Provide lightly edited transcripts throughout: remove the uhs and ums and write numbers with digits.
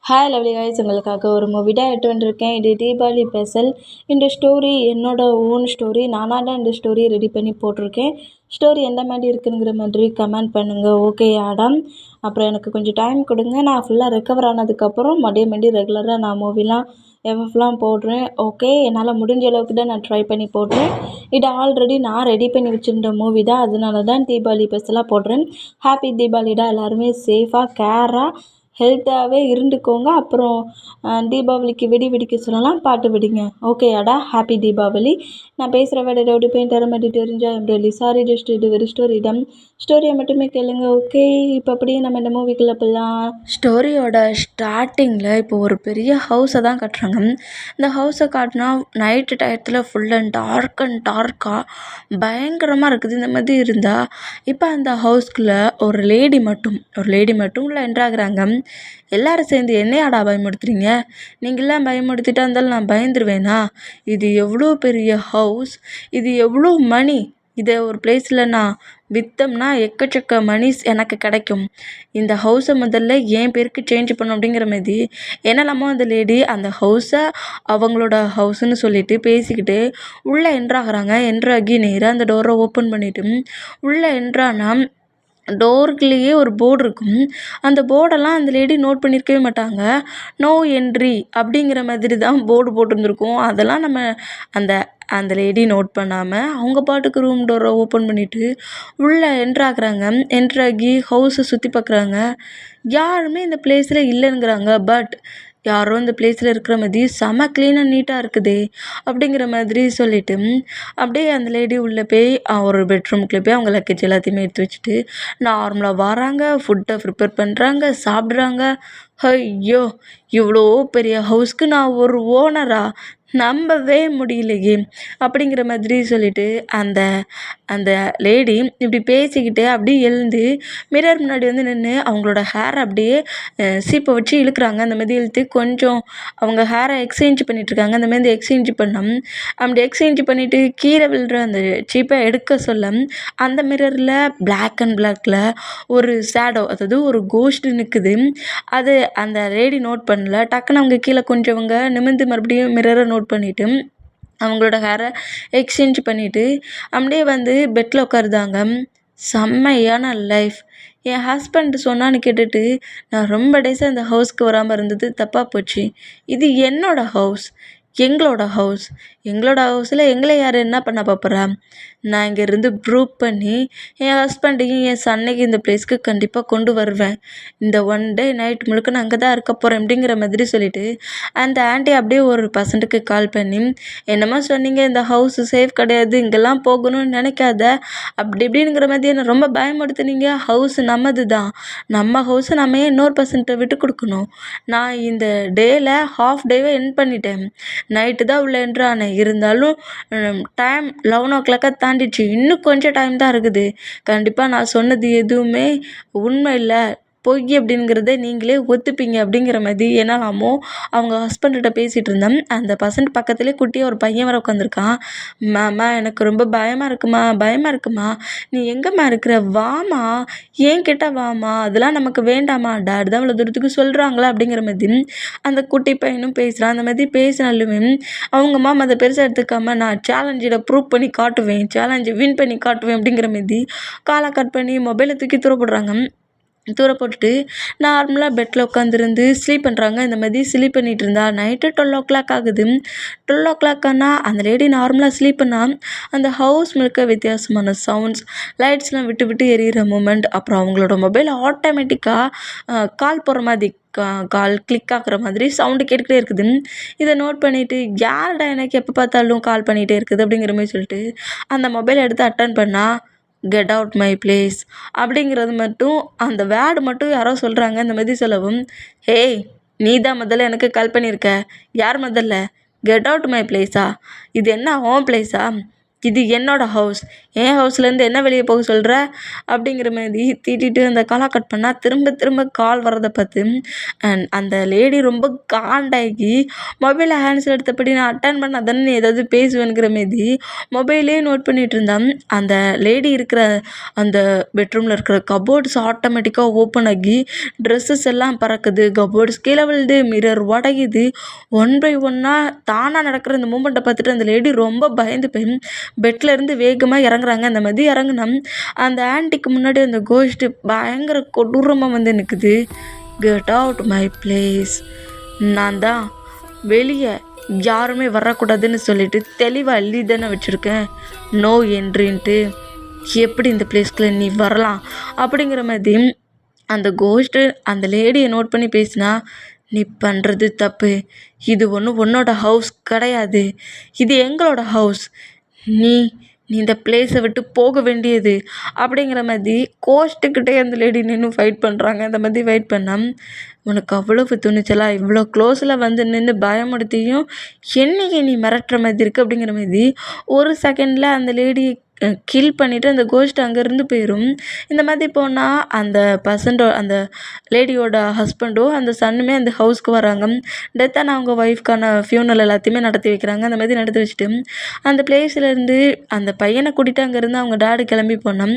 Hi lovely guys, உங்களுக்காக ஒரு movie தான் எடுத்து வந்திருக்கேன். இது தீபாவளி ஸ்பெஷல். இந்த ஸ்டோரி என்னோட ஓன் ஸ்டோரி. நானாக தான் இந்த ஸ்டோரி ரெடி பண்ணி போட்டிருக்கேன். ஸ்டோரி எந்த மாதிரி இருக்குங்கிற மாதிரி கமெண்ட் பண்ணுங்கள். ஓகே ஆடம், அப்புறம் எனக்கு கொஞ்சம் டைம் கொடுங்க. நான் ஃபுல்லாக ரெக்கவர் ஆனதுக்கப்புறம் மறுபடியும் ரெகுலராக நான் மூவிலாம் எஃப்எஃப்லாம் போடுறேன். ஓகே, என்னால் முடிஞ்ச அளவுக்கு தான் நான் ட்ரை பண்ணி போடுறேன். இது ஆல்ரெடி நான் ரெடி பண்ணி வச்சுருந்த மூவி தான், அதனால தான் தீபாவளி ஸ்பெஷலாக போடுறேன். ஹாப்பி தீபாவளிடா, எல்லாருமே சேஃபாக கேராக ஹெல்த்தாகவே இருந்துக்கோங்க. அப்புறம் தீபாவளிக்கு வெடி வெடிக்க சொல்லலாம், பாட்டு வெடிங்க. ஓகேயாடா, ஹாப்பி தீபாவளி. நான் பேசுகிற வேட டவுட் பெயின் தர மாதிரி தெரிஞ்சால் எம்ப்ரலி சாரி, ஜஸ்ட் இது ஒரு ஸ்டோரி தான். ஸ்டோரியை மட்டுமே கேளுங்க. ஓகே, இப்போ அப்படியே நம்ம இந்த மூவிக்குள்ளே போகலாம். ஸ்டோரியோட ஸ்டார்டிங்கில் இப்போ ஒரு பெரிய ஹவுஸை தான் கட்டுறாங்க. இந்த ஹவுஸை காட்டினா நைட்டு டயத்தில் ஃபுல் அண்ட் டார்க்காக பயங்கரமாக இருக்குது. இந்த மாதிரி இருந்தால் இப்போ அந்த ஹவுஸ்குள்ளே ஒரு லேடி மட்டும் உள்ள என்ட்ராகிறாங்க. எல்லாரும் சேர்ந்து என்னையாடா பயமுடுத்துறீங்க? நீங்களாம் பயமுடுத்திட்டா இருந்தாலும் நான் பயந்துருவேனா? இது எவ்வளோ பெரிய ஹவுஸ், இது எவ்வளோ மணி. இதை ஒரு பிளேஸில் நான் விற்றோம்னா எக்கச்சக்க மணிஸ் எனக்கு கிடைக்கும். இந்த ஹவுஸை முதல்ல என் பேருக்கு சேஞ்ச் பண்ணும் அப்படிங்கிற மாதிரி என்னெல்லாமோ அந்த லேடி அந்த ஹவுஸை அவங்களோட ஹவுஸ்ன்னு சொல்லிட்டு பேசிக்கிட்டு உள்ளே என்ட்ராகிறாங்க. என்ட்ராகி நேராக அந்த டோரை ஓப்பன் பண்ணிவிட்டு உள்ளே என்ட்ரானா டோருக்குள்ளேயே ஒரு போர்டு இருக்கும். அந்த போர்டெல்லாம் அந்த லேடி நோட் பண்ணியிருக்கவே மாட்டாங்க. நோ என்ட்ரி அப்படிங்கிற மாதிரி தான் போர்டு போட்டிருந்துருக்கும். அதெல்லாம் நம்ம அந்த அந்த லேடி நோட் பண்ணாமல் அவங்க பாட்டுக்கு ரூம் டோரை ஓப்பன் பண்ணிவிட்டு உள்ளே என்ட்ராகிறாங்க. என்ட்ராகி ஹவுஸை சுற்றி பார்க்குறாங்க. யாருமே இந்த பிளேஸில் இல்லைங்கிறாங்க. பட் யாரோ இந்த பிளேஸில் இருக்கிற மாதிரி செம க்ளீனாக நீட்டாக இருக்குதே அப்படிங்கிற மாதிரி சொல்லிவிட்டு அப்படியே அந்த லேடி உள்ளே போய் ஒரு பெட்ரூமுக்குள்ளே போய் அவங்க லக்கேஜ் எல்லாத்தையுமே எடுத்து வச்சுட்டு நார்மலாக வராங்க. ஃபுட்டை ப்ரிப்பேர் பண்ணுறாங்க, சாப்பிட்றாங்க. ஐயோ, இவ்வளோ பெரிய ஹவுஸ்க்கு நான் ஒரு ஓனரா? நம்பவே முடியலையே அப்படிங்கிற மாதிரி சொல்லிட்டு அந்த அந்த லேடி இப்படி பேசிக்கிட்டு அப்படியே எழுந்து மிரர் முன்னாடி வந்து நின்று அவங்களோட ஹேரை அப்படியே சீப்பை வச்சு இழுக்கிறாங்க. அந்த மாதிரி இழுத்து கொஞ்சம் அவங்க ஹேரை எக்ஸ்சேஞ்ச் பண்ணிகிட்ருக்காங்க. அந்த மாதிரி எக்ஸ்சேஞ்ச் பண்ணோம். அப்படி எக்ஸ்சேஞ்ச் பண்ணிவிட்டு கீழே விழுற அந்த சீப்பை எடுக்க சொல்ல அந்த மிரரில் பிளாக் அண்ட் பிளாக்கில் ஒரு ஷேடோ, அதாவது ஒரு கோஸ்ட் நிற்குது. அது அந்த லேடி நோட் பண்ணல. டக்குன்னு அவங்க கீழே கொஞ்சவங்க நிமிர்ந்து மறுபடியும் மிரரை நோட் பண்ணிவிட்டு அவங்களோட ஹேரை எக்ஸ்சேஞ்ச் பண்ணிவிட்டு அப்படியே வந்து பெட்டில் உட்காருதாங்க. செம்மையான லைஃப். என் ஹஸ்பண்ட் சொன்னான்னு கேட்டுட்டு நான் ரொம்ப டேஸாக அந்த ஹவுஸ்க்கு வராமல் இருந்தது தப்பாக போச்சு. இது எங்களோட ஹவுஸில் எங்களை யார் என்ன பண்ண பார்ப்பறா? நான் இங்கேருந்து ப்ரூவ் பண்ணி என் ஹஸ்பண்டையும் என் சன்னையும் இந்த பிளேஸ்க்கு கண்டிப்பாக கொண்டு வருவேன். இந்த ஒன் டே நைட் முழுக்க நான் அங்கே தான் இருக்க போகிறேன் அப்படிங்கிற மாதிரி சொல்லிவிட்டு அந்த ஆண்டி அப்படியே ஒரு பர்சன்ட்டுக்கு கால் பண்ணி என்னம்மா சொன்னீங்க, இந்த ஹவுஸ் சேஃப் கிடையாது, இங்கெல்லாம் போகணும்னு நினைக்காத அப்படி இப்படிங்கிற மாதிரி என்னை ரொம்ப பயமுடுத்துனீங்க. ஹவுஸ் நம்மது தான், நம்ம ஹவுஸை நம்ம ஏன் இன்னொரு பர்சன்ட்டை விட்டு கொடுக்கணும்? நான் இந்த டேயில் ஹாஃப் டேவே என் பண்ணிட்டேன். நைட்டு தான் உள்ள என்ட்ரானேன். இருந்தாலும் டைம் 11 o'clock தாண்டிச்சு. இன்னும் கொஞ்சம் டைம் தான் இருக்குது. கண்டிப்பாக நான் சொன்னது எதுவுமே உண்மை இல்லை, பொய் அப்படிங்கிறத நீங்களே ஒத்துப்பீங்க அப்படிங்கிற மாதிரி என்னலாமோ அவங்க ஹஸ்பண்ட்கிட்ட பேசிகிட்டு இருந்தேன். அந்த பர்சன்ட் பக்கத்துலேயே குட்டியாக ஒரு பையன் வர உட்காந்துருக்கான். மாமா, எனக்கு ரொம்ப பயமாக இருக்குமா, நீ எங்கேம்மா இருக்கிற? வாமா, என்கிட்ட வாமா, அதெல்லாம் நமக்கு வேண்டாமா, டாடி தான் இவ்வளோ தூரத்துக்கு சொல்கிறாங்களா அப்படிங்கிற மாதிரி அந்த குட்டி பையனும் பேசுகிறான். அந்த மாதிரி பேசினாலுமே அவங்க மாமா அதை பெருசாக எடுத்துக்காம நான் சேலஞ்சில் ப்ரூவ் பண்ணி காட்டுவேன், சேலஞ்சை வின் பண்ணி காட்டுவேன் அப்படிங்கிற மாதிரி காலை கட் பண்ணி மொபைலை தூக்கி தூர போட்டுட்டு நார்மலாக பெட்டில் உட்காந்துருந்து ஸ்லீப் பண்ணுறாங்க. இந்த மாதிரி ஸ்லீப் பண்ணிகிட்டு இருந்தா நைட்டு 12 o'clock ஆகுது. 12 o'clock ஆனால் அந்த லேடி நார்மலாக ஸ்லீப் பண்ணால் அந்த ஹவுஸ் முழுக்க வித்தியாசமான சவுண்ட்ஸ், லைட்ஸ்லாம் விட்டு எரியிற மூமெண்ட், அப்புறம் அவங்களோட மொபைல் ஆட்டோமேட்டிக்காக கால் போகிற மாதிரி கால் கிளிக் ஆகுற மாதிரி சவுண்டு கேட்டுக்கிட்டே இருக்குது. இதை நோட் பண்ணிவிட்டு யார்டா எனக்கு எப்போ பார்த்தாலும் கால் பண்ணிகிட்டே இருக்குது அப்படிங்கிற மாதிரி சொல்லிட்டு அந்த மொபைலை எடுத்து அட்டன் பண்ணால் கெட் அவுட் மை பிளேஸ் அப்படிங்கிறது மட்டும், அந்த வேர்டு மட்டும் யாரோ சொல்கிறாங்க. இந்த மாதிரி சொல்லவும், ஹேய், நீ தான் முதல்ல எனக்கு கால் பண்ணியிருக்க. யார் முதல்ல? கெட் அவுட் மை பிளேஸா? இது என்ன ஹோம் பிளேஸா? இது என்னோட ஹவுஸ், என் ஹவுஸ்லேருந்து என்ன வெளியே போக சொல்கிற அப்படிங்கிற மாதிரி திட்டிட்டு அந்த காலை கட் பண்ணால் திரும்ப திரும்ப கால் வர்றதை பார்த்து அந்த லேடி ரொம்ப காண்டாகி மொபைலை ஹேண்ட்ஸில் எடுத்தபடி நான் அட்டன் பண்ண தானே நீ ஏதாவது பேசுவேங்கிற மாரி மொபைலே நோட் பண்ணிகிட்டு இருந்தான். அந்த லேடி இருக்கிற அந்த பெட்ரூமில் இருக்கிற கபோர்ட்ஸ் ஆட்டோமேட்டிக்காக ஓப்பன் ஆகி ட்ரெஸ்ஸஸ் எல்லாம் பறக்குது, கபோர்ட்ஸ் கீழே விழுது, மிரர் உடையுது. ஒன் பை ஒன்னாக தானாக நடக்கிற இந்த மூமெண்ட்டை பார்த்துட்டு அந்த லேடி ரொம்ப பயந்து போய் பெட்டில் இருந்து வேகமாக இறங்குறாங்க. அந்த மாதிரி இறங்குனா அந்த ஆன்ட்டிக்கு முன்னாடி அந்த கோஸ்ட்டு பயங்கர கொடூரமாக வந்து நிற்குது. கெட் அவுட் மை பிளேஸ், நான் தான் வெளியே யாருமே வரக்கூடாதுன்னு சொல்லிட்டு தெளிவாக எழுதி தானே வச்சுருக்கேன், நோ என்ட்ரின்ட்டு. எப்படி இந்த பிளேஸ்க்குள்ளே நீ வரலாம் அப்படிங்கிற மாதிரி அந்த கோஸ்ட்டு அந்த லேடியை நோட் பண்ணி பேசினா, நீ பண்ணுறது தப்பு, இது ஒன்றும் உன்னோட ஹவுஸ் கிடையாது, இது எங்களோட ஹவுஸ், நீ நீ இந்த பிளேஸை விட்டு போக வேண்டியது அப்படிங்கிற மாதிரி கோஸ்ட்டுக்கிட்டே அந்த லேடி நின்று ஃபைட் பண்ணுறாங்க. அந்த மாதிரி ஃபைட் பண்ணால் உனக்கு அவ்வளவு துணிச்சலாக இவ்வளோ க்ளோஸில் வந்து நின்று பயமுடுத்தியும் என்னைக்கு நீ மிரட்டுற மாதிரி இருக்குது அப்படிங்கிற மாதிரி ஒரு செகண்டில் அந்த லேடி கில் பண்ணிவிட்டு அந்த கோஸ்ட் அங்கேருந்து போயிடும். இந்த மாதிரி போனால் அந்த அந்த லேடியோட ஹஸ்பண்டும் அந்த சன்னுமே அந்த ஹவுஸ்க்கு வராங்க. டெத்தான அவங்க ஒய்ஃப்கான ஃபியூனல் எல்லாத்தையுமே நடத்தி வைக்கிறாங்க. அந்த மாதிரி நடத்தி வச்சுட்டு அந்த பிளேஸ்லேருந்து அந்த பையனை கூட்டிகிட்டு அங்கேருந்து அவங்க டேடி கிளம்பி போனோம்.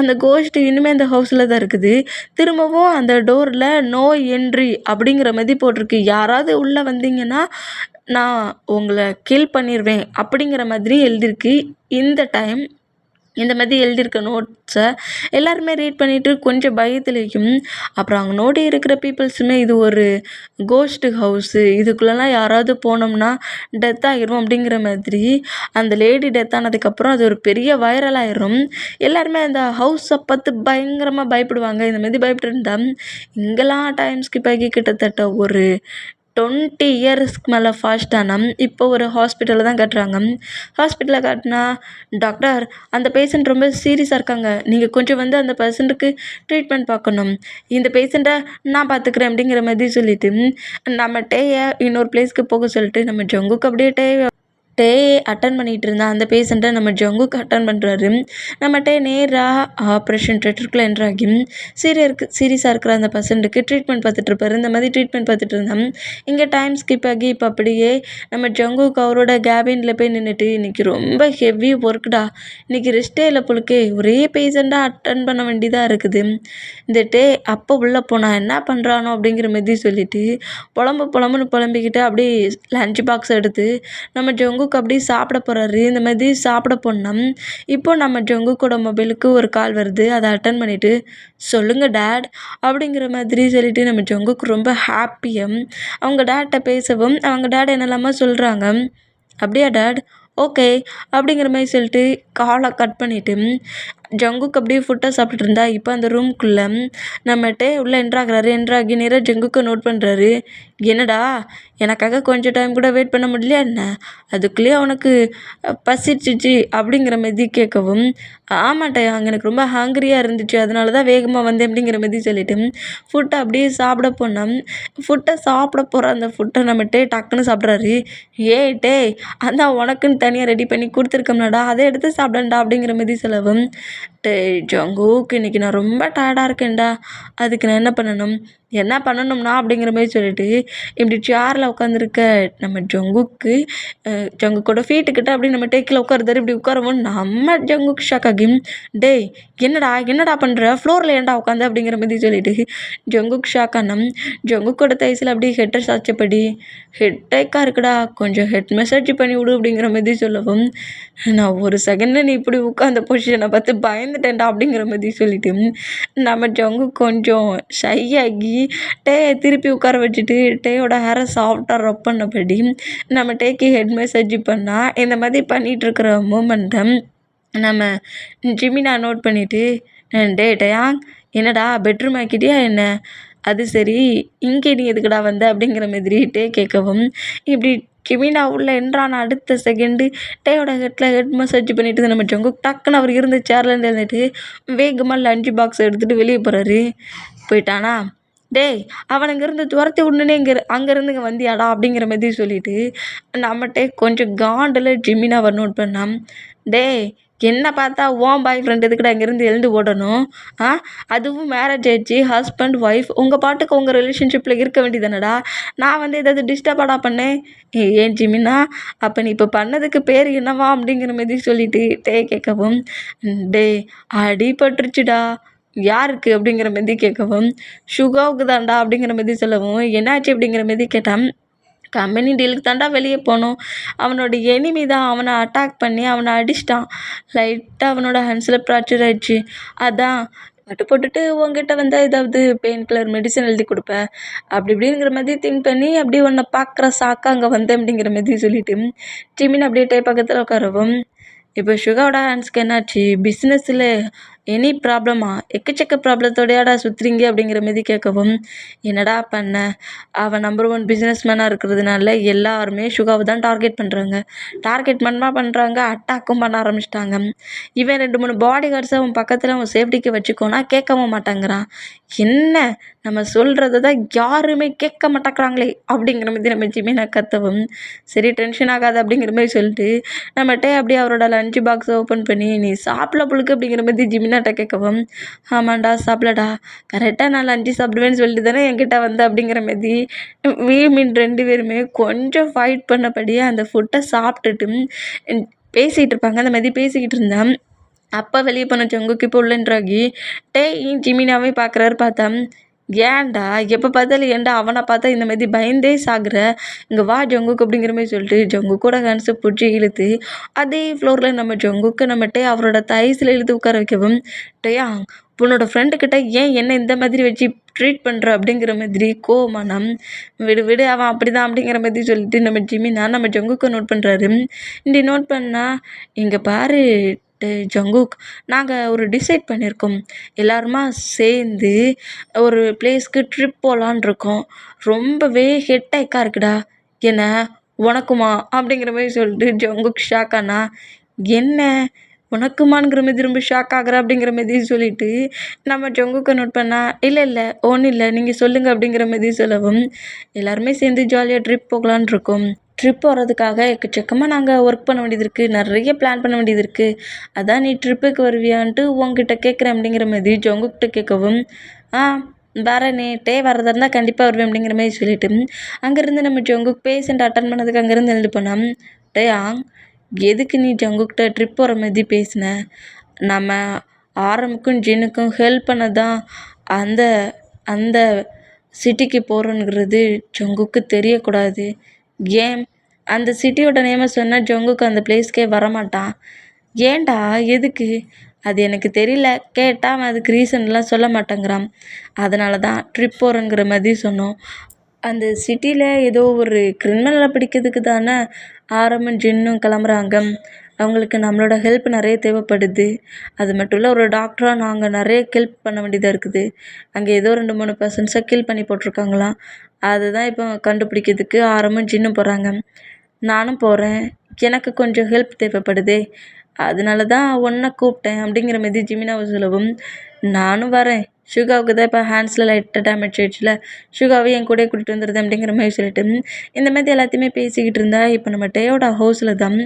அந்த கோஸ்ட் இன்னுமே அந்த ஹவுஸில் தான் இருக்குது. திரும்பவும் அந்த டோரில் நோ என்ட்ரி அப்படிங்கிற மாதிரி போட்டிருக்கு. யாராவது உள்ளே வந்தீங்கன்னா நான் உங்களை கில் பண்ணிடுவேன் அப்படிங்கிற மாதிரி எழுதியிருக்கு. இந்த டைம் இந்த மாதிரி எழுதியிருக்க நோட்ஸை எல்லாருமே ரீட் பண்ணிவிட்டு கொஞ்சம் பயத்துலேயும், அப்புறம் அங்கே நோட்டி இருக்கிற பீப்புள்ஸுமே இது ஒரு கோஸ்ட்டு ஹவுஸு, இதுக்குள்ளெல்லாம் யாராவது போனோம்னா டெத் ஆகிரும் அப்படிங்கிற மாதிரி அந்த லேடி டெத் ஆனதுக்கப்புறம் அது ஒரு பெரிய வைரல் ஆயிரும். எல்லாருமே அந்த ஹவுஸை பார்த்து பயங்கரமாக பயப்படுவாங்க. இந்த மாதிரி பயப்பட்டுருந்தா இங்கெல்லாம் டைம் ஸ்கிப் ஆகி கிட்டத்தட்ட ஒரு 20 இயர்ஸ்க்கு மேலே ஃபாஸ்ட்டான இப்போ ஒரு ஹாஸ்பிட்டலில் தான் கட்டுறாங்க. ஹாஸ்பிட்டலில் காட்டினா, டாக்டர் அந்த பேஷண்ட் ரொம்ப சீரியஸாக இருக்காங்க, நீங்கள் கொஞ்சம் வந்து அந்த பேஷண்ட்டுக்கு ட்ரீட்மெண்ட் பார்க்கணும், இந்த பேஷண்ட்டை நான் பார்த்துக்கிறேன் அப்படிங்கிற மாதிரி சொல்லிவிட்டு நம்ம டேயை இன்னொரு பிளேஸ்க்கு போக சொல்லிட்டு நம்ம ஜங்குக்கு அப்படியே டே அட்டன் பண்ணிகிட்டு இருந்தால் அந்த பேஷண்ட்டை நம்ம ஜங்குக்கு அட்டன் பண்ணுறாரு. நம்ம டே நேராக ஆப்ரேஷன் தேட்டருக்குள்ளே என்ட்ராகி சீரியஸாக இருக்கிற அந்த பர்சண்ட்டுக்கு ட்ரீட்மெண்ட் பார்த்துட்ருப்பாரு. இந்த மாதிரி ட்ரீட்மெண்ட் பார்த்துட்டு இருந்தோம். இங்கே டைம் ஸ்கிப் ஆகி இப்போ அப்படியே நம்ம ஜங்குக்கு அவரோட கேபினில் போய் நின்றுட்டு, இன்றைக்கி ரொம்ப ஹெவி ஒர்க்குடா, இன்றைக்கி ரெஸ்ட்டே இல்லை பொழுக்கே, ஒரே பேஷண்ட்டாக அட்டன் பண்ண வேண்டியதாக இருக்குது, இந்த டே அப்போ உள்ளே போனால் என்ன பண்ணுறானோ அப்படிங்கிற மாதிரி சொல்லிவிட்டு புலம்புன்னு புலம்பிக்கிட்டு அப்படியே லஞ்ச் பாக்ஸ் எடுத்து நம்ம ஜங்குக்கு அப்படியே சாப்பிட போகிறாரு. இந்த மாதிரி சாப்பிட போனோம். இப்போ நம்ம ஜங்குக்கோட மொபைலுக்கு ஒரு கால் வருது. அதை அட்டன் பண்ணிவிட்டு, சொல்லுங்கள் டேட் அப்படிங்கிற மாதிரி சொல்லிவிட்டு நம்ம ஜங்குக்கு ரொம்ப ஹாப்பியாக அவங்க டேட்டை பேசவும் அவங்க டேட் என்னெல்லாமா சொல்கிறாங்க. அப்படியா டேட், ஓகே அப்படிங்கிற மாதிரி சொல்லிட்டு காலை கட் பண்ணிவிட்டு ஜங்குக்கு அப்படியே ஃபுட்டை சாப்பிட்டுட்டு இருந்தா. இப்போ அந்த ரூம்குள்ளே நம்மகிட்ட உள்ளே என்ட்ராகி நேராக ஜங்குக்கு நோட் பண்ணுறாரு. என்னடா எனக்காக கொஞ்சம் டைம் கூட வெயிட் பண்ண முடியலையா என்ன, அதுக்குள்ளேயே அவனுக்கு பசிச்சிச்சு அப்படிங்கிற மாதிரி கேட்கவும், ஆமாட்டா அங்கே எனக்கு ரொம்ப ஹாங்கிரியாக இருந்துச்சு, அதனால தான் வேகமாக வந்தேன் அப்படிங்கிற மாதிரி சொல்லிவிட்டு ஃபுட்டை அப்படியே சாப்பிட போனோம். ஃபுட்டை சாப்பிட போகிற அந்த ஃபுட்டை நம்மகிட்ட டக்குன்னு சாப்பிட்றாரு. டே அதான் உனக்குன்னு தனியாக ரெடி பண்ணி கொடுத்துருக்கோம்லடா, அதை எடுத்து சாப்பிடண்டா அப்படிங்கிற மாதிரி சொல்லவும், டேய் ஜங்குக்கு இன்றைக்கி நான் ரொம்ப டயர்டாக இருக்கேன்டா, அதுக்கு நான் என்ன பண்ணணும்னா அப்படிங்கிற மாதிரி சொல்லிட்டு இப்படி சேரில் உட்காந்துருக்க நம்ம ஜங்குக்கோட ஃபீட்டுக்கிட்ட அப்படி நம்ம டேக்கில் உட்காருதாரு. இப்படி உட்காரவும் நம்ம ஜங்குக்கு ஷாக் ஆகி, டேய் என்னடா பண்ணுற, ஃப்ளோரில் ஏன்டா உட்காந்து அப்படிங்கிற மாதிரி சொல்லிட்டு ஜங்குக்கு ஷாக் ஆனோம். ஜங்குக்கோட தைசில் அப்படியே ஹெட்டை சாச்சபடி, ஹெட்டேக்காக இருக்குடா, கொஞ்சம் ஹெட் மெசேஜ் பண்ணி விடு அப்படிங்கிற மாதிரி சொல்லவும், நான் ஒரு செகண்டில் நீ இப்படி உட்காந்த பொசிஷனை பார்த்து பயந்துட்டேன்டா அப்படிங்கிற மாதிரி சொல்லிட்டு நம்ம ஜங்கு கொஞ்சம் ஷை ஆகி டேயை திருப்பி உட்கார வச்சுட்டு டேயோட ஹேரை சாஃப்டாக ரப் பண்ணபடி நம்ம டேக்கு ஹெட் மெசேஜ் பண்ணால் இந்த மாதிரி பண்ணிகிட்ருக்கிற மூமெண்ட்டை நம்ம ஜிமினா நோட் பண்ணிவிட்டு, டேயாங் என்னடா பெட்ரூம் ஆக்கிட்டியா என்ன, அது சரி இங்கே நீ எதுக்குடா வந்த அப்படிங்கிற மாதிரி டே கேட்கவும், இப்படி ஜிமினா உள்ளே என்றான அடுத்த செகண்டு டேயோட ஹெட் மசாஜ் பண்ணிவிட்டு நம்ம ஜங்கு டக்குன்னு அவர் இருந்த சேர்லேருந்து எழுந்துட்டு வேகமாக லஞ்ச் பாக்ஸ் எடுத்துகிட்டு வெளியே போகிறாரு. போயிட்டானா டேய் அவனை இங்கேருந்து துரத்தி விடணுன்னே அங்கேருந்து இங்கே வந்தியாடா அப்படிங்கிற மாதிரி சொல்லிட்டு நம்மகிட்ட கொஞ்சம் காண்டில் ஜிமினாவை நோட் பண்ணான். டேய் என்ன பார்த்தா ஓன் பாய் ஃப்ரெண்ட் எதுக்குடா இங்கேருந்து எழுந்து ஓடணும்? அதுவும் மேரேஜ் ஆயிடுச்சு, ஹஸ்பண்ட் ஒய்ஃப், உங்கள் பாட்டுக்கு உங்கள் ரிலேஷன்ஷிப்பில் இருக்க வேண்டியதானடா. நான் வந்து ஏதாவது டிஸ்டர்பாடா பண்ணேன்? ஏன் ஜிமினா, அப்போ நீ இப்போ பண்ணதுக்கு பேர் என்னவா அப்படிங்கிற மாதிரி சொல்லிட்டு கேட்கவும், டேய் அடிபட்டுருச்சுடா. யாருக்கு அப்படிங்கிற மாதிரி கேட்கவும், சுகாவுக்கு தான்டா அப்படிங்கிற மாதிரி சொல்லவும், என்னாச்சு அப்படிங்கிற மாதிரி கேட்டான். கம்பெனி டீலுக்கு தாண்டா வெளியே போனோம். அவனோட எனிமி தான் அவனை அட்டாக் பண்ணி அவனை அடிச்சிட்டான். லைட்டாக அவனோட ஹேண்ட்ஸில் ஃப்ராக்சர் ஆயிடுச்சு. அதான் கட்டு போட்டுட்டு உங்ககிட்ட வந்து ஏதாவது பெயின் கில்லர் மெடிசன் எழுதி கொடுப்பேன் அப்படி இப்படிங்கிற மாதிரி திங்க் பண்ணி அப்படியே உன்னை பார்க்குற சாக்கா அங்கே வந்தேன் அப்படிங்கிற மாதிரி சொல்லிட்டு ஜிமின் அப்படியே டே பக்கத்தில் உட்காரவும், இப்போ சுகாவோட ஹேண்ட்ஸ்க்கு என்னாச்சு? பிஸ்னஸில் எனி ப்ராப்ளமா? எக்கச்சக்க ப்ராப்ளத்தோடையாடா சுற்றுறீங்க அப்படிங்கிற மாதிரி கேட்கவும், என்னடா பண்ண? அவன் நம்பர் 1 பிஸ்னஸ் மேனாக இருக்கிறதுனால எல்லாருமே சுகாவை தான் டார்கெட் பண்ணுறாங்க. டார்கெட் பண்ணுறாங்க, அட்டாக்கும் பண்ண ஆரம்பிச்சிட்டாங்க. இவன் 2-3 பாடி கார்ட்ஸை அவன் பக்கத்தில் அவன் சேஃப்டிக்கு வச்சுக்கோனா கேட்கவும் மாட்டாங்கிறான். என்ன நம்ம சொல்கிறத தான் யாருமே கேட்க மாட்டேங்கிறாங்களே அப்படிங்கிற மாதிரி நம்ம ஜிமினா கத்தவும், சரி டென்ஷன் ஆகாது அப்படிங்கிற மாதிரி சொல்லிட்டு நம்மகிட்ட அப்படியே அவரோட லஞ்ச் பாக்ஸை ஓப்பன் பண்ணி, நீ சாப்பிட புழுக்கு அப்படிங்கிற மாதிரி ஜிமினாட்ட கேட்கவும், ஆமாண்டா சாப்பிடடா, கரெக்டாக நான் லஞ்சு சாப்பிடுவேன்னு சொல்லிட்டு தானே என்கிட்ட வந்த அப்படிங்கிற மாதிரி மீன் 2 பேருமே கொஞ்சம் ஃபைட் பண்ணபடியே அந்த ஃபுட்டை சாப்பிட்டுட்டு பேசிகிட்டு இருப்பாங்க. அந்த மாதிரி பேசிக்கிட்டு இருந்தேன். அப்போ வெளியே போன ஜங்குக்கு இப்போ உள்ளன்றாகி ஜிமினாவே பார்க்குறாரு. பார்த்தா, ஏன்டா எப்போ பார்த்தாலும் ஏன்டா அவனை பார்த்தா இந்த மாதிரி பயந்தே சாகுற, இங்கே வா ஜங்குக்கு அப்படிங்கிற மாதிரி சொல்லிட்டு ஜங்குக்கோட ஹேண்ட்ஸை பிடிச்சி இழுத்து அதே ஃப்ளோரில் நம்ம ஜங்குக்கு நம்மகிட்ட அவரோட தைஸில் இழுத்து உட்கார வைக்கவும், டேயா உன்னோட ஃப்ரெண்டுக்கிட்ட ஏன் என்ன இந்த மாதிரி வச்சு ட்ரீட் பண்ணுற அப்படிங்கிற மாதிரி கோவமானம், விடு அவன் அப்படி தான் அப்படிங்கிற மாதிரி சொல்லிட்டு நம்ம ஜிமினா நம்ம ஜங்குக்கு நோட் பண்ணுறாரு. இப்படி நோட் பண்ணால், இங்கே பாரு ஜங்குக், நாங்கள் ஒரு டிசைட் பண்ணியிருக்கோம், எல்லாருமா சேர்ந்து ஒரு பிளேஸ்க்கு ட்ரிப் போகலான் இருக்கோம். ரொம்பவே ஹெட்டேக்காக இருக்குடா. என்ன உனக்குமா அப்படிங்கிற மாதிரி சொல்லிட்டு ஜங்குக் ஷாக்கானா, என்ன உனக்குமாங்கிற மாதிரி ரொம்ப ஷாக் ஆகுற அப்படிங்கிற மாதிரி சொல்லிட்டு நம்ம ஜங்குக்கை நோட் பண்ணால், இல்லை ஒன்றும் இல்லை, நீங்கள் சொல்லுங்கள் அப்படிங்கிற மாதிரி சொல்லவும், எல்லாருமே சேர்ந்து ஜாலியாக ட்ரிப் போகலான் இருக்கோம். ட்ரிப் போகிறதுக்காக எக்கச்சக்கமாக நாங்கள் ஒர்க் பண்ண வேண்டியது இருக்குது, நிறைய பிளான் பண்ண வேண்டியது இருக்குது. அதான் நீ ட்ரிப்புக்கு வருவியான்ட்டு உங்ககிட்ட கேட்குறேன் அப்படிங்கிற மாதிரி ஜங்குக்கிட்ட கேட்கவும், வரேனே வர்றதா இருந்தால் கண்டிப்பாக வருவேன் அப்படிங்கிற மாதிரி சொல்லிட்டு அங்கேருந்து நம்ம ஜங்குக் பேஷண்ட் அட்டன் பண்ணதுக்கு அங்கேருந்து எழுந்து போனோம். எதுக்கு நீ ஜங்குக்கிட்ட ட்ரிப் போகிற மாதிரி பேசின? நம்ம ஆரமுக்கும் ஜின்னுக்கும் ஹெல்ப் பண்ண தான் அந்த அந்த சிட்டிக்கு போகிறோங்கிறது ஜங்குக்கு தெரியக்கூடாது. ஏன் அந்த சிட்டியோட நேமை சொன்னால் ஜங்குக்கு அந்த பிளேஸ்க்கே வரமாட்டான். ஏன்டா எதுக்கு? அது எனக்கு தெரியல, கேட்டால் அவன் அதுக்கு ரீசன்லாம் சொல்ல மாட்டேங்கிறான். அதனால தான் ட்ரிப் போகிறேங்கிற மாதிரி சொன்னோம். அந்த சிட்டியில் ஏதோ ஒரு கிரிமினலை பிடிக்கிறதுக்கு தானே ஆரமும் ஜின்னும் கிளம்புறாங்க. அவங்களுக்கு நம்மளோட ஹெல்ப் நிறைய தேவைப்படுது. அது மட்டும் இல்லை, ஒரு டாக்டராக நாங்கள் நிறைய ஹெல்ப் பண்ண வேண்டியதாக இருக்குது. அங்கே ஏதோ 2-3 பர்சன்ஸை கில் பண்ணி போட்டிருக்காங்களாம். அதுதான் இப்போ கண்டுபிடிக்கிறதுக்கு ஆரமும் ஜின்னும் போகிறாங்க. நானும் போகிறேன், எனக்கு கொஞ்சம் ஹெல்ப் தேவைப்படுதே, அதனால தான் உன்னை கூப்பிட்டேன் அப்படிங்கிற மாதிரி ஜிமினாவை சொல்லவும், நானும் வரேன். சுகாவுக்கு தான் இப்போ ஹேண்ட்ஸில் லைட்டாக டேமேஜ் ஆயிடுச்சுல, சுகாவை என் கூட கூட்டிகிட்டு வந்துடுது அப்படிங்கிற மாதிரி சொல்லிட்டு இந்த மாதிரி எல்லாத்தையுமே பேசிக்கிட்டு இருந்தா. இப்போ நம்ம டேயோட ஹவுஸில் தான்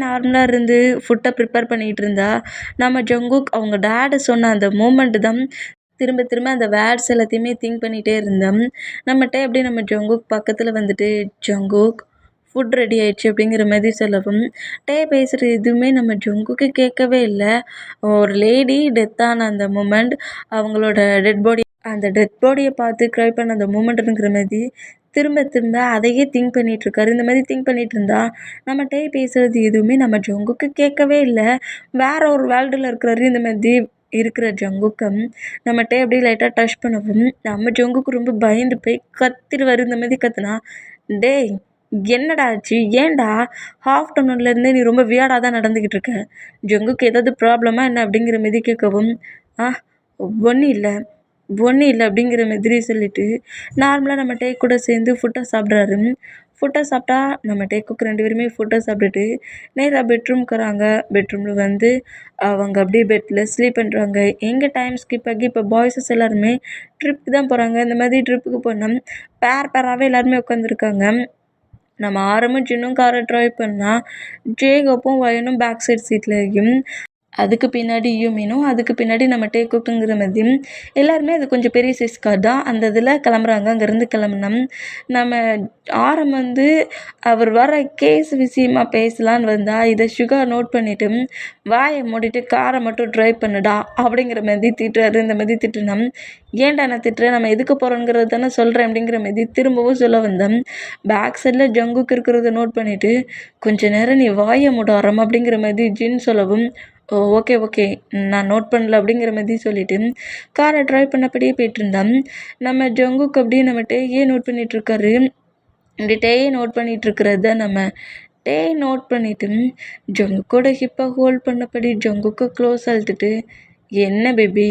நார்மலாக இருந்து ஃபுட்டை ப்ரிப்பேர் பண்ணிக்கிட்டு இருந்தா. நம்ம ஜங்குக் அவங்க டேடு சொன்ன அந்த மூமெண்ட்டு தான் திரும்ப அந்த வேர்ட்ஸ் எல்லாத்தையுமே திங்க் பண்ணிகிட்டே இருந்தோம். நம்மகிட்ட அப்படியே நம்ம ஜங்குக் பக்கத்தில் வந்துட்டு, ஜங்குக் ஃபுட் ரெடி ஆயிடுச்சு அப்படிங்கிற மாதிரி சொல்லவும், பேசுகிற எதுவுமே நம்ம ஜங்குக்கு கேட்கவே இல்லை. ஒரு லேடி டெத்தான அந்த மூமெண்ட், அவங்களோட அந்த டெட் பாடியை பார்த்து க்ரை பண்ண அந்த மூமெண்ட்டுங்கிற மாதிரி திரும்ப அதையே திங்க் பண்ணிகிட்ருக்காரு. இந்த மாதிரி திங்க் பண்ணிகிட்டு இருந்தா நம்ம பேசுகிறது எதுவுமே நம்ம ஜங்குக்கு கேட்கவே இல்லை. வேற ஒரு வேர்ல்டில் இருக்கிறாரு. இந்த மாதிரி இருக்கிற ஜங்குக்கம் நம்மகிட்ட அப்படியே லைட்டாக டச் பண்ணவும் நம்ம ஜங்குக்கு ரொம்ப பயந்து போய் கத்திடுவார். இந்த மாதிரி கத்துனா, டேய் என்னடா ஆச்சு? ஏன்டா ஆஃப்டர்நூன்லேருந்தே நீ ரொம்ப வியர்டாக தான் நடந்துக்கிட்டு இருக்க? ஜங்குக்கு ஏதாவது ப்ராப்ளமா என்ன அப்படிங்கிற மாதிரி கேட்கவும், ஒன்றும் இல்லை, ஒன்றும் இல்லை அப்படிங்கிற மாதிரி சொல்லிட்டு நார்மலாக நம்ம டேக் கூட சேர்ந்து ஃபுட்டை சாப்பிட்றாரு. ஃபுட்டை சாப்பிட்டா நம்ம டேக்குக்கு 2 பேருமே ஃபுட்டை சாப்பிட்டுட்டு நேராக பெட்ரூம்க்கு வராங்க. பெட்ரூமில் வந்து அவங்க அப்படியே பெட்டில் ஸ்லீப் பண்ணுறாங்க. எங்கே டைம் ஸ்கிப் ஆகி இப்போ பாய்ஸஸ் எல்லாருமே ட்ரிப்புக்கு தான் போகிறாங்க. இந்த மாதிரி ட்ரிப்புக்கு போனால் பேராகவே எல்லாருமே உட்காந்துருக்காங்க. நம்ம ஆரம்பம் சின்னும் காரை ட்ரைவ் பண்ணால் ஜேகப்பும் வயனும் பேக் சைட் சீட்லேயும் அதுக்கு பின்னாடி யூமினும் அதுக்கு பின்னாடி நம்ம டேக்குக்குங்கிற மாதிரியும் எல்லாருமே அது கொஞ்சம் பெரிய சைஸ் கார் தான். அந்த இதில் கிளம்புறாங்க. அங்கேருந்து கிளம்புனோம். நம்ம ஆரம் வந்து அவர் வர கேஸ் விஷயமா பேசலான்னு வந்தால் இதை சுகர் நோட் பண்ணிவிட்டு வாயை மூடிட்டு காரை மட்டும் ட்ரைவ் பண்ணுடா அப்படிங்கிற மாதிரி திட்டுறாரு. இந்த மாதிரி திட்டுனோம். ஏன்டா நான் திட்டுறேன், நம்ம எதுக்கு போகிறோங்கிறது தானே சொல்கிறேன் அப்படிங்கிற மாதிரி திரும்பவும் சொல்ல வந்தோம். பேக் சைடில் ஜங்குக்கு இருக்கிறத நோட் பண்ணிவிட்டு கொஞ்ச நேரம் நீ வாயை மூட ஆரம் அப்படிங்கிற மாதிரி ஜின் சொல்லவும் ஓ ஓகே ஓகே நான் நோட் பண்ணல அப்படிங்கிற மாதிரி சொல்லிவிட்டு காரை ட்ரைவ் பண்ணபடியே போயிட்டுருந்தோம். நம்ம ஜங்குக்கு அப்படியே நம்ம டேயே நோட் பண்ணிகிட்ருக்காரு. இப்படி டேயை நோட் பண்ணிகிட்ருக்கிறது தான் நம்ம டே நோட் பண்ணிவிட்டு ஜங்குக்கோட ஹிப்பை ஹோல்ட் பண்ணபடி ஜங்குக்கு க்ளோஸ் அழுத்துட்டு என்ன பேபி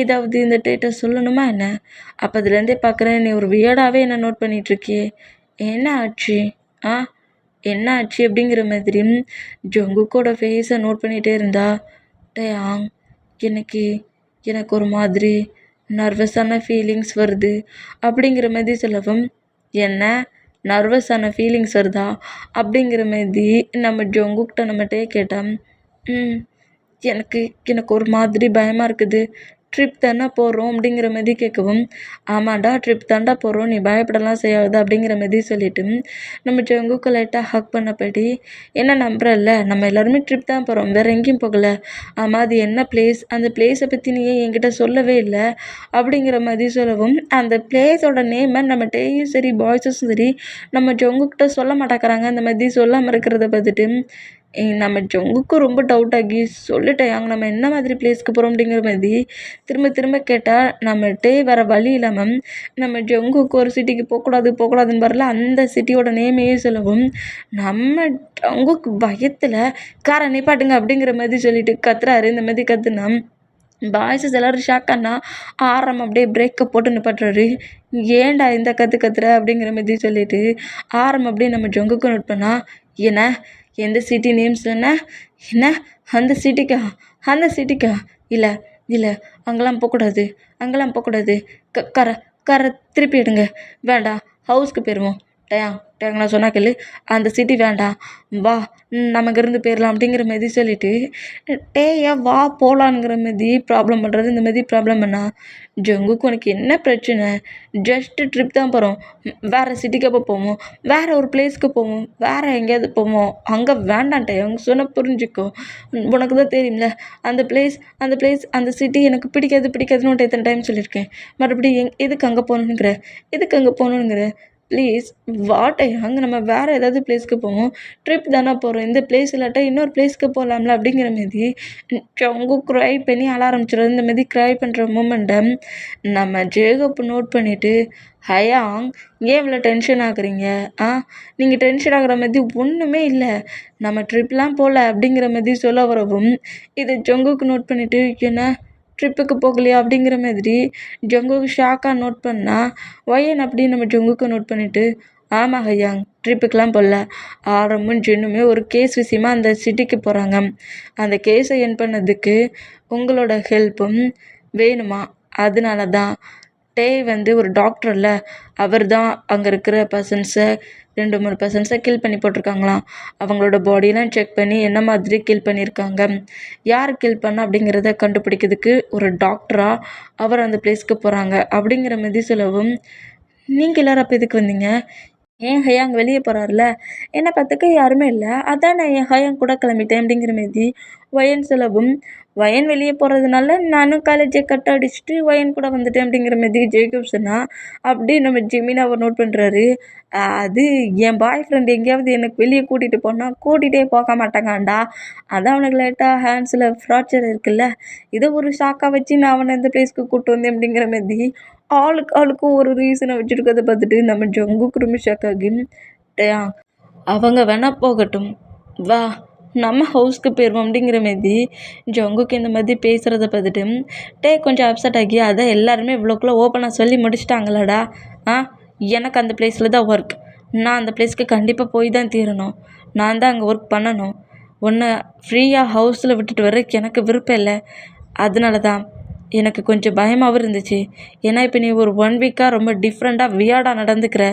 ஏதாவது இந்த டேட்டை சொல்லணுமா என்ன? அப்போ அதுலேருந்தே பார்க்குறேன் நீ ஒரு வியர்டாகவே என்ன நோட் பண்ணிகிட்ருக்கியே, என்ன ஆச்சு என்ன ஆச்சு அப்படிங்கிற மாதிரி ஜங்குக்கோட ஃபேஸை நோட் பண்ணிகிட்டே இருந்தா. டயாங் எனக்கு ஒரு மாதிரி நர்வஸான ஃபீலிங்ஸ் வருது அப்படிங்கிற மாதிரி சொல்லவும் என்ன நர்வஸான ஃபீலிங்ஸ் வருதா அப்படிங்கிற மாதிரி நம்ம ஜங்குக்கிட்ட நம்மகிட்டே கேட்டோம். எனக்கு ஒரு மாதிரி பயமாக இருக்குது, ட்ரிப் தானே போகிறோம் அப்படிங்கிற மாதிரி கேட்கவும் ஆமாண்டா ட்ரிப் தாண்டா போகிறோம், நீ பயப்படலாம் செய்யாத அப்படிங்கிற மாதிரி சொல்லிவிட்டு நம்ம ஜங்குக்கு லைட்டாக ஹக் பண்ணபடி என்ன நம்புறல்ல, நம்ம எல்லாருமே ட்ரிப் தான் போகிறோம், வேறு எங்கேயும் போகலை. ஆமாம் அது என்ன பிளேஸ், அந்த பிளேஸை பற்றி நீ என்கிட்ட சொல்லவே இல்லை அப்படிங்கிற மாதிரி சொல்லவும் அந்த பிளேஸோட நேமை நம்ம டேயும் சரி பாய்ஸஸும் சரி நம்ம ஜங்குக்கிட்ட சொல்ல மாட்டேங்கிறாங்க. அந்த மாதிரி சொல்லாமல் இருக்கிறத பார்த்துட்டு நம்ம ஜங்குக்கும் ரொம்ப டவுட் ஆகி சொல்லிட்டேன் நம்ம என்ன மாதிரி பிளேஸ்க்கு போகிறோம் அப்படிங்கிற மாதிரி திரும்ப திரும்ப கேட்டால் நம்மகிட்டே வேறு வழி இல்லாமல் நம்ம ஜங்குக்கு ஒரு சிட்டிக்கு போகக்கூடாதுன்னு வரல அந்த சிட்டியோட நேமையே சொல்லவும் நம்ம ஜங்குக்கு பயத்தில் காரை நிப்பாட்டுங்க அப்படிங்கிற மாதிரி சொல்லிட்டு கத்துறாரு. இந்த மாதிரி கத்துனா பாய்ஸஸ் எல்லோரும் ஷாக்கானா ஆரம் அப்படியே பிரேக்கை போட்டு நிப்பாட்டுறாரு. ஏன்டா இந்த கத்துற அப்படிங்கிற மாதிரி சொல்லிட்டு ஆரம் அப்படியே நம்ம ஜங்குக்கு நோட் பண்ணா என்ன எந்த சிட்டி நேம் சொன்ன, என்ன அந்த சிட்டிக்கா இல்லை அங்கெல்லாம் போகக்கூடாது காரை திருப்பி எடுங்க, வேண்டாம் ஹவுஸ்க்கு போயிடுவோம். டேங்கலாம் சொன்னா கேளு, அந்த சிட்டி வேண்டாம், வா நமக்கு இருந்து போயிடலாம் அப்படிங்கிற மாதிரி சொல்லிட்டு டேயா வா போகலான்ங்கிற மாதிரி ப்ராப்ளம் பண்ணுறது. இந்த மாதிரி ப்ராப்ளம் பண்ணா ஜங்குக்கு உனக்கு என்ன பிரச்சனை, ஜஸ்ட்டு ட்ரிப் தான் போகிறோம், வேறு சிட்டிக்கு அப்போ போவோம், வேறு ஒரு பிளேஸ்க்கு போவோம், வேறு எங்கேயாவது போவோம், அங்கே வேண்டான்ட்டே அவங்க சொன்ன புரிஞ்சுக்கோ, உனக்கு தான் தெரியும்ல அந்த பிளேஸ் அந்த சிட்டி எனக்கு பிடிக்காதுன்னு எத்தனை டைம் சொல்லியிருக்கேன். மறுபடியும் எதுக்கு அங்கே போகணுங்கிற ப்ளீஸ் அங்கே நம்ம வேறு ஏதாவது பிளேஸ்க்கு போவோம், ட்ரிப் தானே போகிறோம், இந்த பிளேஸ் இல்லாட்டா இன்னொரு பிளேஸ்க்கு போகலாம்ல அப்படிங்கிற மாதிரி அவங்க க்ரை பண்ணி அழ ஆரம்பிச்சிடும். இந்த மாதிரி க்ரை பண்ணுற மூமெண்ட்டை நம்ம ஜேகப் நோட் பண்ணிவிட்டு ஹயாங் ஏன் இவ்வளோ டென்ஷன் ஆகுறீங்க, நீங்கள் டென்ஷன் ஆகுற மாதிரி ஒன்றுமே இல்லை, நம்ம ட்ரிப்லாம் போகல அப்படிங்கிற மாதிரி சொல்ல வரவும் இது ஜங்குக்கு நோட் பண்ணிவிட்டு என்ன ட்ரிப்புக்கு போகலையா அப்படிங்கிற மாதிரி ஜங்குக்கு ஷாக்காக நோட் பண்ணால் ஒயன் அப்படின்னு நம்ம ஜங்குக்கு நோட் பண்ணிவிட்டு ஆமாம் ஹயாங் ட்ரிப்புக்கெலாம் போகல, ஆரம்பும் ஜின்னுமே ஒரு கேஸ் விஷயமா அந்த சிட்டிக்கு போகிறாங்க, அந்த கேஸை என் பண்ணதுக்கு உங்களோட ஹெல்ப்பும் வேணுமா, அதனால தான் டே வந்து ஒரு டாக்டர்ல அவர் தான் அங்கே இருக்கிற பர்சன்ஸை 2-3 பர்சன்ஸை கில் பண்ணி போட்டிருக்காங்களாம். அவங்களோட பாடியெலாம் செக் பண்ணி என்ன மாதிரி கில் பண்ணியிருக்காங்க, யார் கில் பண்ண அப்படிங்கிறத கண்டுபிடிக்கிறதுக்கு ஒரு டாக்டராக அவர் அந்த பிளேஸ்க்கு போகிறாங்க அப்படிங்கிற மாதிரி சொல்லவும் நீங்கள் எல்லோரும் அப்போ எதுக்கு வந்தீங்க, ஏன் ஹயாங் வெளியே போகிறாருல என்னை பார்த்துக்க யாருமே இல்லை, அதான் நான் என் ஹயாங் கூட கிளம்பிட்டேன் அப்படிங்கிற மாதிரி ஒயன் சொல்லவும் ஒயன் வெளியே போகிறதுனால நானும் காலேஜை கட் அடிச்சுட்டு ஒயன் கூட வந்துட்டேன் அப்படிங்கிற மாதிரி ஜேக்கப் சொன்னால் அப்படியே நம்ம ஜெமினா அவர் நோட் பண்ணுறாரு. அது என் பாய் ஃப்ரெண்ட் எங்கேயாவது எனக்கு வெளியே கூட்டிகிட்டு போனால் கூட்டிகிட்டே போக மாட்டாங்கண்டா, அதான் அவனுக்கு லேட்டாக ஹேண்ட்ஸில் ஃப்ராக்சர் இருக்குல்ல, இதை ஒரு ஷாக்காக வச்சு நான் அவனை இந்த பிளேஸ்க்கு கூப்பிட்டு வந்தேன் அப்படிங்கிற மாதிரி ஆளுக்கும் ஒரு ரீசனை வச்சுருக்கதை பார்த்துட்டு நம்ம ஜங்குக்கு ரொம்ப ஷாக் ஆகி அவங்க வேணா போகட்டும், வா நம்ம ஹவுஸ்க்கு போயிடுவோம் அப்படிங்கிற மாரி ஜங்குக்கு இந்த மாதிரி பேசுகிறத பார்த்துட்டு கொஞ்சம் அப்செட் ஆகி அதை எல்லாருமே இவ்வளோக்குள்ளே ஓப்பனாக சொல்லி முடிச்சிட்டாங்களடா. ஆ எனக்கு அந்த பிளேஸில் தான் ஒர்க். நான் அந்த பிளேஸ்க்கு கண்டிப்பாக போய் தான் தீரணும். நான் தான் அங்கே ஒர்க் பண்ணணும். உன்னை ஃப்ரீயாக ஹவுஸில் விட்டுட்டு வர்றதுக்கு எனக்கு விருப்பம் இல்லை. அதனால தான் எனக்கு கொஞ்சம் பயமாகவும் இருந்துச்சு. ஏன்னா இப்போ நீ ஒரு 1 வீக்காக ரொம்ப டிஃப்ரெண்ட்டாக வியர்டாக நடந்துக்கிற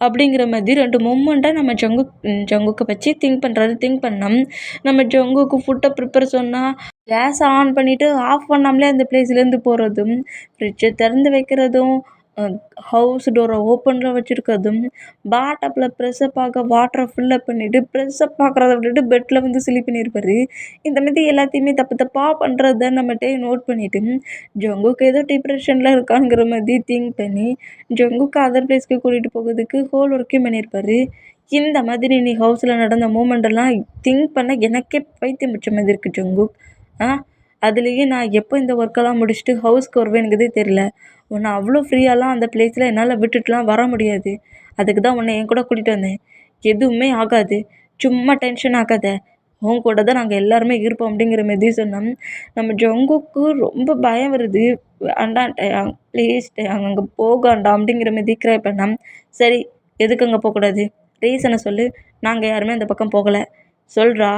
அப்படிங்கிற மாதிரி 2 மூமெண்ட்டாக நம்ம ஜங்குக்கை வச்சு திங்க் பண்ணோம். நம்ம ஜங்குக்கு ஃபுட்டை ப்ரிப்பேர் சொன்னால் கேஸை ஆன் பண்ணிவிட்டு ஆஃப் பண்ணாமலே அந்த பிளேஸ்லேருந்து போகிறதும், ஃப்ரிட்ஜை திறந்து வைக்கிறதும், ஹவுஸ் டோரை ஓப்பனில் வச்சுருக்கிறதும், பாட்டப்பில் ப்ரெஸ்ஸப் ஆக வாட்டரை ஃபில்லப் பண்ணிவிட்டு ப்ரெஸ்ஸப் பார்க்குறத விட்டுட்டு பெட்டில் வந்து ஸ்லீப் பண்ணியிருப்பாரு. இந்த மாதிரி எல்லாத்தையுமே தப்பாக பண்ணுறத நம்மகிட்ட நோட் பண்ணிவிட்டு ஜங்குக்கு ஏதோ டிப்ரெஷனில் இருக்காங்கிற மாதிரி திங்க் பண்ணி ஜங்குக்கு அதர் பிளேஸ்க்கு கூட்டிகிட்டு போகிறதுக்கு ஹோல் ஒர்க்கையும் பண்ணியிருப்பாரு. இந்த மாதிரி நீ ஹவுஸில் நடந்த மூமெண்டெல்லாம் திங்க் பண்ண எனக்கே பைத்தியம் பிடிச்ச மாதிரி இருக்குது ஜங்குக். அதுலேயும் நான் எப்போ இந்த ஒர்க்கெல்லாம் முடிச்சுட்டு ஹவுஸ்க்கு வருவேனுங்கிறதே தெரில. உன்னை அவ்வளோ ஃப்ரீயாலாம் அந்த பிளேஸில் என்னால் விட்டுட்டுலாம் வர முடியாது. அதுக்கு தான் உன்னை என் கூட கூட்டிகிட்டு வந்தேன். எதுவுமே ஆகாது, சும்மா டென்ஷன் ஆகாத, உன் கூட தான் நாங்கள் எல்லாருமே இருப்போம் அப்படிங்கிற மாரி சொன்னோம். நம்ம ஜங்குக்கு ரொம்ப பயம் வருது. வேண்டாம் டயாங், ப்ளீஸ் டயாங், அங்கே போகாண்டா அப்படிங்கிற மாரி க்ரை பண்ணோம். சரி, எதுக்கு அங்கே போகக்கூடாது? ரீசனை சொல்லு. நாங்கள் யாருமே அந்த பக்கம் போகலை. சொல்கிறா,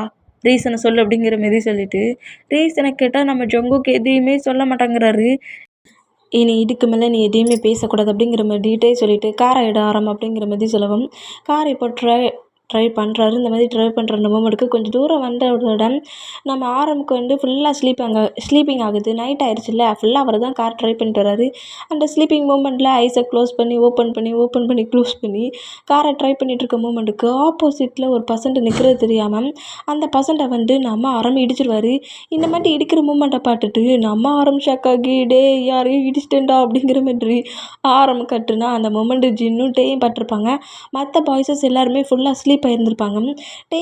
ரீசனை சொல்லு அப்படிங்கிற மாரி சொல்லிவிட்டு ரீசனை கேட்டால் நம்ம ஜங்குக்கு எதையுமே சொல்ல மாட்டேங்கிறாரு. இனி இதுக்கு மேலே நீ எதையுமே பேசக்கூடாது அப்படிங்கிற மாதிரி டீட்டெயில் சொல்லிவிட்டு காரை எடு ஆரம் அப்படிங்கிற மாதிரி சொல்லவும் கார் இப்போ ட்ரை பண்ணுறாரு. இந்த மாதிரி ட்ரை பண்ணுற மூமெண்ட்டுக்கு கொஞ்சம் தூரம் வந்தவுட நம்ம ஆரம்புக்கு வந்து ஃபுல்லாக ஸ்லீப்பிங் ஆகுது. நைட் ஆயிடுச்சுல்ல, ஃபுல்லாக அவர் தான் கார் ட்ரை பண்ணிட்டு வராரு. அந்த ஸ்லீப்பிங் மூமெண்ட்டில் ஐஸை க்ளோஸ் பண்ணி ஓப்பன் பண்ணி க்ளோஸ் பண்ணி காரை ட்ரை பண்ணிகிட்டு இருக்க மூமெண்ட்டுக்கு ஆப்போசிட்டில் ஒரு பர்சன்ட் நிற்கிறது தெரியாமல் அந்த பர்சன்ட்டை வந்து நம்ம ஆரம் இடிச்சிருவார். இந்த மாதிரி இடிக்கிற மூமெண்ட்டை பார்த்துட்டு நம்ம ஆரம் ஷாக்காகி டே யாரையும் இடிச்சிட்டேன்டா அப்படிங்கிற மாதிரி ஆரம் கட்டுனா அந்த மூமெண்ட்டு ஜின்னும் டேயும் பார்த்துருப்பாங்க. மற்ற பாய்ஸஸ் எல்லாருமே ஃபுல்லாக ஸ்லீப் ஆகியிருந்திருப்பாங்க.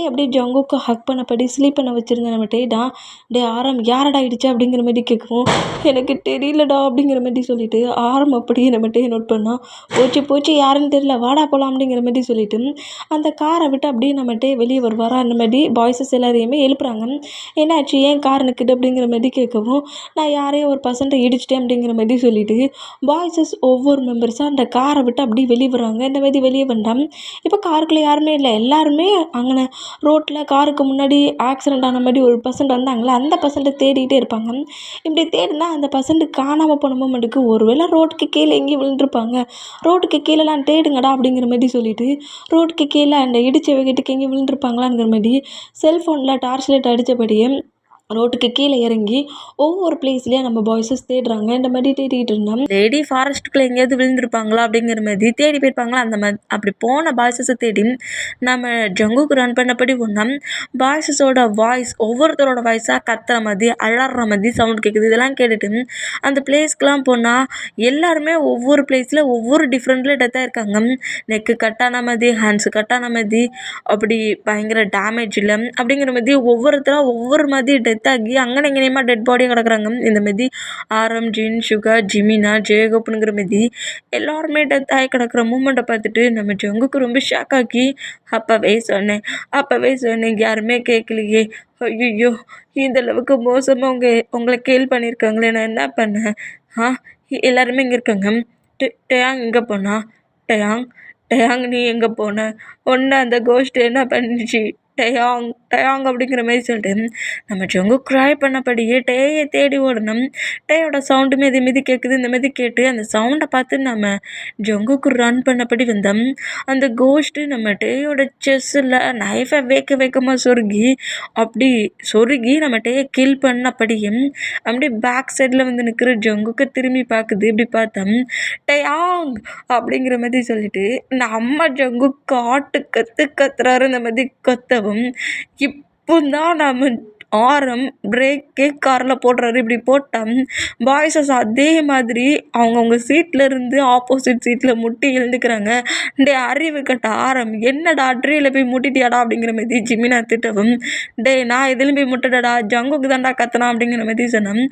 அப்படியே ஜங்குக்கு ஹக் பண்ணப்படி ஸ்லீப் பண்ண வச்சுருந்த நம்ம டே ஆரம் யாரடா இடிச்சா அப்படிங்கிற மாதிரி கேட்கவும் எனக்கு தெரியலடா அப்படிங்கிற மாதிரி சொல்லிட்டு ஆரம் அப்படியே நம்ம நோட் பண்ணோம். போச்சு யாருன்னு தெரியல, வாடா போகலாம் அப்படிங்கிற மாதிரி சொல்லிட்டு அந்த காரை விட்டு அப்படியே நம்ம வெளியே வருவாரா. அந்த மாதிரி பாய்ஸஸ் எல்லாரையுமே எழுப்புறாங்க. என்னாச்சு, ஏன் கார் நிற்குது அப்படிங்கிற மாதிரி கேட்கவும் நான் யாரையும் ஒரு பர்சன்ட்டை இடிச்சிட்டேன் அப்படிங்கிற மாதிரி சொல்லிட்டு பாய்ஸஸ் ஒவ்வொரு மெம்பர்ஸாக அந்த காரை விட்டு அப்படியே வெளியே வராங்க. இந்த மாதிரி வெளியே வந்தால் இப்போ காருக்குள்ளே யாருமே இல்லை. எல்லாருமே அங்கே ரோட்டில் காருக்கு முன்னாடி ஆக்சிடெண்ட் ஆன மாதிரி ஒரு பர்சன்ட் வந்தாங்களே, அந்த பர்சன்ட்டை தேடிகிட்டே இருப்பாங்க. இப்படி தேடினா அந்த பர்சன்ட் காணாமல் போன மூமெண்ட்டுக்கு ஒருவேளை ரோட்டுக்கு கீழே எங்கேயும் விழுந்துருப்பாங்க. ரோட்டுக்கு கீழேலாம் தேடுங்கடா அப்படிங்கிற மாதிரி சொல்லிட்டு ரோட்டுக்கு கீழே அந்த இடிச்ச வீட்டுக்கு எங்கேயும் விழுந்துருப்பாங்களாங்கிற மாதிரி செல்ஃபோனில் டார்ச் லைட் அடித்தபடியே ரோட்டுக்கு கீழே இறங்கி ஒவ்வொரு பிளேஸ்லேயே நம்ம பாய்ஸஸ் தேடுறாங்க. இந்த மாதிரி தேடிட்டு இருந்தோம். லேடி ஃபாரஸ்ட்டுக்குள்ளே எங்கேயாவது விழுந்திருப்பாங்களா அப்படிங்கிற மாதிரி தேடி போயிருப்பாங்களா. அந்த மாதிரி அப்படி போன பாய்ஸஸை தேடி நம்ம ஜங்குக்கு ரன் பண்ணபடி ஒன்றா பாய்ஸஸோட வாய்ஸ் ஒவ்வொருத்தரோட வாய்ஸாக கத்துற மாதிரி அலற மாதிரி சவுண்ட் கேட்குது. இதெல்லாம் கேட்டுட்டு அந்த பிளேஸ்க்கெலாம் போனால் எல்லாருமே ஒவ்வொரு பிளேஸில் ஒவ்வொரு டிஃப்ரெண்ட்டில் டெத்தாக இருக்காங்க. நெக்கு கட்டான மாதிரி, ஹேண்ட்ஸு கட்டான மாதிரி, அப்படி பயங்கர டேமேஜ் இல்லை அப்படிங்கிற மாதிரி ஒவ்வொருத்தராக ஒவ்வொரு மாதிரி டெத்தாகி அங்கே இங்கேயுமா டெட் பாடியாக கிடக்குறாங்க. இந்த மாதிரி ஆரம், ஜின், சுகா, ஜிமினா, ஜேகோப்புங்கிற மாதிரி எல்லாருமே டெத் ஆகி கிடக்குற மூமெண்ட்டை பார்த்துட்டு நம்ம ஜங்குக்கு ரொம்ப ஷாக் ஆகி அப்போவே சொன்னேன் யாருமே கேட்கலையே, ஐயோ இந்த அளவுக்கு மோசமாக உங்களை கேள் பண்ணியிருக்காங்களே, நான் என்ன பண்ணேன்? எல்லாருமே இங்கே இருக்காங்க. டயாங் எங்கே போனா? டயாங் நீ எங்கே போன? ஒன்று அந்த கோஸ்ட் என்ன பண்ணிச்சு? டயாங் அப்படிங்கிற மாதிரி சொல்லிட்டு நம்ம ஜங்கு க்ரை பண்ணபடியே டேயை தேடி ஓடணும். டேயோட சவுண்டுமே இதே மாரி கேட்குது. இந்த மாதிரி கேட்டு அந்த சவுண்டை பார்த்து நம்ம ஜங்குக்கு ரன் பண்ணபடி வந்தோம். அந்த கோஸ்ட்டு நம்ம டேயோட செஸ்ஸில் நைஃபை வேகமாக சொருகி நம்ம டேயை கில் பண்ணபடியும் அப்படியே பேக் சைடில் வந்து நிற்கிற ஜங்குக்கு திரும்பி பார்க்குது. இப்படி பார்த்தோம் டயாங் அப்படிங்கிற மாதிரி சொல்லிட்டு நம்ம ஜங்கு காட்டு கத்துறாரு. இந்த மாதிரி கத்தவும் இப்போ தான் நம்ம ஆரம் பிரேக்கே காரில் போடுறாரு. இப்படி போட்டால் பாய்ஸஸ் அதே மாதிரி அவங்கவுங்க சீட்டில் இருந்து ஆப்போசிட் சீட்டில் முட்டி எழுந்துக்கிறாங்க. அறிவு கட்ட ஆரம் என்னடா ட்ரீயில் போய் முட்டிட்டியாடா அப்படிங்கிற மாதிரி ஜிமினா திட்டவும் நான் எதுலையும் போய் முட்டடா, ஜங்குக்கு தான்டா கத்தனா அப்படிங்கிற மாதிரி சொன்னோம்.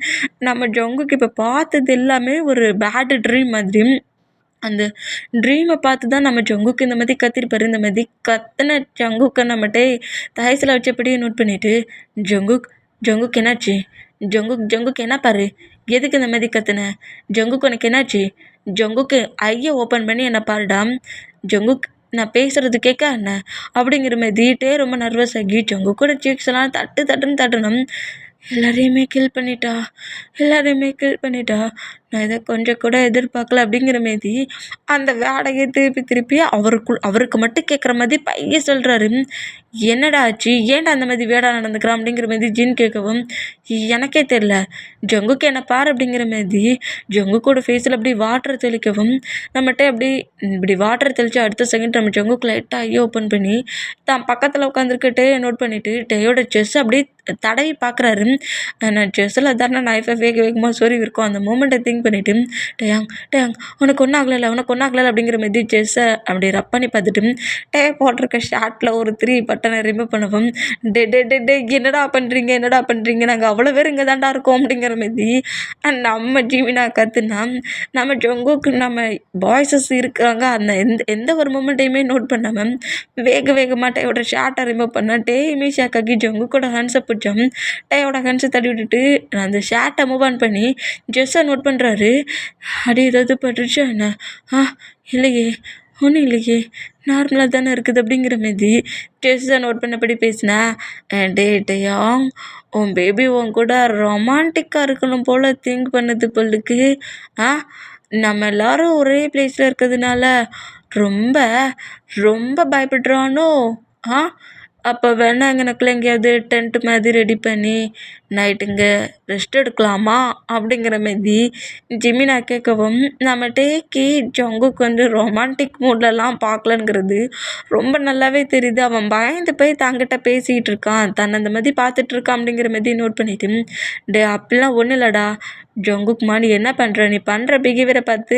நம்ம ஜங்குக்கு இப்போ பார்த்தது எல்லாமே ஒரு பேட் ட்ரீம் மாதிரி. அந்த ட்ரீமை பார்த்து தான் நம்ம ஜங்குக்கு இந்த மாதிரி கத்திருப்பாரு. இந்த மாதிரி கத்தின ஜங்குக்கை நம்மகிட்டே தயசில் வச்சபடியே நோட் பண்ணிவிட்டு, ஜங்குக் ஜங்குக் என்னாச்சு? ஜங்குக் என்ன பாரு, எதுக்கு இந்த மாதிரி கத்துன? ஜங்குக் உனக்கு என்னாச்சு? ஜங்குக்கு ஐயை ஓப்பன் பண்ணி என்னை பாருடா. ஜங்குக் நான் பேசுகிறது கேட்க என்ன அப்படிங்கிற மாதிரி ரொம்ப நர்வஸ் ஆகி ஜங்குக்கோட சீக்ஸ் எல்லாம் தட்டுன்னு தட்டணும். எல்லாரையுமே கில் பண்ணிட்டா, நான் இதை கொஞ்சம் கூட எதிர்பார்க்கல அப்படிங்கிற மாரி அந்த வேடையை திருப்பி அவருக்கு மட்டும் கேட்குற மாதிரி பையன் சொல்கிறாரு. என்னடா ஆச்சு, ஏன்டா அந்த மாதிரி வேடா நடந்துக்கிறான் அப்படிங்கிற மாதிரி ஜின் கேட்கவும், எனக்கே தெரில, ஜங்குக்கு என்னை பாரு அப்படிங்கிற மாதிரி ஜங்குக்கோட ஃபேஸில் அப்படி வாட்டர் தெளிக்கவும், நம்மகிட்ட அப்படி இப்படி வாட்டர் தெளித்து அடுத்த செகண்ட் நம்ம ஜங்குக்கு லைட்டாக ஐயோ ஓப்பன் பண்ணி தான் பக்கத்தில் உட்காந்துருக்கிட்டே நோட் பண்ணிவிட்டு டேயோட செஸ் அப்படி தடவி பார்க்குறாரு. நான் செஸ்ஸில் தானே நைஃபை வேகமாக சொறி இருக்கும். அந்த மூமெண்ட்டை திங்க் பண்ணிவிட்டு டேயாங் உனக்கு ஒன்றும் ஆகலை அப்படிங்கிற மாதிரி செஸ்ஸை அப்படி ரப் பண்ணி பார்த்துட்டு போட்டிருக்க ஷார்ட்டில் ஒரு 3 பட்டனை ரிமூவ் பண்ணவும், டே என்னடா பண்ணுறீங்க, நாங்கள் அவ்வளோ பேர் இங்கே தாண்டா இருக்கோம் அப்படிங்கிற மாதிரி நம்ம ஜீவினா கற்றுனா நம்ம ஜங்குக்கு நம்ம பாய்ஸஸ் இருக்காங்க. அந்த எந்த ஒரு மூமெண்ட்டையுமே நோட் பண்ணாமல் வேகமாக டேயோட ஷார்ட்டை ரிமூவ் பண்ண டேயுமே ஷாக்காகி ஜங்குக்கோட ஹேண்ட்ஸை பிடிச்சோம். டேயோட ஹேண்ட்ஸை தள்ளி விட்டுட்டு அந்த ஷார்ட்டை மூவ் ஆன் பண்ணி ஜெஸ்ஸை நோட் பண்ணுறாரு. அடி ஏதாவது பட்டுருச்சா என்ன? இல்லையே, ஒன்றும் இல்லையே, நார்மலாக தானே இருக்குது அப்படிங்கிற மாதிரி ஜெஸ்ஸை நோட் பண்ணபடி பேசினா, டேயாங் உன் பேபி உன் கூட ரொமான்டிக்காக இருக்கணும் போல் திங்க் பண்ணது பொழுதுக்கு. நம்ம எல்லாரும் ஒரே பிளேஸில் இருக்கிறதுனால ரொம்ப பயப்படுறானோ? அப்போ வேணா எங்கனக்குள்ளே எங்கேயாவது டென்ட் மாதிரி ரெடி பண்ணி நைட்டுங்க ரெஸ்ட் எடுக்கலாமா அப்படிங்கிற மாதிரி ஜிமினா கேட்கவும், நம்ம டேக்கி ஜங்குக்கு ரொமான்டிக் மூட்லலாம் பார்க்கலங்கிறது ரொம்ப நல்லாவே தெரியுது. அவன் பயந்து போய் தங்கிட்ட பேசிகிட்டு இருக்கான், தன்னை அந்த மாதிரி பார்த்துட்டு இருக்கான் அப்படிங்கிற மாதிரி நோட் பண்ணிட்டு, அப்படிலாம் ஒன்றும் இல்லைடா ஜங்குக்மா, நீ என்ன பண்ணுற, நீ பண்ணுற பிஹேவியரை பார்த்து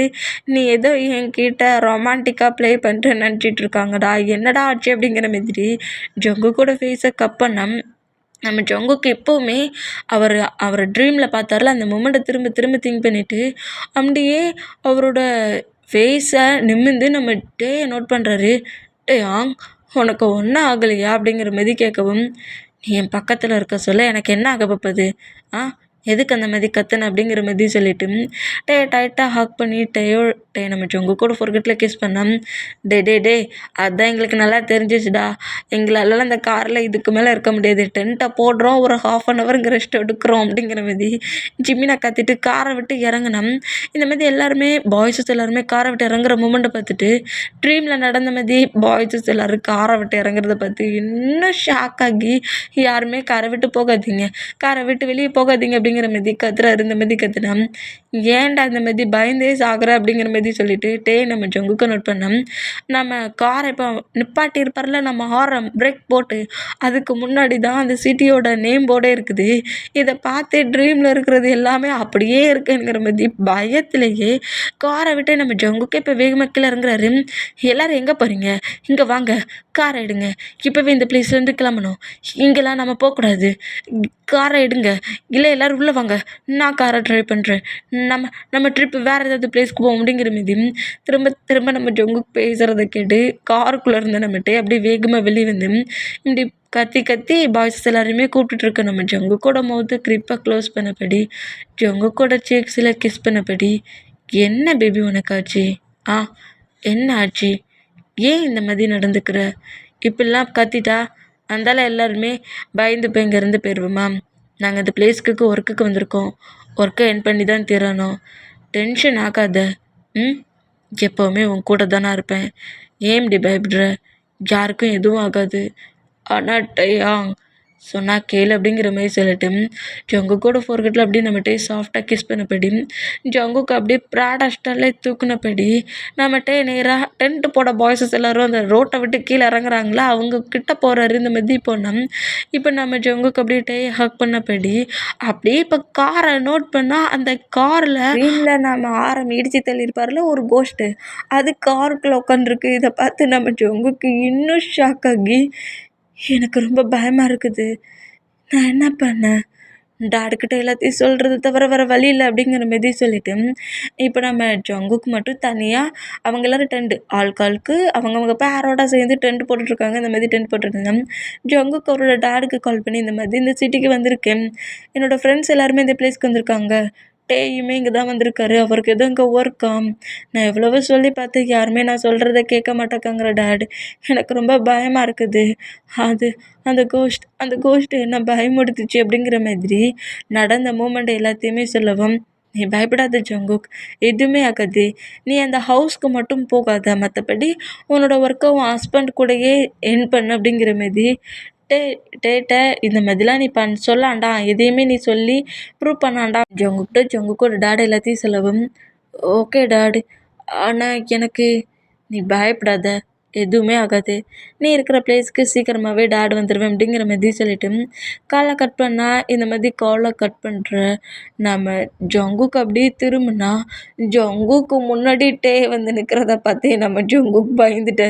நீ ஏதோ என்கிட்ட ரொமான்டிக்காக ப்ளே பண்ணுறேன்னு நினச்சிட்டு இருக்காங்கடா, என்னடா ஆச்சு அப்படிங்கிற மாதிரி ஜங்குக்கோட ஃபேஸை கப் பண்ண நம்ம ஜங்குக்கு எப்போவுமே அவர் ட்ரீமில் பார்த்தாரில்ல அந்த மொமெண்ட்டை திரும்ப திங்க் பண்ணிவிட்டு அப்படியே அவரோட ஃபேஸை நிமிர்ந்து நம்ம டேயை நோட் பண்ணுறாரு. டேயாங் உனக்கு ஒன்றும் ஆகலையா அப்படிங்கிற மாதிரி கேட்கவும், நீ என் பக்கத்தில் இருக்க சொல்ல எனக்கு என்ன ஆக போகுது, எதுக்கு அந்த மாதிரி கத்துன அப்படிங்கிற மாதிரி சொல்லிட்டு டைட்டாக ஹாக் பண்ணி நம்ம ஜங்குக்கோட ஃபோர்கெட்டில் கிஸ் பண்ணோம். டே அதுதான் எங்களுக்கு நல்லா தெரிஞ்சிச்சுடா, எங்களால் அந்த காரில் இதுக்கு மேலே இருக்க முடியாது, டென்ட்டை போடுறோம், ஒரு 1/2 hour இங்கே ரெஸ்ட் எடுக்கிறோம் அப்படிங்கிற மாதிரி ஜிமினா கத்திட்டு காரை விட்டு இறங்கினோம். இந்த மாதிரி எல்லாருமே பாய்ஸஸ் எல்லாருமே காரை விட்டு இறங்குற மூமெண்ட்டை பார்த்துட்டு ட்ரீமில் நடந்த மாதிரி பாய்ஸஸ் எல்லோரும் காரை விட்டு இறங்குறத பார்த்து இன்னும் ஷாக் ஆகி யாருமே காரை விட்டு வெளியே போகாதீங்க அப்படிங்கிற மாதிரி கத்துறாரு. இந்த மாதிரி கத்துனா, ஏன்டா இந்த மாதிரி பயந்தே சாகுற அப்படிங்கிற மாதிரி சொல்லிட்டு நம்ம ஜங்குக்கு நோட் பண்ணோம். நம்ம காரை இப்போ நிப்பாட்டி இருப்பார்ல, நம்ம ஹாரம் பிரேக் போட்டு அதுக்கு முன்னாடி தான் அந்த சிட்டியோட நேம் போர்டே இருக்குது. இதை பார்த்து ட்ரீமில் இருக்கிறது எல்லாமே அப்படியே இருக்குங்கிற மாதிரி பயத்திலேயே காரை விட்டு நம்ம ஜங்குக்கு இப்போ வேகமாக கீழே இறங்குறாரு. எல்லோரும் எங்கே போகிறீங்க, இங்கே வாங்க, காரை எடுங்க, இப்போவே இந்த பிளேஸ்லேருந்து கிளம்பணும், இங்கெல்லாம் நம்ம போகக்கூடாது, காரை எடுங்க, இல்லை எல்லோரும் உள்ளே வாங்க, நான் காரை ட்ரைவ் பண்ணுறேன், நம்ம ட்ரிப்பு வேறு ஏதாவது பிளேஸ்க்கு போவோம் அப்படிங்கிற மாதிரி திரும்ப நம்ம ஜங்குக்கு பேசுகிறத கேட்டு காருக்குள்ளே இருந்த நம்மகிட்டே அப்படியே வேகமாக வெளியே வந்து இப்படி கத்தி பாய்ஸஸ் எல்லாருமே கூப்பிட்டுட்ருக்க நம்ம ஜங்குக்கோட மவுத்து க்ரிப்பாக க்ளோஸ் பண்ணபடி ஜங்குக்கோட சீக்ஸில் கிஸ் பண்ணபடி, என்ன பேபி உனக்கு ஆச்சு, என்ன ஆச்சு, ஏன் இந்த மாதிரி நடந்துக்கிற, இப்படிலாம் கத்திட்டா அந்தால எல்லாருமே பயந்து போய் இங்கேருந்து போயிடுவோமா, நாங்கள் இந்த பிளேஸ்க்கு ஒர்க்குக்கு வந்திருக்கோம், ஒர்க்கை என் பண்ணி தான் தீரணும், டென்ஷன் ஆகாத, எப்போவுமே உன் கூட தானே இருப்பேன், ஏன் இப்படி பயப்படுற, யாருக்கும் எதுவும் ஆகாது, ஆனால் டேயாங் சொன்னால் கேளு அப்படிங்கிற மாதிரி சொல்லிட்டு ஜங்குக்கோட ஃபோர்கெட்டில் அப்படியே நம்மகிட்டே சாஃப்டாக கிஸ் பண்ணபடி ஜங்குக்கு அப்படியே ப்ராடா ஸ்டாலே தூக்குனபடி நம்மகிட்டே நேராக டென்ட் போட பாய்ஸஸ் எல்லோரும் அந்த ரோட்டை விட்டு கீழே இறங்குறாங்களா அவங்க கிட்ட போகிறாரு. இந்த மாதிரி போனோம். இப்போ நம்ம ஜங்குக்கு அப்படியே ஹக் பண்ணபடி அப்படியே இப்போ காரை நோட் பண்ணால் அந்த காரில் நம்ம ஆரம் இடித்து தள்ளியிருப்பார்ல ஒரு கோஸ்ட்டு, அது காருக்குள்ளே உட்காந்துருக்கு. இதை பார்த்து நம்ம ஜங்குக்கு இன்னும் ஷாக் ஆகி, எனக்கு ரொம்ப பயமாக இருக்குது, நான் என்ன பண்ணேன், டாடுக்கிட்ட எல்லாத்தையும் சொல்கிறது தவிர வேறு வழி இல்லை அப்படிங்கிற மாரி சொல்லிவிட்டு இப்போ நம்ம ஜங்குக்கு மட்டும் தனியாக அவங்க எல்லோரும் டென்ட்டு ஆளுக்கு அவங்கவுங்க பேரோட சேர்ந்து டென்ட் போட்டுட்ருக்காங்க. இந்த மாதிரி டென்ட் போட்டுருந்தாங்க. ஜங்குக்கு அவரோட டாடுக்கு கால் பண்ணி இந்த மாதிரி இந்த சிட்டிக்கு வந்திருக்கேன், என்னோடய ஃப்ரெண்ட்ஸ் எல்லாருமே இந்த பிளேஸ்க்கு வந்திருக்காங்க, டேயுமே இங்கே தான் வந்திருக்காரு, அவருக்கு எதுவும் இங்கே ஒர்க்காம், நான் எவ்வளவோ சொல்லி பார்த்தேன், யாருமே நான் சொல்கிறத கேட்க மாட்டேக்காங்கிற டாட், எனக்கு ரொம்ப பயமாக இருக்குது, அது அந்த கோஷ்ட் என்ன பயமுடுத்துச்சு அப்படிங்கிற மாதிரி நடந்த மூமெண்ட் எல்லாத்தையுமே சொல்லவும், நீ பயப்படாத ஜங்குக், எதுவுமே ஆகாது, நீ அந்த ஹவுஸ்க்கு மட்டும் போகாத, மற்றபடி உன்னோட ஒர்க்கை உன் ஹஸ்பண்ட் கூடயே என் பண்ணு அப்படிங்கிற மாரி டே டேட்ட இந்த மாதிரிலாம் நீ சொல்லாண்டா, எதையுமே நீ சொல்லி ப்ரூவ் பண்ணாண்டா ஜங்குக்கோட டாட் எல்லாத்தையும் சொல்லவும், ஓகே டாட், ஆனால் எனக்கு நீ பயப்படாத, எதுவுமே ஆகாது, நீ இருக்கிற பிளேஸ்க்கு சீக்கிரமாகவே டாட் வந்துடுவேன் அப்படிங்கிற மாதிரி சொல்லிவிட்டு காலை கட் பண்ணால் இந்த மாதிரி காலை கட் பண்ணுற நம்ம ஜங்குக்கு அப்படியே திரும்பினா ஜங்குக்கு முன்னாடி டே வந்து நிற்கிறத பார்த்தே நம்ம ஜங்குக் பயந்துட்டு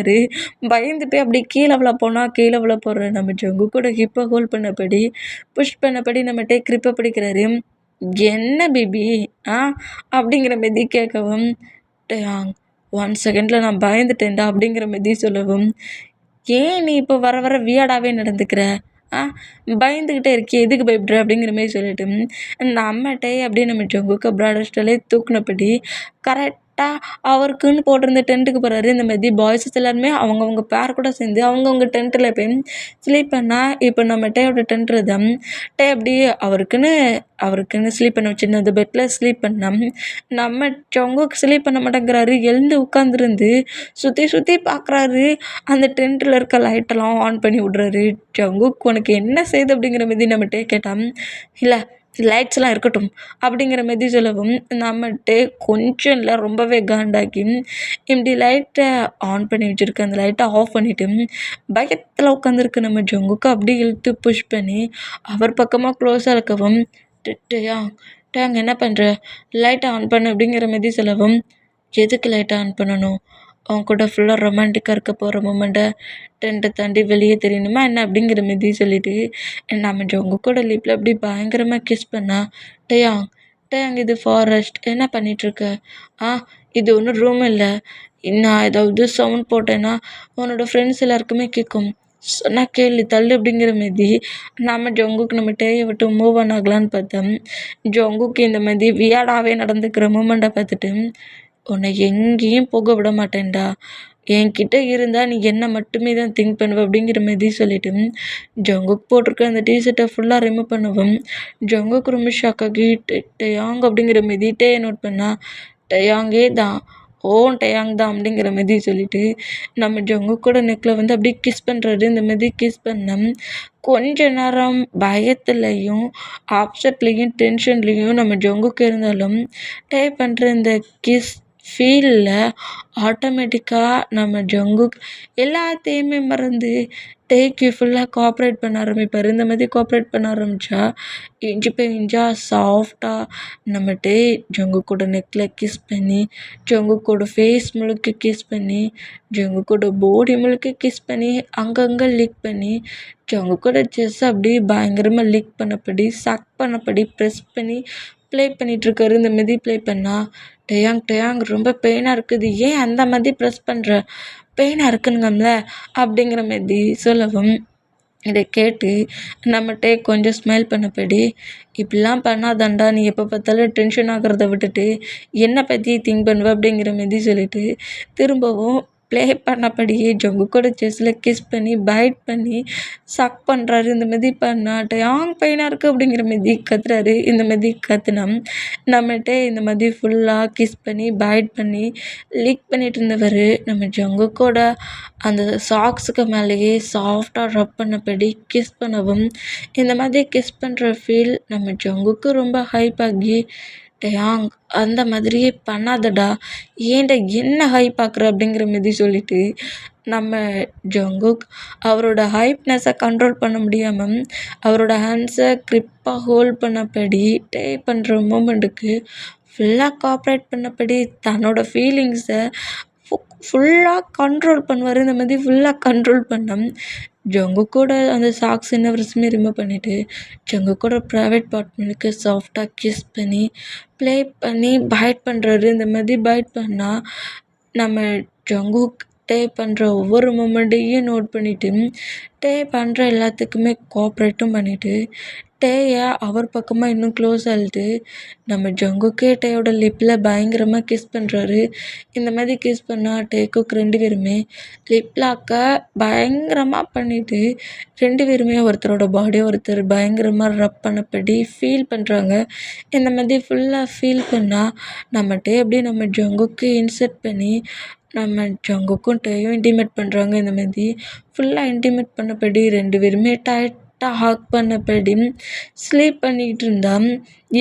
அப்படி கீழே விழ போனால் கீழே விழ போடுற நம்ம ஜங்குக்கோட ஹிப்பை ஹோல்ட் பண்ணபடி புஷ் பண்ணபடி நம்ம டே கிரிப்பை பிடிக்கிறாரு. என்ன பேபி அப்படிங்கிற மாரி கேட்கவும், டேயாங் 1 செகண்டில் நான் பயந்துட்டேன்டா அப்படிங்கிற மாரி சொல்லவும், ஏன் நீ இப்போ வர வர வியர்டாகவே நடந்துக்கிற, பயந்துக்கிட்டே இருக்கியே, எதுக்கு பயப்படுற அப்படிங்கிற மாரி சொல்லிட்டு நம்மகிட்டே அப்படியே நம்ம ஜங்குக்கு ப்ராடர் ஸ்டைலே தூக்குனபடி கரெக்டாக அவருக்குன்னு போட்டிருந்த டென்ட்டுக்கு போகிறாரு. இந்த மாதிரி பாய்ஸஸ் எல்லாருமே அவங்கவுங்க பேர் கூட சேர்ந்து அவங்கவுங்க டென்ட்டில் போய் ஸ்லீப் பண்ணால் இப்போ நம்ம டேயோட டென்ட்டில் தான் டே அப்படியே அவருக்குன்னு ஸ்லீப் பண்ண வச்சுருந்த பெட்டில் ஸ்லீப் பண்ணோம். நம்ம ஜங்குக்கு ஸ்லீப் பண்ண மாட்டேங்கிறாரு, எழுந்து உட்காந்துருந்து சுற்றி பார்க்குறாரு, அந்த டென்ட்டில் இருக்க லைட்டெல்லாம் ஆன் பண்ணி விட்றாரு. ஜங்குக்கு உனக்கு என்ன செய்யுது அப்படிங்கிற மாரி நம்ம டே கேட்டான். இல்லை லைட்ஸ்லாம் இருக்கட்டும் அப்படிங்கிற மாரி சொல்லவும், நம்மகிட்ட கொஞ்சம் இல்லை ரொம்பவே காண்டாக்கி இப்படி லைட்டை ஆன் பண்ணி வச்சுருக்க அந்த லைட்டை ஆஃப் பண்ணிவிட்டு பயத்தில் உட்காந்துருக்கு நம்ம ஜங்குக்கு அப்படியே இழுத்து புஷ் பண்ணி அவர் பக்கமாக க்ளோஸாக இருக்கவும், டேயாங் என்ன பண்ணுற, லைட்டை ஆன் பண்ணு அப்படிங்கிற மாரி சொல்லவும், எதுக்கு லைட்டை ஆன் பண்ணணும், அவங்க கூட ஃபுல்லாக ரொமான்டிக்காக இருக்க போகிற மூமெண்ட்டை டென்ட்டை தாண்டி வெளியே தெரியணுமா என்ன அப்படிங்கிற மாரி சொல்லிவிட்டு நம்ம ஜங்கு கூட லிப்பில் அப்படி பயங்கரமாக கிஸ் பண்ணா, டேயாங் இது ஃபாரஸ்ட், என்ன பண்ணிகிட்ருக்க, இது ஒன்றும் ரூம் இல்லை, நான் ஏதாவது சவுண்ட் போட்டேன்னா உன்னோட ஃப்ரெண்ட்ஸ் எல்லாருக்குமே கேட்கும், சொன்னால் கேள்வி தள்ளு அப்படிங்கிற மாரி நம்ம ஜங்குக்கு நம்ம டேயை விட்டு மூவ் ஆன் ஆகலான்னு பார்த்தோம். ஜங்குக்கு இந்த மாதிரி வியாடாகவே நடந்துக்கிற மூமெண்ட்டை பார்த்துட்டு, உன்னை எங்கேயும் போக விட மாட்டேன்டா, என்கிட்ட இருந்தால் நீ என்ன மட்டுமே தான் திங்க் பண்ணுவ அப்படிங்கிற மாரி சொல்லிவிட்டு ஜங்குக்கு போட்டிருக்க அந்த டிஷர்ட்டை ஃபுல்லாக ரிமூவ் பண்ணுவோம். ஜங்குக்கு ரொம்ப ஷாக் ஆகி டேயாங் அப்படிங்கிற மாரி டேயை நோட் பண்ணா, டேயாங்கே தான், டேயாங் தான் அப்படிங்கிற மாரி சொல்லிவிட்டு நம்ம ஜங்குக்கோட நெக்கில் வந்து அப்படியே கிஸ் பண்ணுறாரு. இந்த மாதிரி கிஸ் பண்ணோம். கொஞ்ச நேரம் பயத்துலையும் அப்செட்லேயும் டென்ஷன்லேயும் நம்ம ஜங்குக்கு இருந்தாலும் டே பண்ணுற இந்த கிஸ் ஃபீலில் ஆட்டோமேட்டிக்காக நம்ம ஜங்குக் எல்லாத்தையுமே மறந்து டேக்கு ஃபுல்லாக கோஆப்ரேட் பண்ண ஆரம்பிப்பார். இந்த மாதிரி கோஆப்ரேட் பண்ண ஆரம்பித்தா இன்ச்சு பை இன்ச்சாக சாஃப்டாக நம்ம டே ஜங்குக்கோட நெக்கில் கிஸ் பண்ணி, ஜங்குக்கோட ஃபேஸ் முழுக்க கிஸ் பண்ணி, ஜங்குக்கோட பாடி முழுக்க கிஸ் பண்ணி, அங்கங்கே லிக் பண்ணி, ஜங்குக்கோட செஸ் அப்படியே பயங்கரமாக லிக் பண்ணபடி சக் பண்ணபடி ப்ரெஸ் பண்ணி ப்ளே பண்ணிகிட்ருக்காரு. இந்த மாதிரி ப்ளே பண்ணால் டேயாங் ரொம்ப பெயினாக இருக்குது, ஏன் அந்த மாதிரி ப்ரெஸ் பண்ணுற, பெயினாக இருக்குங்கம்ல அப்படிங்கிற மாரி சொல்லவும், இதை கேட்டு நம்ம கொஞ்சம் ஸ்மைல் பண்ணபடி, இப்படிலாம் பண்ணாதாண்டா நீ எப்போ பார்த்தாலும் டென்ஷன் ஆகிறத விட்டுட்டு என்னை பற்றி திங்க் பண்ணுவ அப்படிங்கிற மாரி சொல்லிவிட்டு திரும்பவும் ப்ளே பண்ணபடியே ஜங்குக்கோட செஸ்ஸில் கிஸ் பண்ணி பைட் பண்ணி சக் பண்ணுறாரு. இந்த மாதிரி பண்ணா டேயாங் பெயினாக இருக்குது அப்படிங்கிற மாரி கத்துறாரு. இந்த மாதிரி கத்துனா நம்மகிட்ட இந்த மாதிரி ஃபுல்லாக கிஸ் பண்ணி பைட் பண்ணி லீக் பண்ணிகிட்டு இருந்தவர் நம்ம ஜங்குக்கோட அந்த சாக்ஸுக்கு மேலேயே சாஃப்டாக ரப் பண்ணபடி கிஸ் பண்ணவும், இந்த மாதிரி கிஸ் பண்ணுற ஃபீல் நம்ம ஜங்குக்கு ரொம்ப ஹைப் ஆகி, டேயாங் அந்த மாதிரியே பண்ணாதடா, ஏன்டா என்ன ஹைப் ஆக்குற அப்படிங்கிற மாரி சொல்லிவிட்டு நம்ம ஜங்குக் அவரோட ஹைப்னஸை கண்ட்ரோல் பண்ண முடியாமல் அவரோட ஹேண்ட்ஸை க்ரிப்பாக ஹோல்ட் பண்ணபடி டே பண்ணுற மூமெண்ட்டுக்கு ஃபுல்லாக கோஆப்ரேட் பண்ணபடி தன்னோட ஃபீலிங்ஸை ஃபுல்லாக கண்ட்ரோல் பண்ணுவார். இந்த மாதிரி ஃபுல்லாக கண்ட்ரோல் பண்ண ஜங்குக்கோட அந்த சாக்ஸ் இன்னவரையுமே ரிமூவ் பண்ணிவிட்டு ஜங்குக்கோட ப்ரைவேட் பார்ட்மெண்ட்டுக்கு சாஃப்டாக கிஸ் பண்ணி ப்ளே பண்ணி பைட் பண்ணுறாரு. இந்த மாதிரி பைட் பண்ணால் நம்ம ஜங்குக் டே பண்ணுற ஒவ்வொரு மூமெண்ட்டையும் நோட் பண்ணிவிட்டு டே பண்ணுற எல்லாத்துக்குமே கோஆப்ரேட்டும் பண்ணிவிட்டு டேயை அவர் பக்கமாக இன்னும் க்ளோஸ் ஆகிட்டு நம்ம ஜங்குக்கே டேயோட லிப்பில் பயங்கரமாக கிஸ் பண்ணுறாரு. இந்த மாதிரி கிஸ் பண்ணால் டேக்குக்கு 2 பேருமே லிப் லாக்கை பயங்கரமாக பண்ணிவிட்டு 2 பேருமே ஒருத்தரோட பாடியை ஒருத்தர் பயங்கரமாக ரப் பண்ணப்படி ஃபீல் பண்ணுறாங்க. இந்த மாதிரி ஃபுல்லாக ஃபீல் பண்ணால் நம்ம டே அப்படியே நம்ம ஜங்குக்கு இன்சர்ட் பண்ணி நம்ம ஜங்குக்கும் டேயும் இன்டிமேட் பண்ணுறாங்க. இந்த மாதிரி ஃபுல்லாக இன்டிமேட் பண்ணபடி 2 பேருமே டைட்டாக ஹக் பண்ணபடி ஸ்லீப் பண்ணிக்கிட்டு இருந்தா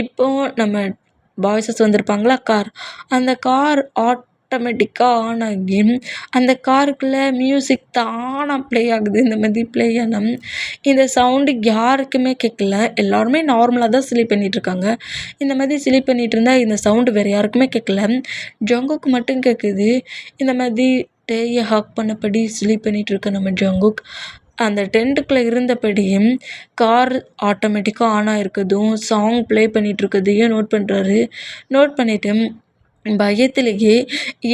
இப்போ நம்ம பாய்ஸஸ் வந்திருப்பாங்களா அந்த கார் ஆட்டோமேட்டிக்காக ஆன் ஆகி அந்த காருக்குள்ளே மியூசிக் தானாக ப்ளே ஆகுது. இந்த மாதிரி ப்ளே ஆனால் இந்த சவுண்டு யாருக்குமே கேட்கல. எல்லாருமே நார்மலாக தான் ஸ்லீப் பண்ணிகிட்ருக்காங்க. இந்த மாதிரி ஸ்லீப் பண்ணிகிட்டு இருந்தால் இந்த சவுண்டு வேறு யாருக்குமே கேட்கல, ஜங்குக்கு மட்டும் கேட்குது. இந்த மாதிரி டேயை ஹக் பண்ணபடி ஸ்லீப் பண்ணிகிட்ருக்க நம்ம ஜங்குக் அந்த டென்ட்டுக்குள்ளே இருந்தபடியும் கார் ஆட்டோமேட்டிக்காக ஆன் ஆகிருக்கதும் சாங் ப்ளே பண்ணிகிட்ருக்கதையும் நோட் பண்ணுறாரு. நோட் பண்ணிவிட்டு பயத்திலேயே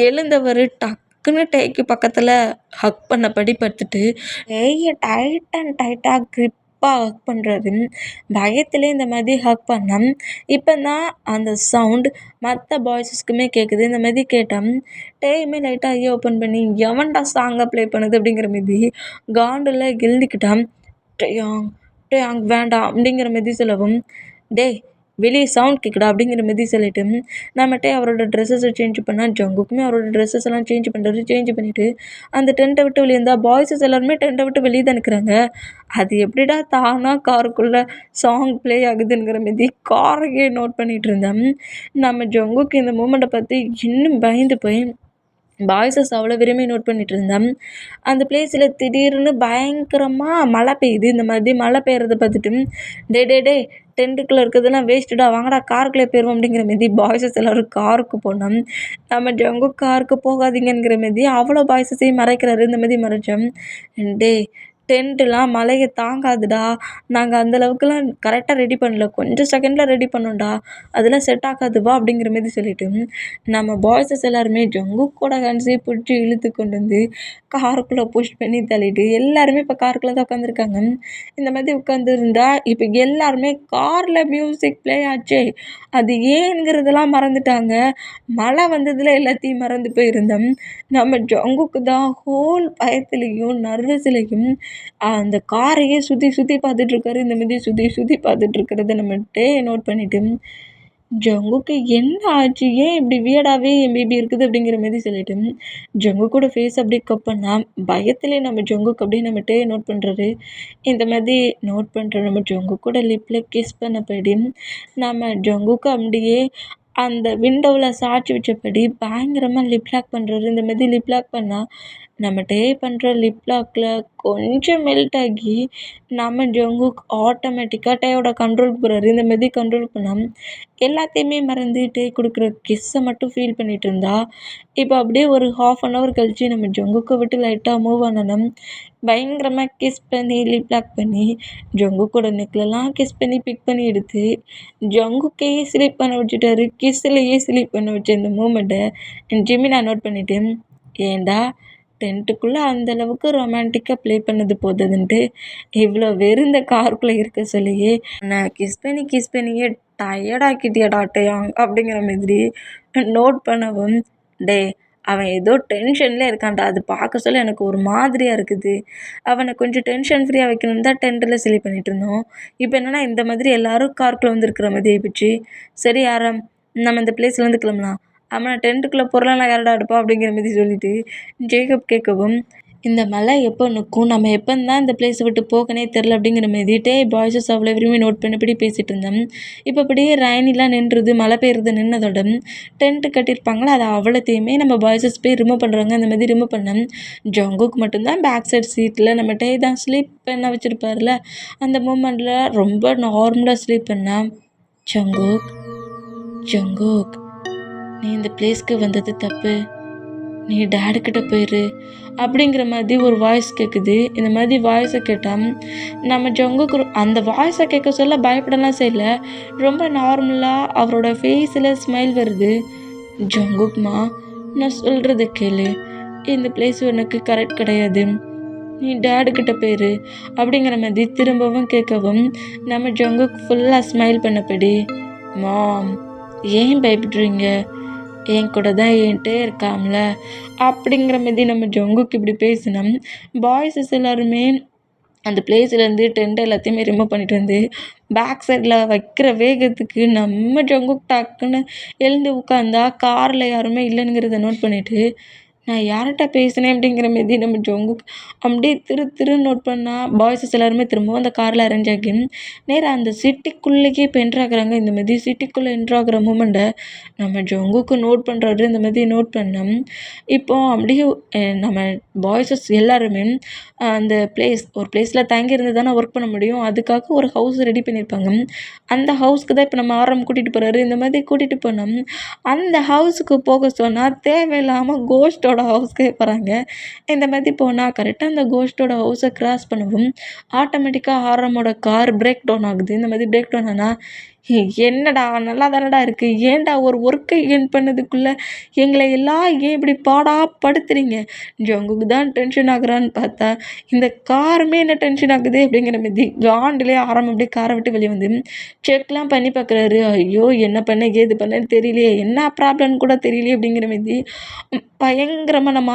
எழுந்தவர் டக்குன்னு டேக்கு பக்கத்தில் ஹக் பண்ணபடி படுத்துட்டு டேயை டைட்டாக க்ரிப்பாக ஹக் பண்ணுறாரு. பயத்திலே இந்த மாதிரி ஹக் பண்ணால் இப்போ தான் அந்த சவுண்ட் மற்ற பாய்ஸஸ்க்குமே கேட்குது. இந்த மாதிரி கேட்டால் டேயுமே லைட்டாக ஐயோ ஓப்பன் பண்ணி எவன்டா சாங்கை ப்ளே பண்ணுது அப்படிங்கிற மாரி காண்டில் எழுந்திக்கிட்டான். டேயாங் டேயாங் வேண்டாம் அப்படிங்கிற மாரி சொல்லவும் டேய் வெளியே சவுண்ட் கேட்குடா அப்படிங்கிற மாரி சொல்லிட்டு நம்ம டே அவரோட ட்ரெஸ்ஸஸை சேஞ்ச் பண்ணால் ஜங்குக்குமே அவரோட ட்ரெஸ்ஸஸ் எல்லாம் சேஞ்ச் பண்ணுறாரு. சேஞ்ச் பண்ணிவிட்டு அந்த டென்ட்டை விட்டு வெளியே இருந்தால் பாய்ஸஸ் எல்லாருமே டென்ட்டை விட்டு வெளியே தான் நிற்கிறாங்க. அது எப்படிடா தானாக காருக்குள்ளே சாங் ப்ளே ஆகுதுங்கிற மாரி காரையே நோட் பண்ணிகிட்டு இருந்தேன். நம்ம ஜங்குக்கு இந்த மூமெண்ட்டை பார்த்து இன்னும் பயந்து போய் பாய்ஸஸ் அவ்வளோ விரும்பி நோட் பண்ணிகிட்டு இருந்தேன். அந்த பிளேஸில் திடீர்னு பயங்கரமாக மழை பெய்யுது. இந்த மாதிரி மழை பெய்யறத பார்த்துட்டு டே டென்ட்டுக்குள்ளே இருக்கிறதுலாம் வேஸ்ட்டுடா வாங்கடா காருக்குள்ளே போயிடுவோம் அப்படிங்கிற மாரி பாய்ஸஸ் எல்லோரும் காருக்கு போனோம். நம்ம ஜங்கு காருக்கு போகாதீங்கிற மாரி அவ்வளோ பாய்ஸஸையும் மறைக்கிறாரு. இந்த மாதிரி மறைச்சோம். டே டென்ட்டுலாம் மழையை தாங்காதுடா, நாங்கள் அந்தளவுக்குலாம் கரெக்டாக ரெடி பண்ணல, கொஞ்சம் செகண்டில் ரெடி பண்ணோம்டா, அதெல்லாம் செட் ஆகாதுவா அப்படிங்கிற மாரி சொல்லிவிட்டு நம்ம பாய்ஸஸ் எல்லாருமே ஜங்குக்கோட ஹேண்ட்ஸையும் பிடிச்சி இழுத்து கொண்டு வந்து காருக்குள்ளே புஷ் பண்ணி தள்ளிட்டு எல்லாருமே இப்போ காருக்குள்ளே தான் உட்காந்துருக்காங்க. இந்த மாதிரி உட்காந்துருந்தா இப்போ எல்லாருமே காரில் மியூசிக் ப்ளே ஆச்சே, அது ஏங்கிறதெல்லாம் மறந்துட்டாங்க. மழை வந்ததில் எல்லாத்தையும் மறந்து போயிருந்தோம். நம்ம ஜங்குக்கு தான் ஹோல் பயத்துலேயும் நர்வஸ்லேயும் அந்த காரையே சுற்றி பார்த்துட்ருக்காரு. இந்த மாதிரி சுற்றி பார்த்துட்ருக்கிறத நம்மகிட்டே நோட் பண்ணிவிட்டு ஜங்குக்கு என்ன ஆச்சு, ஏன் இப்படி வியர்டாகவே என் பேபி இருக்குது அப்படிங்கிற மாதிரி சொல்லிட்டு ஜங்குக்கோட ஃபேஸ் அப்படியே கப் பண்ணால் பயத்திலே நம்ம ஜங்குக்கு அப்படியே நம்மகிட்டே நோட் பண்ணுறாரு. இந்த மாதிரி நோட் பண்ணுற நம்ம ஜங்குக்கோட லிப்பில் கிஸ் பண்ணபடி நம்ம ஜங்குக்கு அப்படியே அந்த விண்டோவில் சாய்ச்சி வச்சபடி பயங்கரமாக லிப் லாக் பண்ணுறாரு. இந்த மாதிரி லிப் லாக் பண்ணால் நம்ம டே பண்ணுற லிப் லாக்கில் கொஞ்சம் மெல்ட் ஆகி நம்ம ஜங்குக் ஆட்டோமேட்டிக்காக டேயோட கண்ட்ரோலுக்கு போகிறாரு. இந்த மாதிரி கண்ட்ரோல் பண்ணால் எல்லாத்தையுமே மறந்து டே கொடுக்குற கிஸ்ஸை மட்டும் ஃபீல் பண்ணிகிட்டு இருந்தா இப்போ அப்படியே ஒரு 1/2 hour கழித்து நம்ம ஜங்குக்கை விட்டு லைட்டாக மூவ் ஆனோம். பயங்கரமாக கிஸ் பண்ணி லிப் லாக் பண்ணி ஜங்குக்கோட நெக்லெலாம் கிஸ் பண்ணி பிக் பண்ணி எடுத்து ஜங்குக்கையே ஸ்லீப் பண்ண வச்சுட்டாரு. கிஸ்ஸிலேயே ஸ்லீப் பண்ண வச்ச இந்த மூமெண்ட்டை ஜிம்மி நான் நோட் பண்ணிட்டேன். ஏண்டா டென்ட்டுக்குள்ளே அந்தளவுக்கு ரொமான்டிக்காக ப்ளே பண்ணது போததுன்ட்டு இவ்வளோ வெறும் இந்த காருக்குள்ளே இருக்க சொல்லியே நான் கிஸ் பண்ணியே டயர்டாக்கிட்டியடா டேயாங் அப்படிங்கிற மாதிரி நோட் பண்ணவும் டே அவன் ஏதோ டென்ஷன்லேயே இருக்கான்டா, அது பார்க்க சொல்ல எனக்கு ஒரு மாதிரியாக இருக்குது. அவனை கொஞ்சம் டென்ஷன் ஃப்ரீயாக வைக்கணுன்னு தான் டென்ட்டில் சிலி பண்ணிகிட்டு இருந்தோம். இப்போ என்னென்னா இந்த மாதிரி எல்லோரும் காருக்குள்ளே வந்துருக்கிற மாதிரி ஆயிடுச்சு. சரி யாரம் நம்ம இந்த பிளேஸ்லேருந்து கிளம்பலாம், அவனை டென்ட்டுக்குள்ளே பொருளெல்லாம் யாரடா எடுப்பா அப்படிங்கிற மாதிரி சொல்லிவிட்டு ஜேக்கப் கேட்கவும் இந்த மழை எப்போ நிற்கும், நம்ம எப்போ தான் இந்த பிளேஸை விட்டு போகனே தெரில அப்படிங்கிற மாதிரி பாய்ஸஸ் அவ்வளோ விரும்பி நோட் பண்ணபடி பேசிகிட்டு இருந்தோம். இப்போ அப்படியே ரெயினெலாம் நின்றுது, மழை பெய்யுறது நின்னதோட டென்ட்டு கட்டியிருப்பாங்களா அதை அவ்வளோத்தையுமே நம்ம பாய்ஸஸ் போய் ரிமூவ் பண்ணுறாங்க. அந்த மாதிரி ரிமூவ் பண்ணோம். ஜங்குக்கு மட்டும்தான் பேக் சைட் சீட்டில் நம்ம டே தான் ஸ்லீப் பண்ண வச்சுருப்பார்ல, அந்த மூமெண்ட்டில் ரொம்ப நார்மலாக ஸ்லீப் பண்ணேன். ஜங்குக் நீ இந்த பிளேஸ்க்கு வந்தது தப்பு, நீ டேடுக்கிட்ட போயிரு, அப்படிங்கிற மாதிரி ஒரு வாய்ஸ் கேட்குது. இந்த மாதிரி வாய்ஸை கேட்டால் நம்ம ஜங்குக்கு அந்த வாய்ஸை கேட்க சொல்ல பயப்படலாம் செய்யல. ரொம்ப நார்மலாக அவரோட ஃபேஸில் ஸ்மைல் வருது. ஜங்குக்மா, நான் சொல்கிறத கேளு. இந்த பிளேஸ் உனக்கு கரெக்ட் கிடையாது. நீ டேடுக்கிட்ட போயிரு அப்படிங்கிற மாதிரி திரும்பவும் கேட்கவும் நம்ம ஜங்குக் ஃபுல்லாக ஸ்மைல் பண்ணபடி, மாம் ஏன் பயப்படுறீங்க, என் கூட தான் என்கிட்டே இருக்காம்ல அப்படிங்கிற மாதிரி நம்ம ஜங்குக்கு இப்படி பேசினோம். பாய்ஸஸ் எல்லாருமே அந்த பிளேஸ்லேருந்து டென்ட் எல்லாத்தையுமே ரிமூவ் பண்ணிட்டு வந்து பேக் சைடில் வைக்கிற வேகத்துக்கு நம்ம ஜங்குக் டக்குன்னு எழுந்து உட்காந்தா காரில் யாருமே இல்லைங்கிறத நோட் பண்ணிவிட்டு, நான் யார்கிட்ட பேசினேன் அப்படிங்கிற மாரி நம்ம ஜங்குக் அப்படியே திரு நோட் பண்ணால் பாய்ஸஸ் எல்லாருமே திரும்பவும் அந்த காரில் அரேஞ்ச் ஆகி நேராக அந்த சிட்டிக்குள்ளேயே இப்போ என்ட்ராகிறாங்க. இந்த மாதிரி சிட்டிக்குள்ளே என்ட்ராகிற மூமெண்ட்டை நம்ம ஜங்குக்கு நோட் பண்ணுறாரு. இந்த மாதிரி நோட் பண்ணோம். இப்போ அப்படியே நம்ம பாய்ஸஸ் எல்லாருமே அந்த ஒரு பிளேஸில் தங்கியிருந்து தானே ஒர்க் பண்ண முடியும். அதுக்காக ஒரு ஹவுஸ் ரெடி பண்ணியிருப்பாங்க. அந்த ஹவுஸ்க்கு தான் இப்போ நம்ம ஆரம் கூட்டிகிட்டு போகிறாரு. இந்த மாதிரி கூட்டிகிட்டு போனோம். அந்த ஹவுஸுக்கு போக சொன்னால் தேவையில்லாமல் கோஸ்ட்டோட ஹவுஸ்க்கே போகிறாங்க. இந்த மாதிரி போனால் கரெக்டாக அந்த கோஸ்ட்டோட ஹவுஸை கிராஸ் பண்ணவும் ஆட்டோமேட்டிக்காக ஆரமோட கார் பிரேக் டவுன் ஆகுது. இந்த மாதிரி பிரேக் டவுன் ஆனால், என்னடா நல்லா தானடா இருக்குது, ஏன்டா ஒரு ஒர்க்கை ஏன் பண்ணதுக்குள்ளே எங்களை எல்லாம் ஏன் இப்படி படுத்துறீங்க? ஜங்குக்கு தான் டென்ஷன் ஆகுறான்னு பார்த்தா இந்த காருமே என்ன டென்ஷன் ஆகுது அப்படிங்கிற மாதிரி காண்டிலே ஆரம்பம் அப்படியே காரை விட்டு வெளியே வந்து செக்லாம் பண்ணி பார்க்குறாரு. ஐயோ, என்ன பண்ண ஏது பண்ணன்னு தெரியலையே, என்ன ப்ராப்ளம்னு கூட தெரியலையே அப்படிங்கிற மாதிரி பயங்கரமாக நம்ம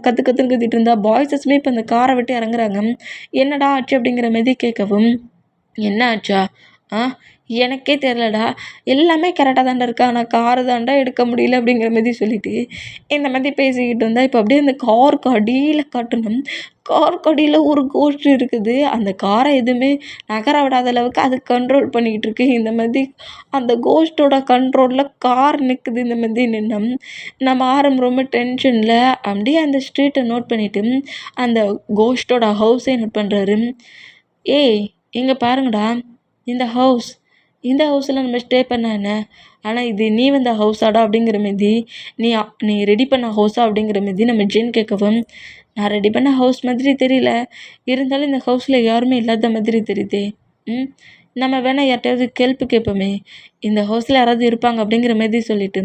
கற்றுன்னு கத்திட்டு இருந்தா பாய்ஸஸுமே இப்போ அந்த காரை விட்டு இறங்குறாங்க. என்னடா ஆச்சு அப்படிங்கிற மாதிரி கேட்கவும், என்ன ஆச்சா? எனக்கே தெரிலடா, எல்லாமே கரெக்டாக தான்டா இருக்கா, ஆனால் காரு தான்டா எடுக்க முடியல அப்படிங்கிற மாதிரி சொல்லிட்டு இந்த மாதிரி பேசிக்கிட்டு இருந்தால் இப்போ அப்படியே அந்த காருக்கு அடியில் காட்டணும். காருக்கு அடியில் ஒரு கோஸ்ட் இருக்குது. அந்த காரை எதுவுமே நகர விடாத அளவுக்கு அது கண்ட்ரோல் பண்ணிக்கிட்டு இருக்கு. இந்த மாதிரி அந்த கோஸ்ட்டோட கண்ட்ரோலில் கார் நிற்குது. இந்த மாதிரி நின்னோம். நம்ம ரொம்ப டென்ஷனில் அப்படியே அந்த ஸ்ட்ரீட்டை நோட் பண்ணிவிட்டு அந்த கோஸ்ட்டோட ஹவுஸே நோட் பண்ணுறாரு. ஏய், இங்கே பாருங்கடா, இந்த ஹவுஸில் நம்ம ஸ்டே பண்ண என்ன, ஆனால் இது நீ வந்த ஹவுஸாடா அப்படிங்கிற மாரி, நீ ரெடி பண்ண ஹவுஸா அப்படிங்கிற மாரி நம்ம ஜென் கேட்கவும், நான் ரெடி பண்ண ஹவுஸ் மாதிரி தெரியல, இருந்தாலும் இந்த ஹவுஸில் யாருமே இல்லாத மாதிரி தெரியுதே. நம்ம வேணால் யார்கிட்டையாவது ஹெல்ப் கேட்போமே, இந்த ஹவுஸில் யாராவது இருப்பாங்க அப்படிங்கிற மாதிரி சொல்லிவிட்டு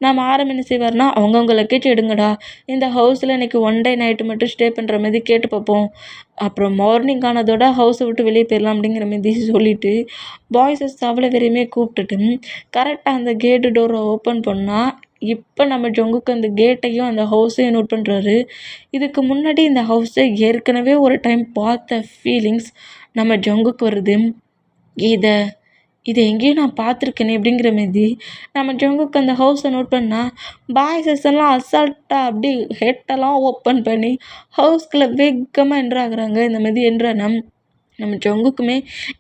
நம்ம என்ன செய்வார்னா, அவங்கவுங்க லக்கேஜ் எடுங்கடா, இந்த ஹவுஸில் இன்றைக்கி 1 டே நைட்டு மட்டும் ஸ்டே பண்ணுற மாதிரி கேட்டு பார்ப்போம், அப்புறம் மார்னிங் ஆனதோட ஹவுஸை விட்டு வெளியே போயிடலாம் அப்படிங்கிற மாதிரி சொல்லிவிட்டு பாய்ஸஸ் அவ்வளோ பேரையுமே கூப்பிட்டுட்டு கரெக்டாக அந்த கேட்டு டோரை ஓப்பன் பண்ணால் இப்போ நம்ம ஜங்குக்கு அந்த கேட்டையும் அந்த ஹவுஸையும் நோட் பண்ணுறாரு. இதுக்கு முன்னாடி இந்த ஹவுஸை ஏற்கனவே ஒரு டைம் பார்த்த ஃபீலிங்ஸ் நம்ம ஜங்குக்கு வருது. இதை எங்கேயும் நான் பார்த்துருக்கேனே அப்படிங்கிற மாரி நம்ம ஜங்குக்கு அந்த ஹவுஸை நோட் பண்ணால் பாய்ஸஸ் எல்லாம் அசால்ட்டாக அப்படி ஹெட்டெல்லாம் ஓப்பன் பண்ணி ஹவுஸ்குள்ளே வேகமாக என்ட்ராகிறாங்க. இந்த மாதிரி என்ட்ரானா நம்ம ஜங்குக்குமே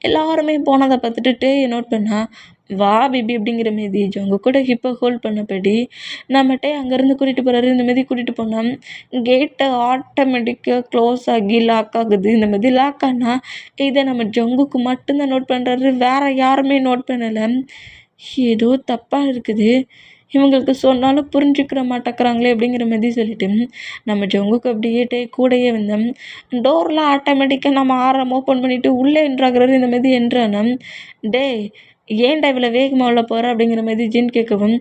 எல்லாருமே போனதை பார்த்துட்டு நோட் பண்ணால், வா பேபி அப்படிங்கிற மாரி ஜங்கு கூட ஹிப்பை ஹோல்ட் பண்ணபடி நம்மகிட்ட அங்கேருந்து கூட்டிகிட்டு போகிறாரு. இந்த மாதிரி கூட்டிகிட்டு போனால் கேட்டை ஆட்டோமேட்டிக்காக க்ளோஸ் ஆகி லாக் ஆகுது. இந்த மாதிரி லாக் ஆனால் இதை நம்ம ஜங்குக்கு மட்டும்தான் நோட் பண்ணுறாரு, வேறு யாருமே நோட் பண்ணலை. ஏதோ தப்பாக இருக்குது, இவங்களுக்கு சொன்னாலும் புரிஞ்சுக்கிற மாட்டேங்கிறாங்களே அப்படிங்கிற மாதிரி சொல்லிட்டு நம்ம ஜங்குக்கு அப்படியே கூடையே வந்தோம். டோர்லாம் ஆட்டோமேட்டிக்காக நம்ம ஓப்பன் பண்ணிவிட்டு உள்ளே என்ட்ராகிறாரு. இந்த மாதிரி என்ட்ரானா, டே ஏன்டா இவ்வளோ வேகமாக உள்ள போகிற அப்படிங்கிற மாதிரி ஜின் கேட்கவும்,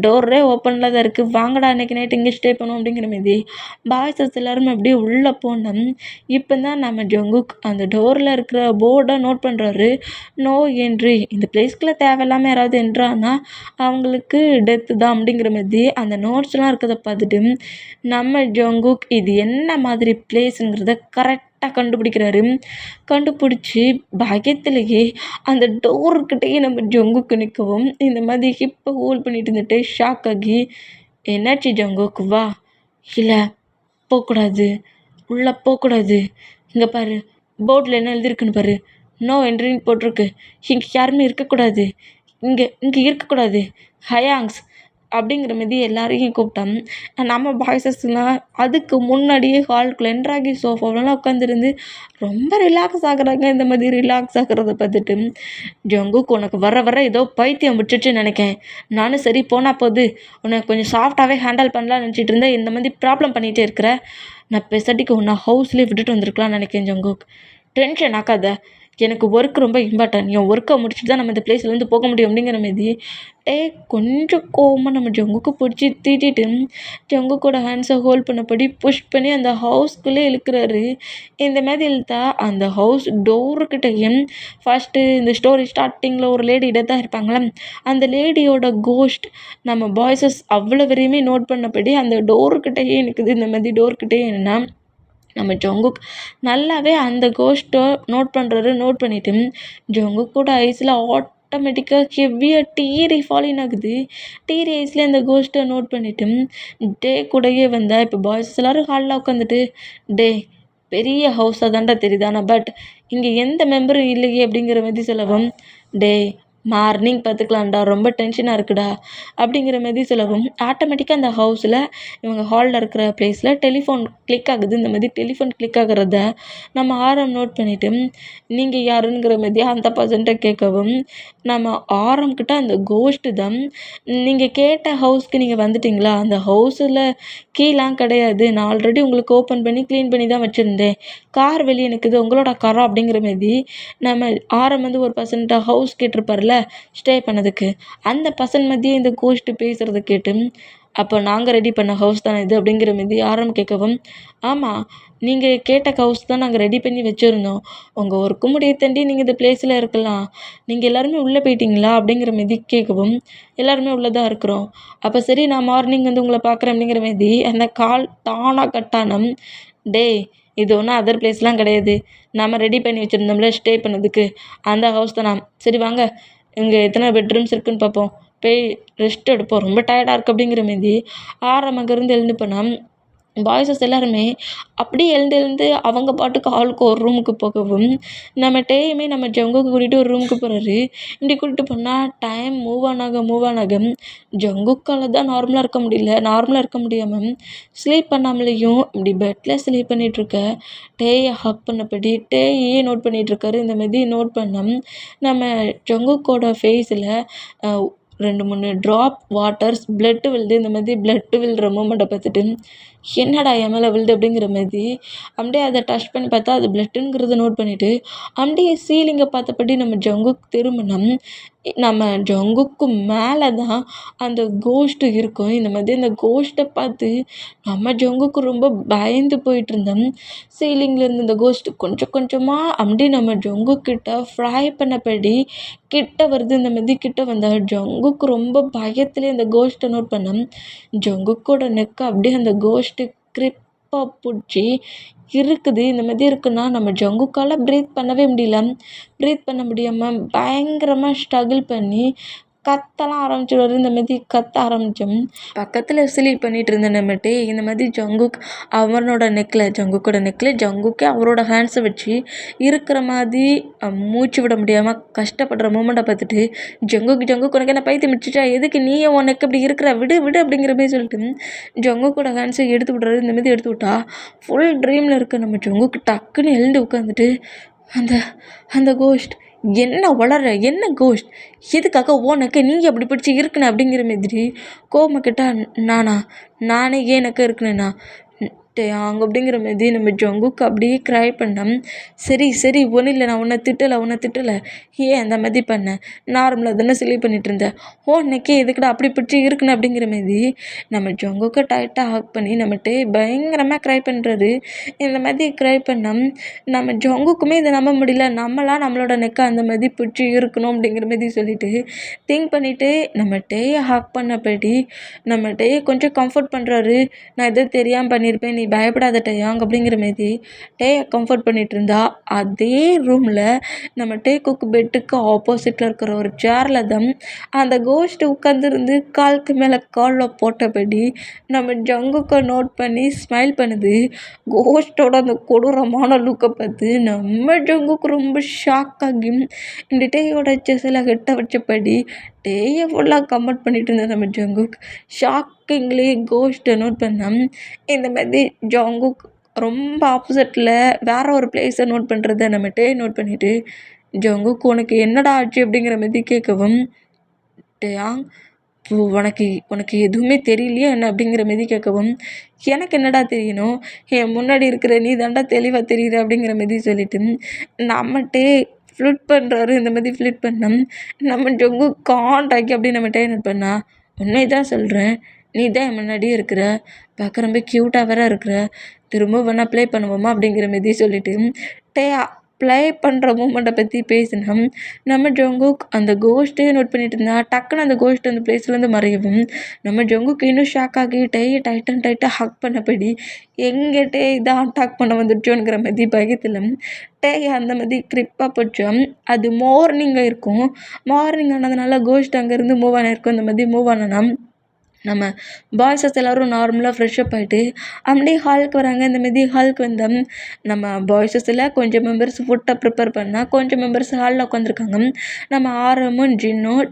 டோரே ஓப்பனில் தான் இருக்குது, வாங்கடா இன்றைக்கி நைட் இங்கே ஸ்டே பண்ணுவோம் அப்படிங்கிற மாதிரி பாய்ஸஸ் எல்லாருமே அப்படியே உள்ளே போனோம். இப்போ தான் நம்ம ஜங்குக் அந்த டோரில் இருக்கிற போர்டை நோட் பண்ணுறாரு. நோ என்ட்ரி, இந்த பிளேஸ்க்குள்ளே தேவையில்லாமல் யாராவது என்ட்ரானா அவங்களுக்கு டெத்து தான் அப்படிங்கிற மாதிரி அந்த நோட்ஸ்லாம் இருக்கிறத பார்த்துட்டு நம்ம ஜங்குக் இது என்ன மாதிரி பிளேஸுங்கிறத கரெக்டாக கண்டுபிடிச்சி பயத்திலேயே அந்த டோர்கிட்டையே நம்ம ஜங்குக்கு நிற்கவும் இந்த மாதிரி ஹிப்பை ஹோல்ட் பண்ணிட்டு இருந்துட்டு ஷாக் ஆகி, என்னாச்சு ஜங்குக்கு, வா, இல்லை போகக்கூடாது, உள்ளே போகக்கூடாது, இங்கே பாரு போர்டில் என்ன எழுதியிருக்குன்னு பாரு, நோ என்ட்ரின்னு போட்டிருக்கு, இங்கே யாருமே இருக்கக்கூடாது, இங்கே இருக்கக்கூடாது, ஹயாங்ஸ் அப்படிங்கிற மாதிரி எல்லாரையும் கூப்பிட்டோம். நம்ம பாய்ஸஸ்லாம் அதுக்கு முன்னாடியே ஹால்குள்ளே என்ட்ராகி சோஃபாவிலலாம் உட்காந்துருந்து ரொம்ப ரிலாக்ஸ் ஆகுறாங்க. இந்த மாதிரி ரிலாக்ஸ் ஆகுறத பார்த்துட்டு ஜங்குக்கு உனக்கு வர ஏதோ பைத்தியம் முடிச்சிச்சுன்னு நினைக்கேன், நானும் சரி போனால் போகுது, உனக்கு கொஞ்சம் சாஃப்டாகவே ஹேண்டில் பண்ணலாம்னு நினச்சிட்டு இருந்தேன், இந்த மாதிரி ப்ராப்ளம் பண்ணிகிட்டே இருக்கிற, நான் பெசட்டிக்கு உன்னை ஹவுஸ்லேயே விட்டுட்டு வந்திருக்கலாம்னு நினைக்கிறேன் ஜங்குக். டென்ஷன் ஆக்காத, எனக்கு ஒர்க் ரொம்ப இம்பார்ட்டன்ட். என் ஒர்க்கை முடிச்சுட்டு தான் நம்ம இந்த பிளேஸ்லேருந்து போக முடியும் அப்படிங்கிற மாரி கொஞ்சம் கோவமாக நம்ம ஜங்குக்கு பிடிச்சி தீட்டிட்டு ஜங்குக்கோட ஹேண்ட்ஸை ஹோல்ட் பண்ணபடி புஷ் பண்ணி அந்த ஹவுஸ்க்குள்ளே இழுக்கிறாரு. இந்த மாதிரி இழுத்தா அந்த ஹவுஸ் டோருக்கிட்டையும் ஃபஸ்ட்டு இந்த ஸ்டோரி ஸ்டார்டிங்கில் ஒரு லேடிகிட்ட தான் இருப்பாங்களே, அந்த லேடியோட கோஸ்ட் நம்ம பாய்ஸஸ் அவ்வளோ வரையுமே நோட் பண்ணபடி அந்த டோருக்கிட்டையே நிற்குது. இந்த மாதிரி டோர்கிட்டையே என்னென்னா நம்ம ஜங்குக் நல்லாவே அந்த கோஸ்ட்டை நோட் பண்ணுறாரு. நோட் பண்ணிவிட்டு ஜங்குக்கோட ஐஸில் ஆட்டோமேட்டிக்காக ஹெவியாக டீரி ஃபாலின் ஆகுது. டீரி ஐஸில் அந்த கோஸ்ட்டை நோட் பண்ணிவிட்டு கூடயே வந்தால் இப்போ பாய்ஸ் எல்லோரும் ஹாலில் உட்காந்துட்டு பெரிய ஹவுஸாக தாண்டா தெரியுதானா, பட் இங்கே எந்த மெம்பரும் இல்லையே அப்படிங்கிற மாதிரி சொல்லவும், மார்னிங் பார்த்துக்கலாம்டா, ரொம்ப டென்ஷனாக இருக்குடா அப்படிங்கிற மாதிரி சொல்லவும், ஆட்டோமேட்டிக்காக அந்த ஹவுஸில் இவங்க ஹாலில் இருக்கிற பிளேஸில் டெலிஃபோன் கிளிக் ஆகுது. இந்த மாதிரி டெலிஃபோன் கிளிக் ஆகிறத நம்ம ஆரம் நோட் பண்ணிவிட்டு நீங்கள் யாருங்கிற மாதிரி அந்த பர்சன்ட்டை கேட்கவும், நம்ம ஆரம்கிட்ட அந்த கோஸ்ட்டு தான், நீங்கள் கேட்ட ஹவுஸ்க்கு நீங்கள் வந்துட்டிங்களா, அந்த ஹவுஸில் கீலாம் கிடையாது, நான் ஆல்ரெடி உங்களுக்கு ஓப்பன் பண்ணி க்ளீன் பண்ணி தான் வச்சுருந்தேன், கார் வெளியே நிற்குது, உங்களோட காரா அப்படிங்கிற மாதிரி நம்ம ஆரம் வந்து ஒரு பர்சன்ட்டை ஹவுஸ் கேட்டிருப்பார்ல ஸ்டே பண்ணதுக்கு, அந்த பர்சன் மத்தியே இந்த கோஸ்ட்டு பேசுகிறத கேட்டு, அப்போ நாங்கள் ரெடி பண்ண ஹவுஸ் தானே இது அப்படிங்கிற மாதிரி ஆரம் கேட்கவும், ஆமாம் நீங்கள் கேட்ட ஹவுஸ் தான் நாங்கள் ரெடி பண்ணி வச்சுருந்தோம், உங்கள் ஒர்க்கு முடிய தாண்டி நீங்கள் இந்த பிளேஸில் இருக்கலாம், நீங்கள் எல்லாருமே உள்ளே போயிட்டீங்களா அப்படிங்கிற மாதிரி கேட்கவும், எல்லாருமே உள்ளே தான் இருக்கிறோம், அப்போ சரி நான் மார்னிங் வந்து உங்களை பார்க்குறேன் அப்படிங்கிற மாதிரி அந்த கால் தானாக கட்டானம். இது ஒன்றும் அதர் பிளேஸ்லாம் கிடையாது, நம்ம ரெடி பண்ணி வச்சுருந்தோம்ல ஸ்டே பண்ணதுக்கு அந்த ஹவுஸ் தானா, சரி வாங்க இங்கே எத்தனை பெட்ரூம்ஸ் இருக்குதுன்னு பார்ப்போம், போய் ரெஸ்ட் எடுப்போம், ரொம்ப டயர்டாக இருக்குது அப்படிங்கிற மாரி ஆறாம் அங்கேருந்து எழுந்து போனால் பாய்ஸஸ் எல்லாருமே அப்படியே எழுந்து அவங்க பாட்டுக்கு ஆளுக்கு ஒரு ரூமுக்கு போகவும், நம்ம டேயுமே நம்ம ஜங்குக்கு கூட்டிகிட்டு ஒரு ரூமுக்கு போகிறாரு. இப்படி கூட்டிகிட்டு போனால் டைம் மூவ் ஆக ஜங்குக்கால் தான் நார்மலாக இருக்க முடியாமல் ஸ்லீப் பண்ணாமலேயும் இப்படி பெட்டில் ஸ்லீப் பண்ணிகிட்ருக்க டேயை ஹக் பண்ணபடி டேயே நோட் பண்ணிகிட்ருக்காரு. இந்த மாதிரி நோட் பண்ண நம்ம ஜங்குக்கோட ஃபேஸில் 2-3 ட்ராப் வாட்டர்ஸ் பிளட்டு விழுது. இந்த மாதிரி பிளட்டு விழுற மூமெண்ட்டை பார்த்துட்டு என்னடா என் மேலே விழுது அப்படிங்கிற மாதிரி அப்படியே அதை டச் பண்ணி பார்த்தா அது பிளட்டுங்கிறத நோட் பண்ணிவிட்டு அப்படியே சீலிங்கை பார்த்தபடி நம்ம ஜங்குக் திரும்பினோம். நம்ம ஜங்குக்கு மேலே தான் அந்த கோஸ்ட்டு இருக்கும். இந்த மாதிரி அந்த கோஸ்ட்டை பார்த்து நம்ம ஜங்குக்கு ரொம்ப பயந்து போயிட்டுருந்தோம். சீலிங்லேருந்து இந்த கோஸ்ட்டு கொஞ்சம் கொஞ்சமாக அப்படியே நம்ம ஜங்குக்கிட்ட ஃப்ரை பண்ணபடி கிட்ட வருது. இந்த மாதிரி கிட்ட வந்தால் ஜங்குக்கு ரொம்ப பயத்துலேயே அந்த கோஸ்ட்டை நோட் பண்ணோம். ஜங்குக்கோட நெக்கை அப்படியே அந்த கோஸ்ட்டு கிரிப்பாக பிடிச்சி இருக்குது. இந்த மாதிரி இருக்குன்னா நம்ம ஜங்குக்கால் ப்ரீத் பண்ணவே முடியல. ப்ரீத் பண்ண முடியாமல் பயங்கரமாக ஸ்ட்ரகிள் பண்ணி கத்தலாம் ஆரம்பிச்சிடுவார். இந்த மாதிரி கத்த ஆரம்பித்தோம். பக்கத்தில் ஸ்லீப் பண்ணிகிட்டு இருந்த நம்மட்டு இந்த மாதிரி ஜங்குக்கோட நெக்கில் ஜங்குக்கே அவரோட ஹேண்ட்ஸை வச்சு இருக்கிற மாதிரி மூச்சு விட முடியாமல் கஷ்டப்படுற மூமெண்ட்டை பார்த்துட்டு ஜங்குக்கு உனக்கு என்ன பைத்தியம் முடிச்சிட்டா, எதுக்கு நீயே உன் நெக் அப்படி இருக்கிற, விடு அப்படிங்கிற மாதிரி சொல்லிட்டு ஜங்குக்கோட ஹேண்ட்ஸை எடுத்து விட்றாரு. இந்த மாதிரி எடுத்து விட்டா ஃபுல் ட்ரீமில் இருக்க நம்ம ஜங்குக்கு டக்குன்னு எழுந்து உட்காந்துட்டு அந்த கோஸ்ட் என்ன கோஸ்ட், எதுக்காக உனக்கு நீங்கள் அப்படி பிடிச்சி இருக்குன்னு அப்படிங்கிற மாதிரி கோவமாக கேட்டால் நானே ஏனக்கா இருக்குனேண்ணா அங்கே அப்படிங்கிற மாதிரி நம்ம ஜங்குக்கு அப்படியே க்ரை பண்ணோம். சரி ஒன்றும் இல்லை, நான் உன்னை திட்டலை, ஏன் அந்த மாதிரி பண்ணேன், நார்மலாக தானே ஸ்லீப் பண்ணிகிட்டு இருந்தேன், உனக்கே எதுக்குடா அப்படி பிடிச்சி இருக்குன்னு அப்படிங்கிற மாதிரி நம்ம ஜங்குக்கு டைட்டாக ஹக் பண்ணி நம்மகிட்ட பயங்கரமாக க்ரை பண்ணுறாரு. இந்த மாதிரி க்ரை பண்ணோம். நம்ம ஜங்குக்குமே இதை நம்ப முடியல, நம்மளோட நெக்கை அந்த மாதிரி பிடிச்சி இருக்கணும் அப்படிங்கிற மாதிரி சொல்லிட்டு திங்க் பண்ணிவிட்டு நம்ம டேயை ஹக் பண்ணபடி நம்ம டேயை கொஞ்சம் கம்ஃபர்ட் பண்ணுறாரு. நான் எதோ தெரியாமல் பண்ணியிருப்பேன், நீ பயப்படாத டேயாங் அப்படிங்கிற மாதிரி டேயை கம்ஃபர்ட் பண்ணிகிட்டு இருந்தா அதே ரூமில் நம்ம டேக்குக்கு பெட்டுக்கு ஆப்போசிட்டில் இருக்கிற ஒரு சேரில் தான் அந்த கோஸ்ட்டு உட்காந்துருந்து காலுக்கு மேலே காலில் போட்டபடி நம்ம ஜங்குக்கை நோட் பண்ணி ஸ்மைல் பண்ணுது. கோஸ்ட்டோட அந்த கொடூரமான லுக்கை பார்த்து நம்ம ஜங்குக்கு ரொம்ப ஷாக் ஆகி இந்த டேயோட செஸ்ஸில் கிட்ட வச்சபடி டேயை ஃபுல்லாக கமெண்ட் பண்ணிட்டு இருந்தேன். நம்ம ஜங்குக் ஷாக்கிங்லி கோஸ்ட்டை நோட் பண்ணோம். இந்த மாதிரி ஜங்குக் ரொம்ப ஆப்போசிட்டில் வேற ஒரு பிளேஸை நோட் பண்ணுறத நம்ம டே நோட் பண்ணிவிட்டு ஜங்குக் உனக்கு என்னடா ஆச்சு அப்படிங்கிற மாதிரி கேட்கவும், டேயாங் உனக்கு உனக்கு எதுவுமே தெரியலையா என்ன அப்படிங்கிற மாரி கேட்கவும், எனக்கு என்னடா தெரியணும், என் முன்னாடி இருக்கிற நீ தான்டா தெளிவாக தெரியுற அப்படிங்கிற மாரி சொல்லிட்டு நம்மகிட்டே ஃப்ளிட் பண்ணுறாரு. இந்த மாதிரி ஃப்ளிட் பண்ணோம் நம்ம ஜொங்கு காண்டாக்கி அப்படியே நம்மகிட்ட என்ன பண்ணா, உண்மை தான் சொல்கிறேன், நீ தான் என் முன்னாடியே இருக்கிற, பார்க்க ரொம்ப க்யூட்டாக வேற இருக்கிற, திரும்ப வேணா ப்ளே பண்ணுவோமா அப்படிங்கிற மாரி சொல்லிட்டு டே ப்ளே பண்ணுற மூமெண்ட்டை பற்றி பேசினோம். நம்ம ஜங்குக் அந்த கோஸ்ட்டே நோட் பண்ணிட்டு இருந்தா, டக்குன்னு அந்த கோஸ்ட் அந்த பிளேஸ்லேருந்து மறையவும் நம்ம ஜங்குக்கு இன்னும் ஷாக் ஆகி டைட்டாக ஹக் பண்ணபடி எங்கே டே இதான் அட்டாக் பண்ண வந்துடுச்சோங்கிற மாதிரி பயத்தில் அந்த மாதிரி க்ரிப்பாக போச்சோம். அது மார்னிங்காக இருக்கும். மார்னிங் ஆனதுனால கோஸ்ட் அங்கேருந்து மூவ் ஆனிருக்கும். இந்த மாதிரி மூவ் ஆனோன்னா நம்ம பாய்ஸஸ் எல்லோரும் நார்மலாக ஃப்ரெஷ்அப் ஆகிட்டு அப்படியே ஹாலுக்கு வராங்க. இந்த மாரி ஹாலுக்கு வந்தோம். நம்ம பாய்ஸஸில் கொஞ்சம் மெம்பர்ஸ் ஃபுட்டை ப்ரிப்பேர் பண்ணால் கொஞ்சம் மெம்பர்ஸ் ஹாலில் உட்காந்துருக்காங்க. நம்ம ஆரமும் ஜின்னும்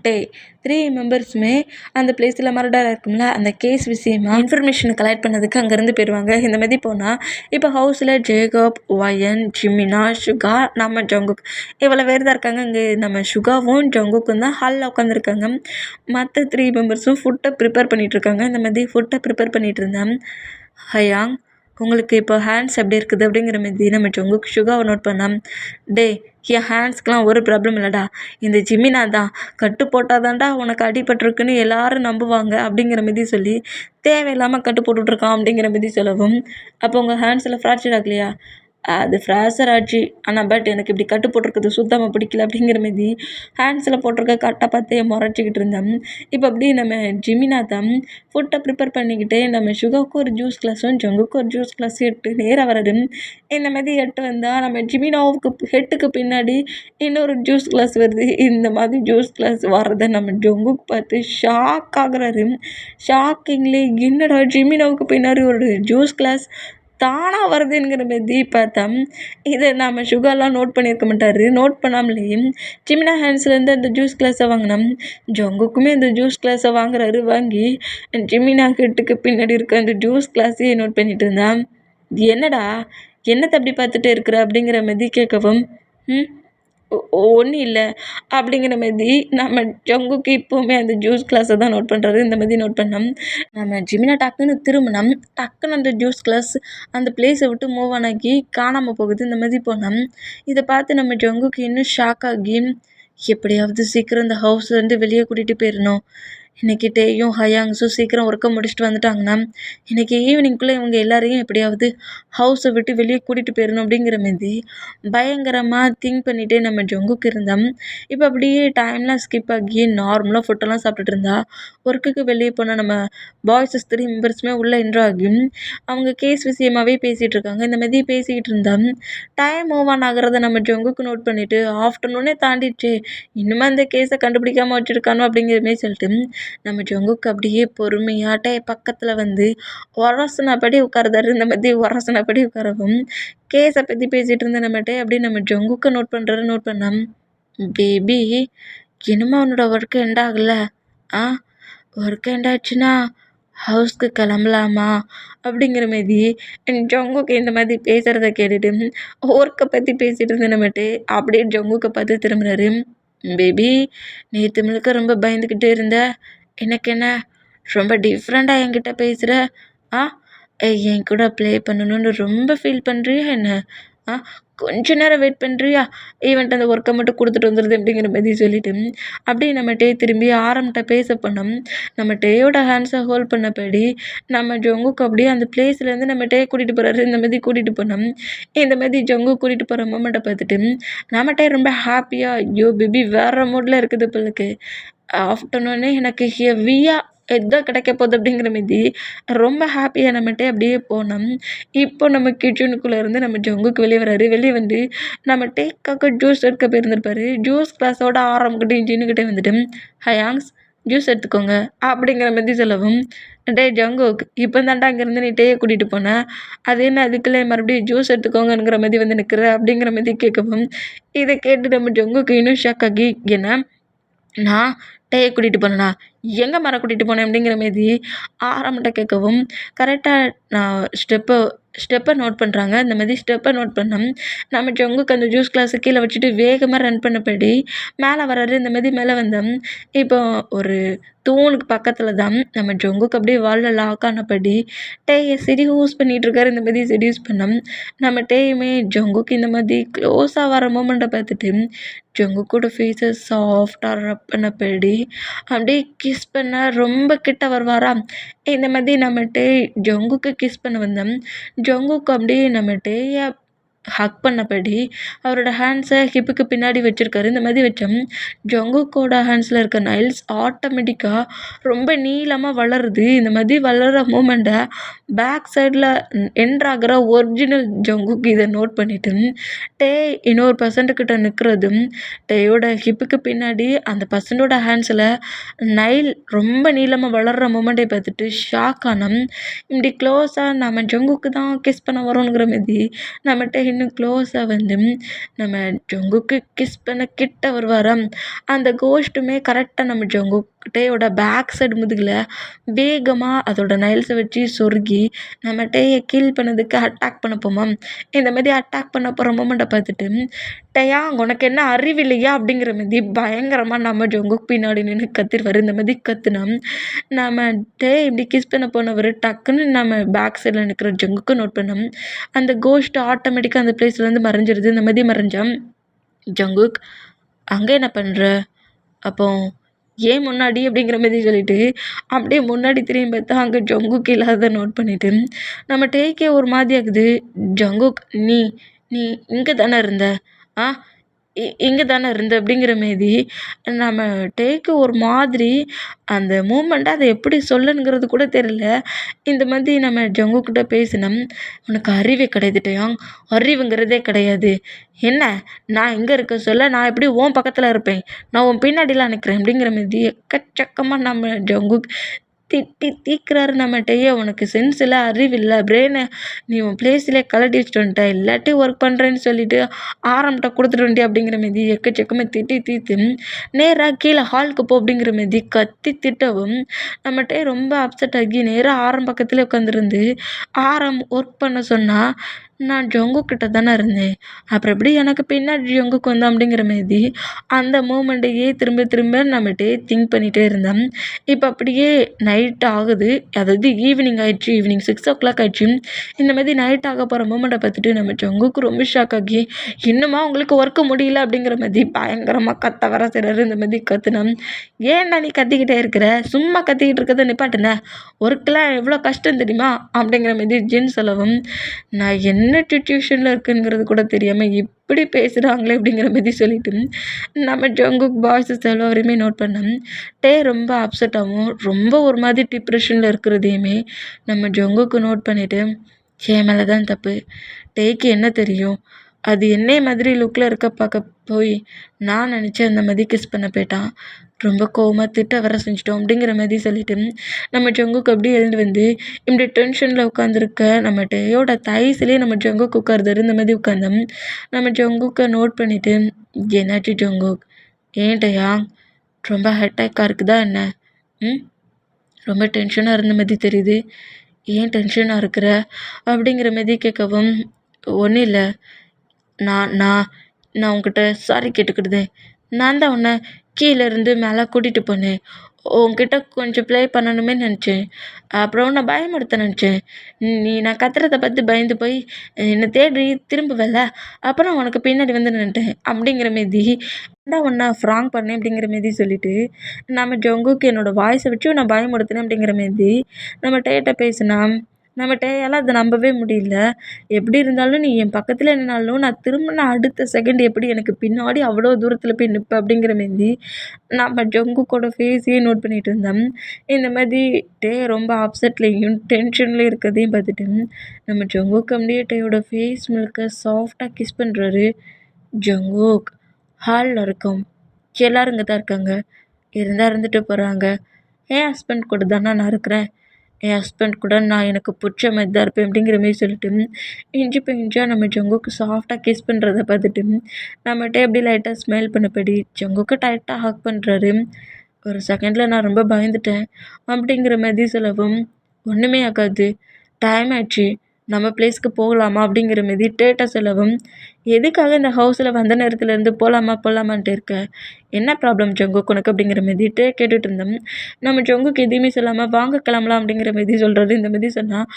3 மெம்பர்ஸுமே அந்த பிளேஸில் மர்டர் இருக்கும்ல, அந்த கேஸ் விஷயமா இன்ஃபர்மேஷன் கலெக்ட் பண்ணதுக்கு அங்கேருந்து போயிடுவாங்க. இந்த மாதிரி போனால் இப்போ ஹவுஸில் ஜேகப், வயன், ஜிமினா, சுகா, நம்ம ஜங்குக் இவ்வளோ பேர் தான் இருக்காங்க. இங்கே நம்ம சுகாவும் ஜங்குக்கும் தான் ஹாலில் உட்காந்துருக்காங்க. மற்ற 3 மெம்பர்ஸும் ஃபுட்டை ப்ரிப்பேர் பண்ணிகிட்ருக்காங்க. இந்த மாதிரி ஃபுட்டை ப்ரிப்பேர் பண்ணிகிட்டு இருந்தேன். ஹயாங், உங்களுக்கு இப்போ ஹேண்ட்ஸ் எப்படி இருக்குது அப்படிங்கிற மாதிரி நம்ம ஜங்குக் சுகாவை நோட் பண்ணேன். டே, என் ஹேண்ட்ஸ்க்கெலாம் ஒரு ப்ராப்ளம் இல்லைடா, இந்த ஜிமினா தான் கட்டு போட்டால் தான்டா உனக்கு அடிபட்டிருக்குன்னு எல்லாரும் நம்புவாங்க அப்படிங்கிற மாதிரி சொல்லி தேவையில்லாமல் கட்டு போட்டுட்ருக்கான் அப்படிங்கிற மாதிரி சொல்லவும், அப்போ உங்கள் ஹேண்ட்ஸில் ஃப்ராக்சர் ஆகலையா? அது ஃப்ராக்சர் ஆச்சு, ஆனால் பட் எனக்கு இப்படி கட்டு போட்டிருக்கிறது சுத்தமாக பிடிக்கல அப்படிங்கிற மாதிரி ஹேண்ட்ஸில் போட்டிருக்க கட்டை பார்த்தே முறைச்சிக்கிட்டு இருந்தேன். இப்போ அப்படியே நம்ம ஜிமினா தான் ஃபுட்டை ப்ரிப்பேர் பண்ணிக்கிட்டு நம்ம சுகாவுக்கு ஒரு ஜூஸ் கிளாஸும் ஜங்குக்கு ஒரு ஜூஸ் கிளாஸ் எட்டு நேராக வர்றது. இந்த மாதிரி எட்டு வந்தால் நம்ம ஜிமினாவுக்கு ஹெட்டுக்கு பின்னாடி இன்னொரு ஜூஸ் கிளாஸ் வருது. இந்த மாதிரி ஜூஸ் கிளாஸ் வர்றதை நம்ம ஜங்குக்கு பார்த்து ஷாக் ஆகுறாரு. ஷாக்கிங்லே என்னடா ஜிமினாவுக்கு பின்னாடி ஒரு ஜூஸ் கிளாஸ் தானாக வருதுங்கிற மாதிரி பார்த்தா, இதை நம்ம சுகாலாம் நோட் பண்ணியிருக்க மாட்டார். நோட் பண்ணாமலேயே ஜிமினா ஹேண்ட்ஸ்லேருந்து அந்த ஜூஸ் கிளாஸை வாங்கினோம். ஜங்குக்குமே அந்த ஜூஸ் கிளாஸை வாங்குறாரு. வாங்கி ஜிமினா ஹெட்டுக்கு பின்னாடி இருக்க அந்த ஜூஸ் கிளாஸையே நோட் பண்ணிட்டு இருந்தான். என்னடா என்னத்தை அப்படி பார்த்துட்டு இருக்கிற அப்படிங்கிற மாதிரி கேட்கவும், ஒன்றும் இல்லை அப்படிங்கிற மாதிரி நம்ம ஜங்குக்கு இப்போவுமே அந்த ஜூஸ் கிளாஸை தான் நோட் பண்ணுறாரு. இந்த மாதிரி நோட் பண்ணோம். நம்ம ஜிமினா டக்குன்னு திரும்பினோம். டக்குன்னு அந்த ஜூஸ் கிளாஸ் அந்த பிளேஸை விட்டு மூவ் ஆனாக்கி காணாமல் போகுது. இந்த மாதிரி போனோம். இதை பார்த்து நம்ம ஜங்குக்கு இன்னும் ஷாக் ஆகி, எப்படியாவது சீக்கிரம் இந்த ஹவுஸ்லேருந்து வெளியே கூட்டிகிட்டு போயிடணும். இன்றைக்கி டேயும் ஹயாங்ஸும் சீக்கிரம் ஒர்க்கை முடிச்சுட்டு வந்துட்டாங்கன்னா இன்றைக்கி ஈவினிங்குள்ளே இவங்க எல்லாரையும் எப்படியாவது ஹவுஸை விட்டு வெளியே கூட்டிகிட்டு போயிடணும் அப்படிங்கிற மாதிரி பயங்கரமாக திங்க் பண்ணிகிட்டே நம்ம ஜங்குக்கு இருந்தோம். இப்போ அப்படியே டைம்லாம் ஸ்கிப் ஆகி நார்மலாக ஃபுட்டெல்லாம் சாப்பிட்டுட்டு இருந்தா ஒர்க்குக்கு வெளியே போனால் நம்ம பாய்ஸஸ் 3 மெம்பர்ஸுமே உள்ளே என்ட்ரு ஆகி அவங்க கேஸ் விஷயமாகவே பேசிகிட்டு இருக்காங்க. இந்த மாதிரி பேசிக்கிட்டு இருந்தோம். டைம் மூவ் ஆன் ஆகிறத நம்ம ஜங்குக்கு நோட் பண்ணிவிட்டு ஆஃப்டர்நூனே தாண்டிடுச்சு, இன்னுமே அந்த கேஸை கண்டுபிடிக்காமல் வச்சுருக்கானோ அப்படிங்கிற மாதிரி சொல்லிட்டு நம்ம ஜங்குக்கு அப்படியே பொறுமையாட்டே பக்கத்தில் வந்து உரசினபடி உட்காருதாரு. இந்த மாதிரி உரசினபடி உட்காரவும் கேஸை பற்றி பேசிகிட்டு இருந்த நம்மகிட்ட அப்படியே நம்ம ஜங்குக்கு நோட் பண்ணோம். பேபி, என்னமோ அவனோட ஒர்க்கு எண்ட் ஆகலை. ஒர்க்கு எண்ட் ஆச்சுன்னா ஹவுஸ்க்கு கிளம்பலாமா அப்படிங்கிற மாதிரி ஜங்குக்கு இந்த மாதிரி பேசுகிறத கேட்டுட்டு ஒர்க்கை பற்றி பேசிகிட்டு இருந்த நம்மகிட்ட அப்படியே ஜங்குக்கை பார்த்து திரும்புறாரு. பேபி, நேற்று முழுக்க ரொம்ப பயந்துக்கிட்டே இருந்த, எனக்கு என்ன ரொம்ப டிஃப்ரெண்ட்டாக என்கிட்ட பேசுகிற? என் கூட ப்ளே பண்ணணுன்னு ரொம்ப ஃபீல் பண்ணுறியா என்ன? கொஞ்ச நேரம் வெயிட் பண்ணுறியா? ஈவெண்ட் அந்த ஒர்க்கை மட்டும் கொடுத்துட்டு வந்துடுது அப்படிங்கிற மாதிரி சொல்லிவிட்டு அப்படியே நம்ம டே திரும்பி ஆரம்பிட்ட பேச பண்ணோம். நம்ம டேயோட ஹேண்ட்ஸை ஹோல்ட் பண்ணபடி நம்ம ஜங்குக்கு அப்படியே அந்த பிளேஸ்லேருந்து நம்ம டே கூட்டிகிட்டு போகிறாரு. இந்த மாதிரி கூட்டிகிட்டு போனோம். இந்த மாதிரி ஜங்கு கூட்டிகிட்டு போகிற மூமெண்ட்டை பார்த்துட்டு நம்ம டே ரொம்ப ஹாப்பியாக, ஐயோ பேபி வேறு மூடில் இருக்குது பிள்ளைக்கு, ஆஃப்டர்நூனே எனக்கு ஹெவியாக எதான் கிடைக்க போகுது அப்படிங்கிற மாதிரி ரொம்ப ஹாப்பியாக நம்மகிட்ட அப்படியே போனோம். இப்போ நம்ம கிச்சனுக்குள்ளே இருந்து நம்ம ஜங்குக்கு வெளியே வராரு. வெளியே வந்து நம்ம டேக்காக ஜூஸ் எடுக்க போயிருந்துருப்பாரு. ஜூஸ் கிளாஸோட ஆரம்பிக்கிட்டே ஜின்னுக்கிட்டே வந்துட்டு, ஹயாங்ஸ் ஜூஸ் எடுத்துக்கோங்க அப்படிங்கிற மாதிரி சொல்லவும், டே ஜங்குக், இப்போ தாண்டா அங்கேருந்து நீ டேயை கூட்டிகிட்டு போனேன், அது என்ன அதுக்குள்ளே மறுபடியும் ஜூஸ் எடுத்துக்கோங்கிற மாதிரி வந்து நிற்கிற அப்படிங்கிற மாதிரி கேட்கவும், இதை கேட்டு நம்ம ஜங்குக்கு இன்னும் ஷாக் ஆகி, என்ன நான் டேயை கூட்டிகிட்டு போனேனா, எங்கே மரம் கூட்டிகிட்டு போனேன் அப்படிங்கிற மாரி ஆரம்பிட்ட கேட்கவும், கரெக்டாக நான் ஸ்டெப்பை நோட் பண்ணுறாங்க. இந்த மாதிரி ஸ்டெப்பை நோட் பண்ணோம். நம்ம ஜங்குக்கு அந்த ஜூஸ் கிளாஸை கீழே வச்சுட்டு வேகமாக ரன் பண்ணபடி மேலே வராரு. இந்த மாதிரி மேலே வந்தோம். இப்போ ஒரு தூணுக்கு பக்கத்தில் தான் நம்ம ஜங்குக்கு அப்படியே வாலில் லாக் ஆனபடி டேயை செடியூஸ் பண்ணிகிட்ருக்காரு. இந்த மாதிரி செடியூஸ் பண்ணோம். நம்ம டேயுமே ஜங்குக்கு இந்த மாதிரி க்ளோஸாக வர மூமெண்ட்டை பார்த்துட்டு ஜங்குக்கோட ஃபேஸை சாஃப்டாக ரப் பண்ணபடி அப்படியே கிஸ் பண்ண ரொம்ப கிட்ட வருவாரா. இந்த மாதிரி நம்ம டே ஜங்குக்கு கிஸ் பண்ண வந்தோம். ஜங்குக்கு அப்படியே நம்ம டேயை ஹக் பண்ணபடி அவரோட ஹேண்ட்ஸை ஹிப்புக்கு பின்னாடி வச்சுருக்காரு. இந்த மாதிரி வச்சோம். ஜங்குக்கோட ஹேண்ட்ஸில் இருக்க நைல்ஸ் ஆட்டோமேட்டிக்காக ரொம்ப நீளமாக வளருது. இந்த மாதிரி வளர்கிற மூமெண்ட்டை பேக் சைடில் என்ட்ராகிற ஒரிஜினல் ஜங்குக்கு இதை நோட் பண்ணிவிட்டு டே இன்னொரு பர்சன்ட்டுக்கிட்ட நிற்கிறதும் டேயோட ஹிப்புக்கு பின்னாடி அந்த பர்சனோட ஹேண்ட்ஸில் நைல் ரொம்ப நீளமாக வளர்கிற மூமெண்ட்டை பார்த்துட்டு ஷாக் ஆனோம். இப்படி க்ளோஸாக நம்ம ஜங்குக்கு தான் கிஸ் பண்ண வரோங்கிற மாதிரி நம்மகிட்ட இன்னும் க்ளோஸாக வந்து நம்ம ஜங்குக்கு கிஸ் பண்ண கிட்ட வருவாராம். அந்த கோஸ்ட்டுமே கரெக்டாக நம்ம ஜங்குக்கிட்டேயோட பேக் சைடு முதுகில் வேகமாக அதோட நைல்ஸை வச்சு சொருகி நம்ம டேயை கீல் பண்ணதுக்கு அட்டாக் பண்ண போமாம். இந்த மாதிரி அட்டாக் பண்ண போகிற மூமெண்ட்டை பார்த்துட்டு டேயா உனக்கு என்ன அறிவில்லையா அப்படிங்கிற மாதிரி பயங்கரமாக நம்ம ஜங்குக்கு பின்னாடி நின்று கத்திடுவார். இந்த மாதிரி கத்துனா நம்ம டே இப்படி கிஸ் பண்ண போனவர் டக்குன்னு நம்ம பேக் சைடில் நிற்கிற ஜங்குக்கு நோட் பண்ணோம். அந்த கோஸ்ட் ஆட்டோமேட்டிக்காக அந்த பிளேஸ்லேருந்து மறைஞ்சிருது. இந்த மாதிரி மறைஞ்சான் ஜங்குக் அங்கே என்ன பண்ணுற அப்போ ஏன் முன்னாடி அப்படிங்கிற மாதிரி சொல்லிட்டு அப்படியே முன்னாடி திரும்பி பார்த்தா அங்கே ஜங்குக் இல்லாத நோட் பண்ணிவிட்டு நம்ம டேக்கே ஒரு மாதிரி ஆகுது. ஜங்குக் நீ நீ இங்கே தானே இருந்த இங்கே தானே இருந்த அப்படிங்கிற மாரி நம்ம டேக்கு ஒரு மாதிரி அந்த மூமெண்ட்டை அதை எப்படி சொல்லணுங்கிறது கூட தெரியல. இந்த மாதிரி நம்ம ஜங்குக்கிட்ட பேசினோம். உனக்கு அறிவே கிடையாது டேயாங், அறிவுங்கிறதே கிடையாது. என்ன நான் எங்கே இருக்க சொல்ல, நான் எப்படி உன் பக்கத்தில் இருப்பேன், நான் உன் பின்னாடிலாம் நிற்கிறேன் அப்படிங்கிற மாதிரி எக்கச்சக்கமாக நம்ம ஜங்குக் திட்டி தீக்குறாரு நம்மகிட்டயே. உனக்கு சென்ஸ் இல்லை, அறிவில்லை, பிரெயினை நீ உன் பிளேஸ்லேயே கலட்டி வச்சுட்டு வந்துட்ட, இல்லாட்டி ஒர்க் பண்ணுறேன்னு சொல்லிட்டு ஆரம்பிட்ட கொடுத்துட்டு வந்துட்டே அப்படிங்கிற மாரி எக்கச்சக்கமாக திட்டி தீத்து நேராக கீழே ஹாலுக்கு போ அப்படிங்கிற மாரி கத்தி திட்டவும் நம்மகிட்டே ரொம்ப அப்செட் ஆகி நேராக ஆரம் பக்கத்துலேயே உட்காந்துருந்து ஆரம் ஒர்க் பண்ண சொன்னால் நான் ஜங்குக்கிட்ட தானே இருந்தேன், அப்புறம் எப்படி எனக்கு பின்னாடி ஜங்குக்கு வந்தேன் அப்படிங்கிற மாரி அந்த மூமெண்ட்டையே திரும்ப திரும்ப நம்மகிட்டே திங்க் பண்ணிகிட்டே இருந்தேன். இப்போ அப்படியே நைட் ஆகுது, அதாவது ஈவினிங் ஆயிடுச்சு, ஈவினிங் 6 o'clock ஆயிடுச்சு. இந்த மாதிரி நைட் ஆக போகிற மூமெண்ட்டை பார்த்துட்டு நம்ம ஜங்குக்கு ரொம்ப ஷாக் ஆகி இன்னுமா உங்களுக்கு ஒர்க்கு முடியல அப்படிங்கிற மாதிரி பயங்கரமாக கத்த வர செய்கிறாரு. இந்த மாதிரி கத்துனா ஏன்டா நீ கத்திக்கிட்டே இருக்கிற, சும்மா கத்திக்கிட்டு இருக்கிறத நிப்பாட்டுன, ஒர்க்கெலாம் எவ்வளோ கஷ்டம் தெரியுமா அப்படிங்கிற மாதிரி ஜென் சொல்லவும் நான் என்ன டியூஷனில் இருக்குங்கிறது கூட தெரியாமல் இப்படி பேசுகிறாங்களே அப்படிங்கிற மாதிரி சொல்லிட்டு நம்ம ஜங்குக் பாய்ஸ் எல்லோரையுமே நோட் பண்ணோம். டே ரொம்ப அப்செட் ஆகும், ரொம்ப ஒரு மாதிரி டிப்ரெஷனில் இருக்கிறதையுமே நம்ம ஜங்குக்கு நோட் பண்ணிவிட்டு என் மேலே தான் தப்பு, டேக்கு என்ன தெரியும், அது என்னே மாதிரி லுக்கில் இருக்க பார்க்க போய் நான் நினச்சேன் அந்த மாதிரி கிஸ் பண்ண போயிட்டான், ரொம்ப கோவமாக திட்ட வர செஞ்சிட்டோம் அப்படிங்கிற மாதிரி சொல்லிட்டு நம்ம ஜங்குக்கு அப்படியே எழுந்து வந்து இப்படி டென்ஷனில் உட்காந்துருக்க நம்ம டேயோட தைஸ்லேயே நம்ம ஜங்குக்கு உட்காருதாரு. இந்த மாதிரி உட்காந்தோம். நம்ம ஜங்குக்கை நோட் பண்ணிவிட்டு என்னாச்சு ஜங்குக், ஏன் டேயா ரொம்ப ஹெட்டேக்காக இருக்குதா என்ன, ரொம்ப டென்ஷனாக இருந்த மாதிரி தெரியுது, ஏன் டென்ஷனாக இருக்கிற அப்படிங்கிற மாதிரி கேட்கவும் ஒன்றும் இல்லை, நான் நான் நான் உன்கிட்ட சாரி கேட்டுக்கிடுதேன், நான் தான் உன்னை கீழே இருந்து மேலே கூட்டிகிட்டு போனேன், உன்கிட்ட கொஞ்சம் ப்ளே பண்ணணுமே நினச்சேன், அப்புறம் உன்னை பயமுறுத்த நினச்சேன், நீ நான் கத்துறதை பார்த்து பயந்து போய் என்னை தேடி திரும்புவல, அப்புறம் உனக்கு பின்னாடி வந்து நின்றுட்டேன் அப்படிங்கிற மாரி தான் உன்னை ஃப்ராங் பண்ணேன் அப்படிங்கிற மாரி சொல்லிவிட்டு நம்ம ஜங்குக்கு என்னோடய வாய்ஸை வச்சு நான் பயமுறுத்தினேன் அப்படிங்கிற மாரி நம்ம டேட்ட பேசினா நம்ம டேயால் அதை நம்பவே முடியல. எப்படி இருந்தாலும் நீ என் பக்கத்தில் நின்னாலும் நான் திரும்பின அடுத்த செகண்ட் எப்படி எனக்கு பின்னாடி அவ்வளோ தூரத்தில் போய் நிற்பேன் அப்படிங்கிற மாரி நம்ம ஜங்குக்கோட ஃபேஸையே நோட் பண்ணிகிட்டு இருந்தோம். இந்த மாதிரி டே ரொம்ப அப்செட்லேயும் டென்ஷன்லேயும் இருக்கிறதையும் பார்த்துட்டு நம்ம ஜங்குக் அப்படியே டேயோட ஃபேஸ் முழுக்க சாஃப்டாக கிஸ் பண்ணுறாரு. ஜங்குக் ஹாலில் இருக்கோம், எல்லோரும் இங்கே தான் இருக்காங்க, இருந்தால் இருந்துட்டு போகிறாங்க, என் ஹஸ்பண்ட் கூட தானே நான் இருக்கிறேன், என் ஹஸ்பண்ட் கூட நான் எனக்கு பிடிச்ச மாதிரி தான் இருப்பேன் அப்படிங்கிற மாரி சொல்லிட்டு இஞ்சி இஞ்சியாக நம்ம ஜங்குக்கு சாஃப்டாக கிஸ் பண்ணுறத பார்த்துட்டு நம்மகிட்ட எப்படி லைட்டாக ஸ்மெல் பண்ணபடி ஜங்குக்கு டைட்டாக ஹக் பண்ணுறாரு. ஒரு செகண்டில் நான் ரொம்ப பயந்துட்டேன் அப்படிங்கிற மாதிரி சொல்லவும் ஒன்றுமே ஆகாது, டைம் ஆயிடுச்சு, நம்ம பிளேஸ்க்கு போகலாமா அப்படிங்கிற மாரி டேட்டா சொல்லவும், எதுக்காக இந்த ஹவுஸில் வந்த நேரத்துலேருந்து போகலாமான்ட்டு இருக்க, என்ன ப்ராப்ளம் ஜங்குக் உனக்கு அப்படிங்கிற மாரி கேட்டுட்டு இருந்தோம். நம்ம ஜங்குக்கு எதுவுமே சொல்லாமல் வாங்க கிளம்பலாம் அப்படிங்கிற மாரி சொல்கிறது. இந்த மாரி சொன்னால்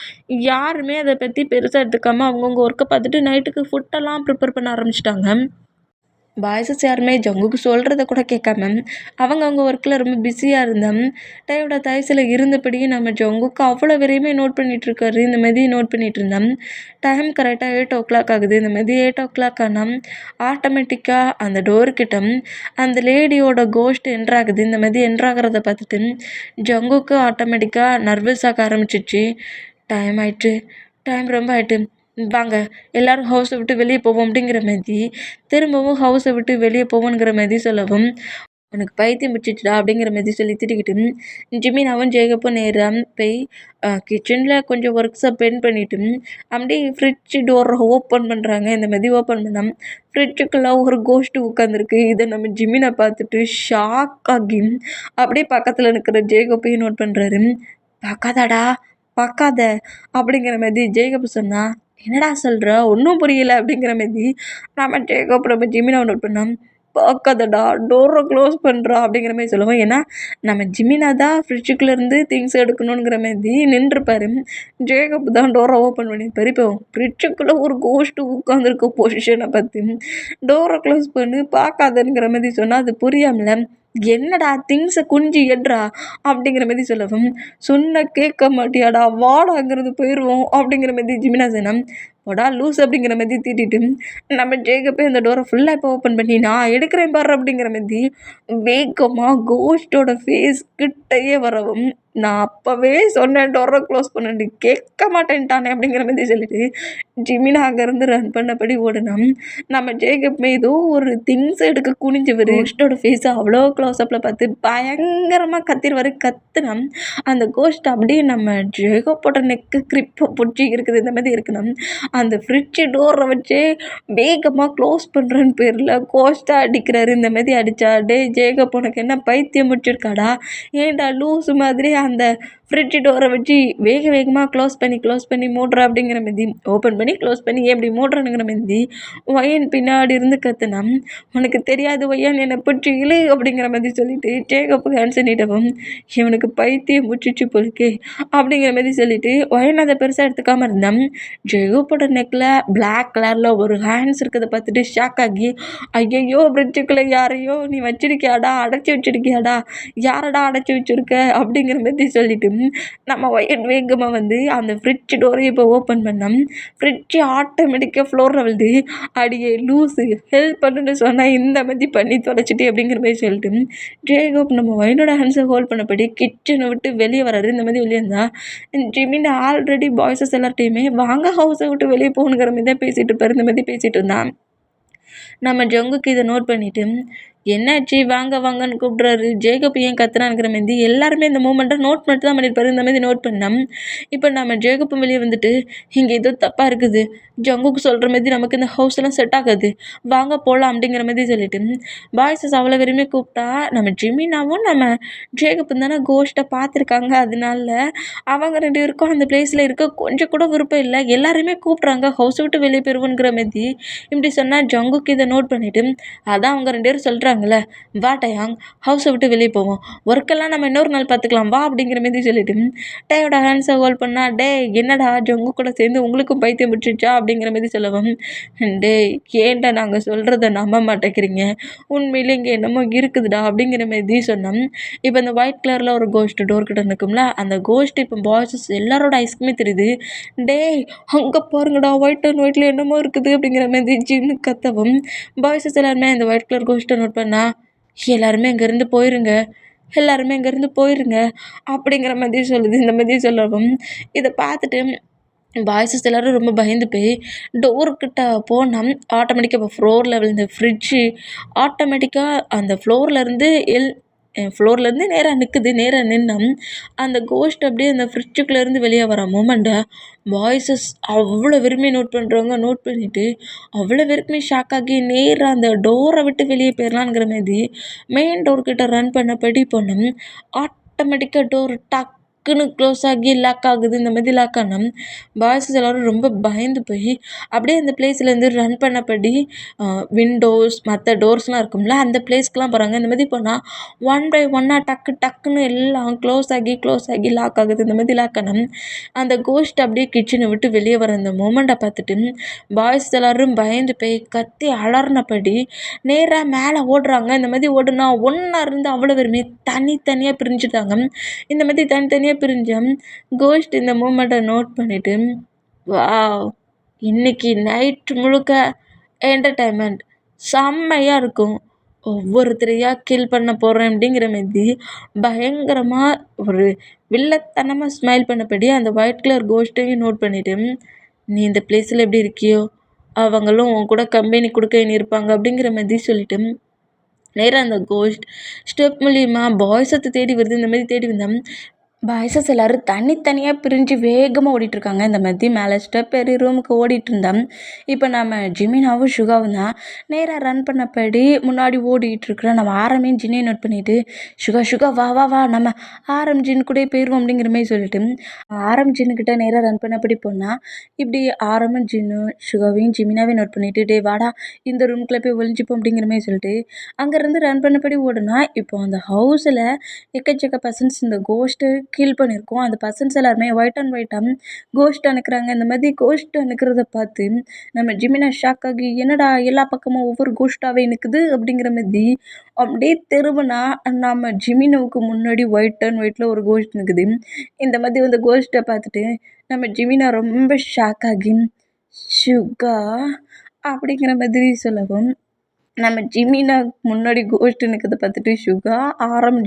யாருமே அதை பற்றி பெருசாக எடுத்துக்காமல் அவங்கவுங்க ஒர்க்கை பார்த்துட்டு நைட்டுக்கு ஃபுட்டெல்லாம் ப்ரிப்பேர் பண்ண ஆரம்பிச்சிட்டாங்க. பாய்ஸஸ் யாருமே ஜங்குக்கு சொல்கிறத கூட கேட்காம அவங்கவுங்க ஒர்க்கில் ரொம்ப பிஸியாக இருந்தோம். டையோட தயசில் இருந்தபடியே நம்ம ஜங்குக்கு அவ்வளோ வரையுமே நோட் பண்ணிகிட்ருக்காரு. இந்த மாதிரி நோட் பண்ணிகிட்டு இருந்தோம். டைம் கரெக்டாக 8:00 ஆகுது. இந்த மாதிரி 8:00 ஆனால் ஆட்டோமேட்டிக்காக அந்த டோர்கிட்ட அந்த லேடியோட கோஸ்ட் என்ட்ராகுது. இந்த மாதிரி என்ட்ராகிறத பார்த்துட்டு ஜங்குக்கு ஆட்டோமேட்டிக்காக நர்வஸ் ஆக ஆரம்பிச்சிச்சு. டைம் ஆயிட்டு, டைம் ரொம்ப ஆயிட்டு, வாங்க எல்லோரும் ஹவுஸை விட்டு வெளியே போவோம் அப்படிங்கிற மாதிரி திரும்பவும் ஹவுஸை விட்டு வெளியே போவோங்கிற மாதிரி சொல்லவும், உனக்கு பைத்தியம் பிடிச்சிச்சுடா அப்படிங்கிற மாதிரி சொல்லி திட்டிக்கிட்டு ஜிமினாவும் ஜேகப்பும் நேராக போய் கிச்சனில் கொஞ்சம் ஒர்க்ஸை பென் பண்ணிவிட்டு அப்படியே ஃப்ரிட்ஜ் டோரை ஓப்பன் பண்ணுறாங்க. இந்த மாதிரி ஓப்பன் பண்ணால் ஃப்ரிட்ஜுக்குள்ளே ஒரு கோஸ்ட்டு உட்காந்துருக்கு. இதை நம்ம ஜிமினை பார்த்துட்டு ஷாக் ஆகி அப்படியே பக்கத்தில் இருக்கிற ஜேகப்பையும் நோட் பண்ணுறாரு. பார்க்காதாடா பார்க்காத அப்படிங்கிற மாதிரி ஜேகப் சொன்னா, என்னடா சொல்கிற ஒன்றும் புரியல அப்படிங்கிற மாதிரி நம்ம ஜேகப் நம்ம ஜிமினாவை நோட் பண்ணோம். பார்க்காதடா டோரை க்ளோஸ் பண்ணுறா அப்படிங்கிற மாதிரி சொல்லுவோம். ஏன்னா நம்ம ஜிமினா தான் ஃப்ரிட்ஜுக்குள்ளேருந்து திங்ஸ் எடுக்கணுங்கிற மாதிரி நின்றுப்பாரு. ஜேகப் தான் டோரை ஓப்பன் பண்ணியிருப்பாரு. இப்போ ஃப்ரிட்ஜுக்குள்ளே ஒரு கோஸ்ட்டு உட்காந்துருக்க பொசிஷனை பார்த்து டோரை க்ளோஸ் பண்ணி பார்க்காதங்கிற மாதிரி சொன்னால் அது புரியாமல, என்னடா திங்ஸை குஞ்சு எட்றா அப்படிங்கிற மாதிரி சொல்லவும், சொன்ன கேட்க மாட்டியாடா வாடா அங்கிறது போயிடுவோம் அப்படிங்கிற மாதிரி ஜிமினா சொன்னா, போடா லூஸ் அப்படிங்கிற மாதிரி திட்டிட்டு நம்ம ஜேகப்பே அந்த டோரை ஃபுல்லாக இப்போ ஓப்பன் பண்ணி நான் எடுக்கிறேன் பாரு அப்படிங்கிற மாதிரி வேகமாக கோஸ்டோட ஃபேஸ் கிட்டையே வரவும், நான் அப்போவே சொன்னேன் டோரை க்ளோஸ் பண்ணி கேட்க மாட்டேன்ட்டானே அப்படிங்கிற மாதிரி சொல்லிட்டு ஜிமினா அங்கேருந்து ரன் பண்ணபடி ஓடினோம். நம்ம ஜேகப் ஏதோ ஒரு திங்ஸ் எடுக்க குனிஞ்சவர் கோஸ்டோட ஃபேஸை அவ்வளோ க்ளோஸ்அப்பில் பார்த்து பயங்கரமாக கத்திடுவார். கத்துனோம் அந்த கோஸ்ட் அப்படியே நம்ம ஜேகப்போட நெக்கு கிரிப்பை பிடிச்சி இருக்குது. இந்த மாதிரி இருக்கணும். அந்த ஃப்ரிட்ஜ் டோரை வச்சே வேகமாக க்ளோஸ் பண்ணுறேன்னு பேரில் கோஸ்ட்டாக அடிக்கிறாரு. இந்த மாதிரி அடித்தா, டே ஜேகப் உனக்கு என்ன பைத்தியம் முடிச்சிருக்காடா, ஏன்டா லூஸ் மாதிரி அந்த ஃப்ரிட்ஜ் டோரை வச்சு வேகமாக க்ளோஸ் பண்ணி மூடுற அப்படிங்கிற மாதிரி ஓப்பன் பண்ணி க்ளோஸ் பண்ணி எப்படி மூடுறனுங்கிற மாதிரி ஒயன் பின்னாடி இருந்து கத்துனா, உனக்கு தெரியாது ஒயன் என்னை பிடிச்சி இழு அப்படிங்கிற மாதிரி சொல்லிட்டு ஜேகப்புக்கு ஆன்சர் நீட்டவும், இவனுக்கு பைத்தியம் முடிச்சிச்சு பொழுக்கே அப்படிங்கிற மாதிரி சொல்லிட்டு ஒயன் அதை பெருசாக எடுத்துக்காமல் இருந்தான். ஜேகப்போட நெக்கில் பிளாக் கலரில் ஒரு ஹேண்ட்ஸ் இருக்கிறத பார்த்துட்டு ஷாக் ஆகி, ஐயையோ ஃப்ரிட்ஜுக்குள்ளே யாரையோ நீ வச்சிருக்கியாடா, அடைச்சி வச்சிருக்கியாடா, யாரடா அடைச்சி வச்சிருக்க அப்படிங்கிற மாதிரி சொல்லிட்டு நம்ம ஒயன் வேகமாக வந்து அந்த ஃப்ரிட்ஜ் டோரை இப்போ ஓப்பன் பண்ணோம். ஃப்ரிட்ஜ் ஆட்டோமேட்டிக்காக ஃப்ளோரில் விழுது. அடியே லூஸு ஹெல்ப் பண்ணுன்னு சொன்னால் இந்த மாதிரி பண்ணி தொலைச்சிட்டு அப்படிங்கிற மாதிரி சொல்லிட்டு ஜேகப் நம்ம ஒயனோட ஹேண்ட்ஸை ஹோல்ட் பண்ணபடி கிச்சனை விட்டு வெளியே வராரு. இந்த மாதிரி வெளியே இருந்தால் ஜிமின் ஆல்ரெடி பாய்ஸஸ் எல்லார்ட்டையுமே வாங்க ஹவுஸை விட்டு வெளியே போகணுங்கிற மாதிரி தான் பேசிகிட்டு இருப்பார். இந்த மாதிரி பேசிகிட்டு இருந்தான். நம்ம ஜங்குக்கு இதை நோட் பண்ணிவிட்டு, என்னாச்சு வாங்க வாங்கன்னு கூப்பிட்றாரு, ஜேகப் ஏன் கத்துறாங்கிற மாதிரி எல்லாருமே இந்த மூமெண்ட்டை நோட் மட்டும் தான் பண்ணியிருப்பாரு. இந்த மாதிரி நோட் பண்ணோம். இப்போ நம்ம ஜேகப்பும் வெளியே வந்துட்டு, இங்கே ஏதோ தப்பாக இருக்குது, ஜங்குக்கு சொல்கிற மாதிரி நமக்கு இந்த ஹவுஸ்லாம் செட் ஆகாது, வாங்க போகலாம் அப்படிங்கிற மாதிரி சொல்லிட்டு பாய்ஸஸ் அவ்வளோ வெறுமே கூப்பிட்டா, நம்ம ஜிமினாவும் நம்ம ஜேகப்பும் தானே கோஸ்ட்டை பார்த்துருக்காங்க. அதனால அவங்க 2 பேருக்கும் அந்த பிளேஸில் இருக்க கொஞ்சம் கூட விருப்பம் இல்லை. எல்லாருமே கூப்பிட்றாங்க ஹவுஸை விட்டு வெளியே போயிருவோங்கிற மாதிரி. இப்படி சொன்னால் ஜங்குக்கு இதை நோட் பண்ணிவிட்டு, அதான் அவங்க 2 பேரும் சொல்கிறாங்கல்ல, வா டயாங் ஹவுஸை விட்டு வெளியே போவோம், ஒர்க்கெல்லாம் நம்ம இன்னொரு நாள் பார்த்துக்கலாம் வா அப்படிங்கிற மாதிரி சொல்லிட்டு டேயோட ஹேண்ட்ஸை ஹோல்ட் பண்ணா, டே என்னடா ஜங்கு கூட சேர்ந்து உங்களுக்கும் பைத்தியம் பிடிச்சிச்சா அப்படிங்கிற மாதிரி சொல்லவும், டே ஏன்டா நாங்கள் சொல்கிறத நம்ப மாட்டேங்கிறீங்க, உண்மையிலே இங்கே என்னமோ இருக்குதுடா அப்படிங்கிற மாதிரி சொன்னோம். இப்போ இந்த ஒயிட் கலரில் ஒரு கோஸ்ட் டோர் கிட்ட நிற்கும்ல, அந்த கோஸ்ட் இப்போ பாய்ஸஸ் எல்லாரோட ஐஸ்க்குமே தெரியுது. டே அங்கே பாருங்கடா ஒயிட் அண்ட் ஒயிட்டில் என்னமோ இருக்குது அப்படிங்கிற மாதிரி ஜின்னு கத்தவும், பாய்ஸஸ் எல்லாருமே அந்த ஒயிட் கலர் கோஸ்ட்டை நோட் பண்ணா, எல்லாருமே இங்கேருந்து போயிருங்க அப்படிங்கிற மாதிரி சொல்லுது. இந்த மாதிரி சொல்லவும் இதை பார்த்துட்டு பாய்ஸஸ் எல்லோரும் ரொம்ப பயந்து போய் டோர்கிட்ட போனால் ஆட்டோமேட்டிக்காக இப்போ ஃப்ளோரில் விழுந்த ஃப்ரிட்ஜு ஆட்டோமேட்டிக்காக அந்த ஃப்ளோர்லேருந்து நேராக நிற்குது. நேராக நின்னோம் அந்த கோஸ்ட் அப்படியே அந்த ஃப்ரிட்ஜுக்குள்ளேருந்து வெளியே வர மூமெண்ட்டை பாய்ஸஸ் அவ்வளோ விரும்பி நோட் பண்ணுறவங்க நோட் பண்ணிவிட்டு அவ்வளோ விரும்பி ஷாக் ஆகி நேராக அந்த டோரை விட்டு வெளியே போயிடலாங்கிற மாதிரி மெயின் டோர்கிட்ட ரன் பண்ணபடி போனோம். ஆட்டோமேட்டிக்காக டோர் டக் டக்குன்னு க்ளோஸ் ஆகி லாக் ஆகுது. இந்த மாதிரி லாக் ஆனால் பாய்ஸ் எல்லோரும் ரொம்ப பயந்து போய் அப்படியே அந்த பிளேஸ்லேருந்து ரன் பண்ணபடி விண்டோஸ் மற்ற டோர்ஸ்லாம் இருக்கும்ல அந்த பிளேஸ்க்குலாம் போகிறாங்க. இந்த மாதிரி போனால் ஒன் பை ஒன்னாக டக்குன்னு எல்லாம் க்ளோஸ் ஆகி லாக் ஆகுது. இந்த மாதிரி லாக் ஆனால் அந்த கோஸ்ட் அப்படியே கிச்சனை விட்டு வெளியே வர அந்த மூமெண்ட்டை பார்த்துட்டு பாய்ஸ் எல்லோரும் பயந்து போய் கத்தி அலறினபடி நேராக மேலே ஓடுறாங்க. இந்த மாதிரி ஓடுனா ஒன்றா இருந்து அவ்வளோ பேருமே தனித்தனியாக பிரிஞ்சுட்டாங்க. இந்த மாதிரி தனித்தனியாக பிரிஞ்ச கோஸ்ட் இந்த மூமெண்ட்டை நோட் பண்ணிவிட்டு வாவ் இன்னைக்கு நைட் முழுக்க என்டர்டைன்மெண்ட் செம்மையாக இருக்கும், ஒவ்வொருத்தரையாக கில் பண்ண போகிறேன் அப்படிங்கிற மாதிரி பயங்கரமாக ஒரு வில்லத்தனமாக ஸ்மைல் பண்ணபடி அந்த ஒயிட் கலர் கோஸ்ட்டையும் நோட் பண்ணிவிட்டு நீ இந்த பிளேஸில் எப்படி இருக்கியோ அவங்களும் உன் கூட கம்பெனி கொடுக்க இனி இருப்பாங்க அப்படிங்கிற மாதிரி சொல்லிட்டு நேராக அந்த கோஸ்ட் ஸ்டெப் மூலியமாக பாய்ஸத்தை தேடி வருது. இந்த மாதிரி தேடி வந்தேன் பாய்ஸஸ் எல்லோரும் தனித்தனியாக பிரிஞ்சு வேகமாக ஓடிட்டுருக்காங்க. இந்த மாதிரி மேலே ஸ்டெப் ஏறி ரூமுக்கு ஓடிட்டு இருந்தேன். இப்போ நம்ம ஜிமினாவும் சுகாவும் தான் நேராக ரன் பண்ணபடி முன்னாடி ஓடிட்டுருக்குறோம். நம்ம ஆரம்பியும் ஜின்னையும் நோட் பண்ணிவிட்டு சுகா வா நம்ம ஜின் கூட போயிடுவோம் அப்படிங்கிற மாதிரி சொல்லிட்டு ஜின்னுக்கிட்ட நேராக ரன் பண்ணபடி போனால் இப்படி ஜின்னு சுகாவையும் ஜிமினாவையும் நோட் பண்ணிவிட்டு டே வாடா இந்த ரூமுக்குள்ளே போய் ஒழிஞ்சிப்போம் அப்படிங்கிற மாதிரி சொல்லிட்டு அங்கேருந்து ரன் பண்ணபடி ஓடுனா இப்போ அந்த ஹவுஸில் எக்கச்சக்க பர்சன்ஸ் இந்த கோஸ்ட்டு கில் பண்ணியிருக்கோம். அந்த பர்சன்ஸ் எல்லாருமே ஒயிட் அண்ட் ஒயிட்டாக கோஸ்ட் அனுக்குறாங்க. இந்த மாதிரி கோஸ்ட் அனுக்கிறத பார்த்து நம்ம ஜிமினா ஷாக் ஆகி என்னடா எல்லா பக்கமும் ஒவ்வொரு கோஸ்ட்டாகவே நிற்குது அப்படிங்கிற மாதிரி அப்படியே திரும்பினா நம்ம ஜிமினாவுக்கு முன்னாடி ஒயிட் அண்ட் ஒயிட்டில் ஒரு கோஸ்ட் நிற்குது. இந்த மாதிரி வந்து கோஸ்ட்டை பார்த்துட்டு நம்ம ஜிமினா ரொம்ப ஷாக் ஆகி சுகா அப்படிங்கிற மாதிரி சொல்லவும் நம்ம ஜிமினா முன்னாடி கோஸ்ட் நிற்கிறத பார்த்துட்டு சுகா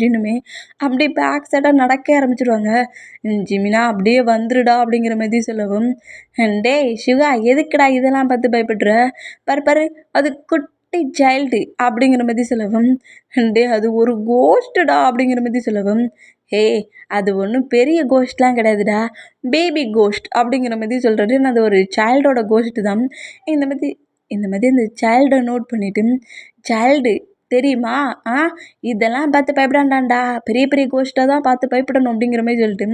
ஜின்னுமே அப்படியே பேக் சைடாக நடக்க ஆரம்பிச்சிடுவாங்க. ஜிமினா அப்படியே வந்துடுடா அப்படிங்கிற மாதிரி சொல்லவும் டேய் சுகா எதுக்குடா இதெல்லாம் பார்த்து பயப்படுற பாரு அது குட்டி சைல்டு அப்படிங்கிற மாதிரி சொல்லவும் டே அது ஒரு கோஸ்ட்டுடா அப்படிங்கிற மாதிரி சொல்லவும் அது ஒன்றும் பெரிய கோஸ்ட்லாம் கிடையாதுடா பேபி கோஸ்ட் அப்படிங்கிற மாதிரி சொல்கிறது அது ஒரு சைல்டோட கோஸ்ட்டு தான். இந்த மாதிரி அந்த சைல்டை நோட் பண்ணிவிட்டு சைல்டு தெரியுமா இதெல்லாம் பார்த்து பயப்படாண்டாண்டா பெரிய கோஸ்ட்டாக தான் பார்த்து பயப்படணும் அப்படிங்கிற மாதிரி சொல்லிட்டு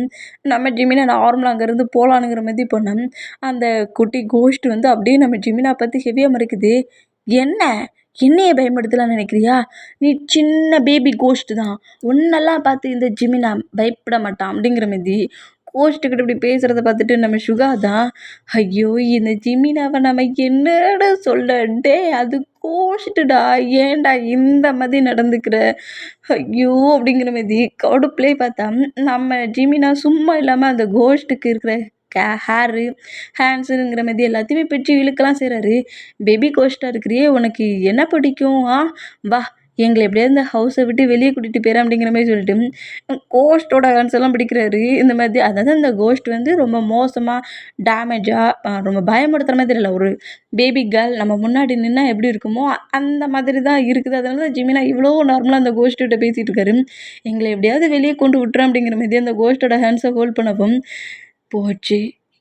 நம்ம ஜிமினா நார்மலாக அங்கேருந்து போகலானுங்கிற மாதிரி போனோம். அந்த குட்டி கோஸ்ட் வந்து அப்படியே நம்ம ஜிமினா பார்த்து ஹெவியாக மறைக்குது. என்னையே பயன்படுத்தலாம்னு நினைக்கிறியா? நீ சின்ன பேபி கோஸ்ட்டு தான், ஒன்னெல்லாம் பார்த்து இந்த ஜிமினா பயப்பட மாட்டான் அப்படிங்கிற மாதிரி கோஸ்ட்டுக்கிட்ட இப்படி பேசுகிறத பார்த்துட்டு நம்ம சுகா தான் ஐயோ இந்த ஜிமினாவை நம்ம என்னடா சொல்ல டே அது கோஸ்ட்டுடா ஏன்டா இந்த மாதிரி நடந்துக்கிற ஐயோ அப்படிங்கிற மாதிரி கடுப்புலேயே பார்த்தா நம்ம ஜிமினா சும்மா இல்லாமல் அந்த கோஸ்ட்டுக்கு இருக்கிற ஹேரு ஹேண்ட்ஸுங்கிற மாதிரி எல்லாத்தையுமே பிடிச்சி இழுக்கலாம் செய்கிறாரு. பேபி கோஸ்ட்டாக இருக்கிறியே உனக்கு என்ன பிடிக்கும் வா எங்களை எப்படியாவது இந்த ஹவுஸை விட்டு வெளியே கூட்டிகிட்டு போயிடறேன் அப்படிங்கிற மாதிரி சொல்லிட்டு கோஸ்ட்டோட ஹேண்ட்ஸ் எல்லாம் பிடிக்கிறாரு. இந்த மாதிரி அதாவது அந்த கோஸ்ட் வந்து ரொம்ப மோசமாக டேமேஜாக ரொம்ப பயமுறுத்துகிற மாதிரி இல்லை, ஒரு பேபி கேர்ள் நம்ம முன்னாடி நின்னா எப்படி இருக்குமோ அந்த மாதிரி தான் இருக்குது. அதனால தான் ஜிமினா இவ்வளோ நார்மலாக அந்த கோஸ்ட்டுகிட்ட பேசிகிட்டு இருக்காரு. எங்களை எப்படியாவது வெளியே கொண்டு விட்டுறேன் அப்படிங்கிற மாதிரி அந்த கோஸ்ட்டோட ஹேண்ட்ஸை ஹோல்ட் பண்ணவும் போச்சு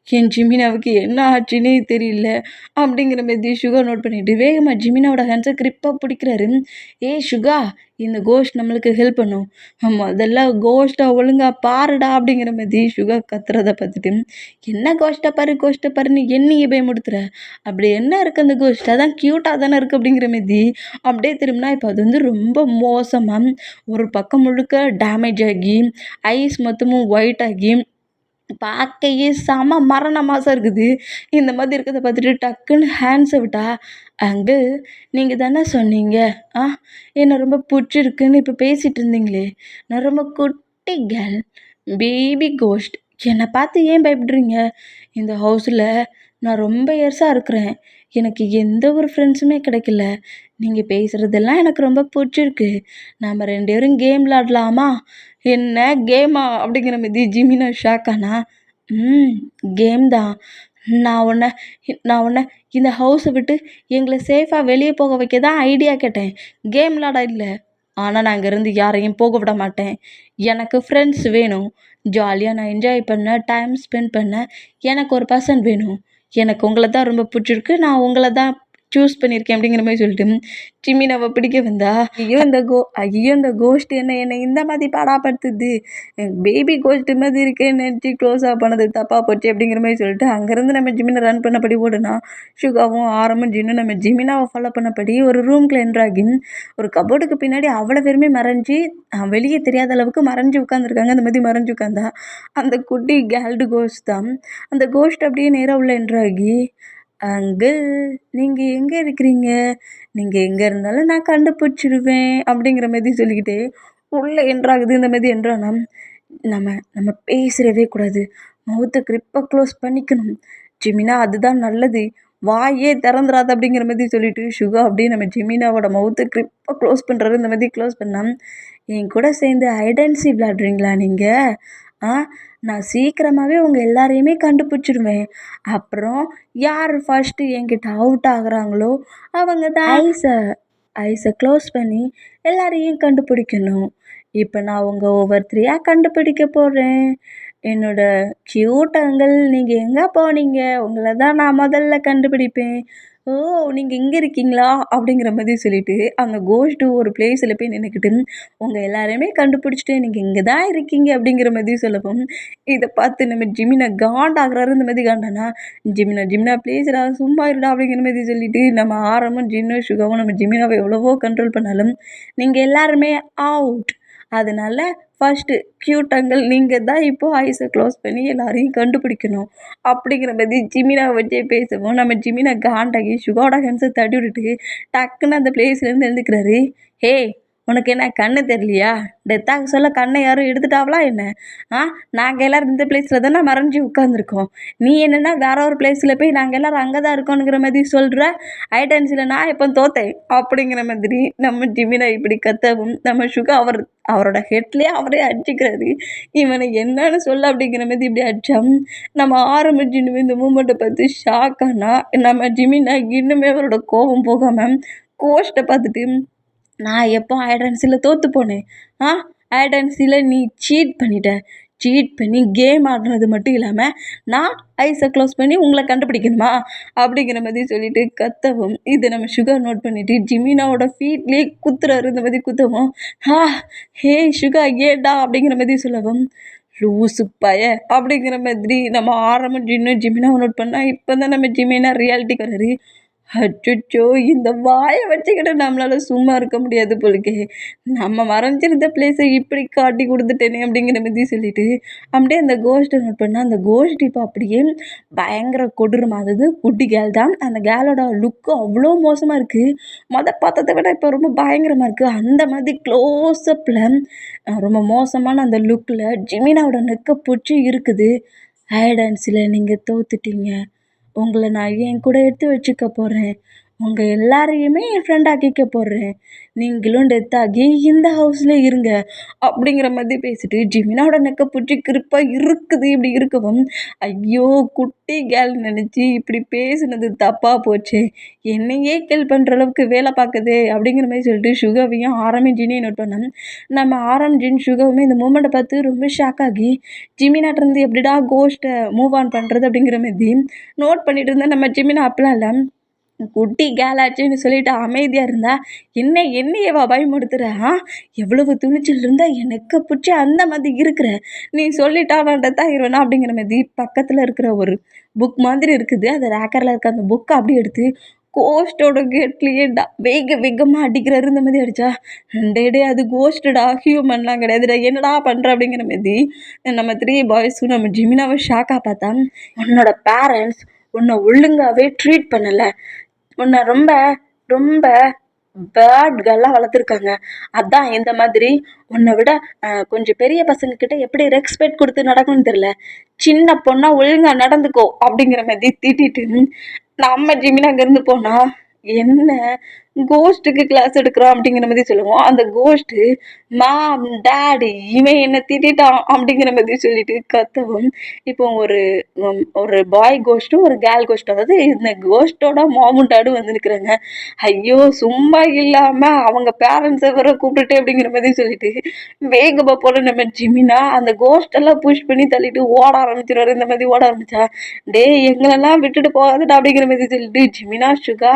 என் ஜிமினாவுக்கு என்ன ஆச்சுன்னே தெரியல அப்படிங்கிற மாதிரி சுகா நோட் பண்ணிட்டு வேகமாக ஜிமினாவோட ஹேண்ட்ஸை கிரிப்பாக பிடிக்கிறாரு. சுகா இந்த கோஸ்ட் நம்மளுக்கு ஹெல்ப் பண்ணும், முதல்ல கோஸ்ட்டை ஒழுங்காக பாருடா அப்படிங்கிற மாதிரி சுகா கத்துறதை பார்த்துட்டு என்ன கோஸ்ட்டை பாருன்னு என்னையே பயமுடுத்துற அப்படி என்ன இருக்குது அந்த கோஸ்ட் அதான் க்யூட்டாக தானே இருக்குது அப்படிங்கிற மாதிரி அப்படியே திரும்பினா இப்போ அது வந்து ரொம்ப மோசமாக ஒரு பக்கம் முழுக்க டேமேஜ் ஆகி ஐஸ் மொத்தமும் ஒயிட் ஆகி பார்க்கையே செம மரண மாதம் இருக்குது. இந்த மாதிரி இருக்கிறத பார்த்துட்டு டக்குன்னு ஹேண்ட்ஸை விட்டா அங்கிள் நீங்கள் தானே சொன்னீங்க என்னை ரொம்ப பிடிச்சிருக்குன்னு இப்போ பேசிகிட்டு இருந்தீங்களே, நான் ரொம்ப குட்டி கேர்ள் பேபி கோஸ்ட், என்னை பார்த்து ஏன் பயப்படுறீங்க? இந்த ஹவுஸில் நான் ரொம்ப இயர்ஸாக இருக்கிறேன், எனக்கு எந்த ஒரு ஃப்ரெண்ட்ஸுமே கிடைக்கல, நீங்கள் பேசுகிறதெல்லாம் எனக்கு ரொம்ப பிடிச்சிருக்கு, நாம் 2 பேரும் கேம் விளாடலாமா? என்ன கேமா அப்படிங்கிற மாதிரி ஜிமினா ஷாக் ஆனா கேம் தான், நான் உன்னை இந்த ஹவுஸை விட்டு எங்களை சேஃபாக வெளியே போக வைக்க தான் ஐடியா கேட்டேன், கேம் விளாட இல்லை. ஆனால் நான் இங்கேருந்து யாரையும் போக விட மாட்டேன், எனக்கு ஃப்ரெண்ட்ஸ் வேணும், ஜாலியாக நான் என்ஜாய் பண்ண டைம் ஸ்பெண்ட் பண்ண எனக்கு ஒரு பர்சன் வேணும், எனக்கு உங்களை தான் ரொம்ப பிடிச்சிருக்கு, நான் உங்களை தான் சூஸ் பண்ணியிருக்கேன் அப்படிங்கிற மாதிரி சொல்லிட்டு ஜிமினாவை பிடிக்க வந்தா, ஐயோ இந்த கோஸ்ட் என்னை இந்த மாதிரி பாடாப்படுத்துது, பேபி கோஸ்ட் மாதிரி இருக்கேன்னு நினச்சி க்ளோஸாக பண்ணது தப்பாக போச்சு அப்படிங்கிற மாதிரி சொல்லிட்டு அங்கேருந்து நம்ம ஜிமினை ரன் பண்ணபடி ஓடுனா, சுகாவும் ஆரம்பம் ஜின்னும் நம்ம ஜிமினாவை ஃபாலோ பண்ணபடி ஒரு ரூம்குள்ள என்ட்ராகி ஒரு கபோர்டுக்கு பின்னாடி அவ்வளோ பேருமே மறைஞ்சி வெளியே தெரியாத அளவுக்கு மறைஞ்சு உட்காந்துருக்காங்க. அந்த மாதிரி மறைஞ்சு உட்காந்தா அந்த குட்டி கேல்டு கோஸ்ட் தான். அந்த கோஸ்ட் அப்படியே நேராக உள்ள என்ட்ராகி, அங்கிள் நீங்கள் எங்கே இருக்கிறீங்க, நீங்கள் எங்கே இருந்தாலும் நான் கண்டுபிடிச்சிருவேன் அப்படிங்கிற மாதிரி சொல்லிக்கிட்டு உள்ளே என்ட்ராகுது. இந்த மாதிரி என்ட்ரானா நம்ம நம்ம பேசுகிறவே கூடாது, மவுத்தை கிரிப்பாக க்ளோஸ் பண்ணிக்கணும் ஜிமினா, அதுதான் நல்லது, வாயே திறந்துடாது அப்படிங்கிற மாதிரி சொல்லிட்டு சுகா அப்படியே நம்ம ஜிமினாவோட மவுத்தை கிரிப்பாக க்ளோஸ் பண்ணுறாரு. இந்த மாதிரி க்ளோஸ் பண்ணால், என் கூட சேர்ந்து ஐடென்சி விளையாடுறீங்களா நீங்கள்? நான் சீக்கிரமாகவே உங்கள் எல்லாரையுமே கண்டுபிடிச்சிடுவேன். அப்புறம் யார் ஃபஸ்ட்டு என்கிட்ட அவுட் ஆகுறாங்களோ அவங்க தான் ஐஸை க்ளோஸ் பண்ணி எல்லாரையும் கண்டுபிடிக்கணும். இப்போ நான் உங்கள் ஒவ்வொருத்தரையாக கண்டுபிடிக்க போகிறேன். என்னோட க்யூட் அங்கிள், நீங்கள் எங்கே போனீங்க, உங்களை தான் நான் முதல்ல கண்டுபிடிப்பேன். ஓ நீங்கள் இங்கே இருக்கீங்களா அப்படிங்கிற மாதிரி சொல்லிட்டு அந்த கோஸ்ட்டு ஒரு பிளேஸில் போய் நின்றுக்கிட்டு உங்கள் எல்லாரையுமே கண்டுபிடிச்சிட்டு நீங்கள் இங்கே தான் இருக்கீங்க அப்படிங்கிற மாதிரி சொல்லவும், இதை பார்த்து நம்ம ஜிமினா காண்டாகிறாரு. இந்த மாதிரி காண்டானா, ஜிமினா ப்ளீஸ்டா சும்மா இருடா அப்படிங்கிற மாதிரி சொல்லிட்டு நம்ம ஆரம்பம் ஜின்னும் சுகாவும் நம்ம ஜிமினாவை எவ்வளவோ கண்ட்ரோல் பண்ணாலும் நீங்கள் எல்லாருமே அவுட். அதனால ஃபஸ்ட்டு க்யூட் அங்கிள் நீங்கள் தான் இப்போது ஐஸை க்ளோஸ் பண்ணி எல்லாரையும் கண்டுபிடிக்கணும் அப்படிங்கிற மாதிரி ஜிமினாவை வச்சே பேசுவோம். நம்ம ஜிமினா காண்டாகி சுகாவோட ஹேண்ட்ஸை தட்டி விட்டுட்டு டக்குன்னு அந்த பிளேஸ்லேருந்து எழுந்துக்கிறாரு. ஹே உனக்கு என்ன கண்ணு தெரியலையா, டெத்தாக சொல்ல கண்ணை யாரும் எடுத்துட்டாவளா என்ன? நாங்கள் எல்லோரும் இந்த பிளேஸில் தானே மறைஞ்சி உட்காந்துருக்கோம், நீ என்னென்னா வேற ஒரு பிளேஸில் போய் நாங்கள் எல்லோரும் அங்கே தான் இருக்கோங்கிற மாதிரி சொல்கிற, ஐடென்ஸில் நான் எப்போ தோத்தேன் அப்படிங்கிற மாதிரி நம்ம ஜிமினா இப்படி கத்தவும் நம்ம சுகா அவரோட ஹெட்லேயே அவரே அடிச்சுக்கிறாரு. இவனை என்னன்னு சொல்ல அப்படிங்கிற மாதிரி இப்படி அடித்தான். நம்ம ஆரம்பிச்சுன்னு இந்த மூமெண்ட்டை பார்த்து ஷாக்கானா நம்ம ஜிமினா இன்னுமே அவரோட கோபம் போகாமல் கோஸ்ட்டை பார்த்துட்டு, நான் எப்போ ஐடென்சியில் தோற்று போனேன், ஐடென்சியில் நீ சீட் பண்ணி கேம் ஆடுறது மட்டும் இல்லாமல் நான் ஐஸை க்ளோஸ் பண்ணி உங்களை கண்டுபிடிக்கணுமா அப்படிங்கிற மாதிரி சொல்லிட்டு கத்தவும், இதை நம்ம சுகர் நோட் பண்ணிவிட்டு ஜிமினாவோட ஃபீட்லேயே குத்துறாரு. இந்த மாதிரி குத்தவும், ஹே சுகா ஏடா அப்படிங்கிற மாதிரி சொல்லவும், லூசு பய அப்படிங்கிற மாதிரி நம்ம ஆரம்பம் ஜிமினாவை நோட் பண்ணால் இப்போ தான் நம்ம ஜிமினா ரியாலிட்டிக்கு வர்றாரு. அச்சோ இந்த வாயை வச்சுக்கிட்டு நம்மளால சும்மா இருக்க முடியாது போலுக்கே, நம்ம மறைஞ்சிருந்த பிளேஸை இப்படி காட்டி கொடுத்துட்டேனே அப்படிங்கிற மாதிரி சொல்லிட்டு அப்படியே அந்த கோஸ்ட்டை நோட் பண்ணால் அந்த கோஸ்ட் இப்போ அப்படியே பயங்கர கொடூரமாக, அதாவது குட்டி கேள் தான், அந்த கேலோட லுக்கு அவ்வளோ மோசமாக இருக்குது, பார்த்ததை விட இப்போ ரொம்ப பயங்கரமாக இருக்குது. அந்த மாதிரி க்ளோஸ்அப்பில் ரொம்ப மோசமான அந்த லுக்கில் ஜிமினாவோட நெக்கை பிடிச்சி இருக்குது. ஹைடன்ஸில் நீங்கள் தோத்துட்டீங்க, உங்களை நான் என் கூட எடுத்து வச்சுக்க போகிறேன், உங்கள் எல்லாரையுமே என் ஃப்ரெண்ட் ஆக்கிக்க போடுறேன், நீங்களும் டெத் ஆகி இந்த ஹவுஸில் இருங்க அப்படிங்கிற மாதிரி பேசிட்டு ஜிமினாவோட நெக்கை பிடிச்சி கிருப்பாக இருக்குது. இப்படி இருக்கவும், ஐயோ குட்டி கேள் நினச்சி இப்படி பேசுனது தப்பாக போச்சு, என்னையே கேள் பண்ணுற அளவுக்கு வேலை பார்க்குது அப்படிங்கிற மாதிரி சொல்லிட்டு சுகாவையும் ஜினியை நோட் பண்ணோம். நம்ம ஜின் சுகாவுமே இந்த மூமெண்ட்டை பார்த்து ரொம்ப ஷாக் ஆகி ஜிமினாட்டிருந்து எப்படிடா கோஸ்ட்டை மூவ் ஆன் பண்ணுறது அப்படிங்கிற மாதிரி நோட் பண்ணிட்டு இருந்தால் நம்ம ஜிமினா அப்பெல்லாம் இல்லை, குட்டி கேலாச்சுன்னு சொல்லிட்டு அமைதியாக இருந்தா என்னையவா பயமுடுத்துற, எவ்வளவு துணிச்சல் இருந்தால் எனக்கு பிடிச்சி அந்த மாதிரி இருக்கிற, நீ சொல்லிட்டா நான் டெத் ஆகிருவேனா அப்படிங்கிற மாதிரி பக்கத்தில் இருக்கிற ஒரு புக் மாதிரி இருக்குது, அது ரேக்கரில் இருக்க அந்த புக்கை அப்படி எடுத்து கோஸ்ட்டோட கேட்லேயே வேகமாக அடிக்கிறாரு. இந்த மாதிரி அடித்தா, டே அது கோஸ்ட்டுடா, ஹியூமன்லாம் கிடையாதுடா, என்னடா பண்ணுற அப்படிங்கிற மாதிரி நம்ம 3 பாய்ஸும் நம்ம ஜிமினாவை ஷாக்காக பார்த்தா, உன்னோட பேரண்ட்ஸ் உன்னை ஒழுங்காகவே ட்ரீட் பண்ணலை, உன்னை ரொம்ப ரொம்ப பேட் கேர்ளாக வளர்த்துருக்காங்க, அதான் இந்த மாதிரி உன்னை விட கொஞ்சம் பெரிய பசங்கக்கிட்ட எப்படி ரெஸ்பெக்ட் கொடுத்து நடக்கணும்னு தெரில, சின்ன பொண்ணாக ஒழுங்காக நடந்துக்கோ அப்படிங்கிற மாதிரி திட்டிட்டு நம்ம ஜிமினா அங்கேருந்து போனால், என்ன கோஸ்ட்டுக்கு கிளாஸ் எடுக்கிறோம் அப்படிங்கிற மாதிரி சொல்லுவோம். அந்த கோஸ்ட்டு மாம், டாடி இவன் என்ன திட்டிட்டான் அப்படிங்கிற மாதிரி சொல்லிட்டு கத்தவும், இப்போ ஒரு பாய் கோஸ்ட்டும், ஒரு கேர்ள் கோஸ்ட்டும், அதாவது இந்த கோஸ்ட்டோட மாமும் டாடும் வந்து நிற்கிறாங்க. ஐயோ! சும்மா இல்லாம அவங்க பேரண்ட்ஸை வேற கூப்பிட்டுட்டு அப்படிங்கிற மாதிரி சொல்லிட்டு வேகமா போன நம்ம ஜிமினா அந்த கோஸ்ட் எல்லாம் புஷ் பண்ணி தள்ளிட்டு ஓட ஆரம்பிச்சிருவாரு. இந்த மாதிரி ஓட ஆரம்பிச்சா, டேய் எங்களெல்லாம் விட்டுட்டு போகாதடா அப்படிங்கிற மாதிரி சொல்லிட்டு ஜிமினா, சுகா,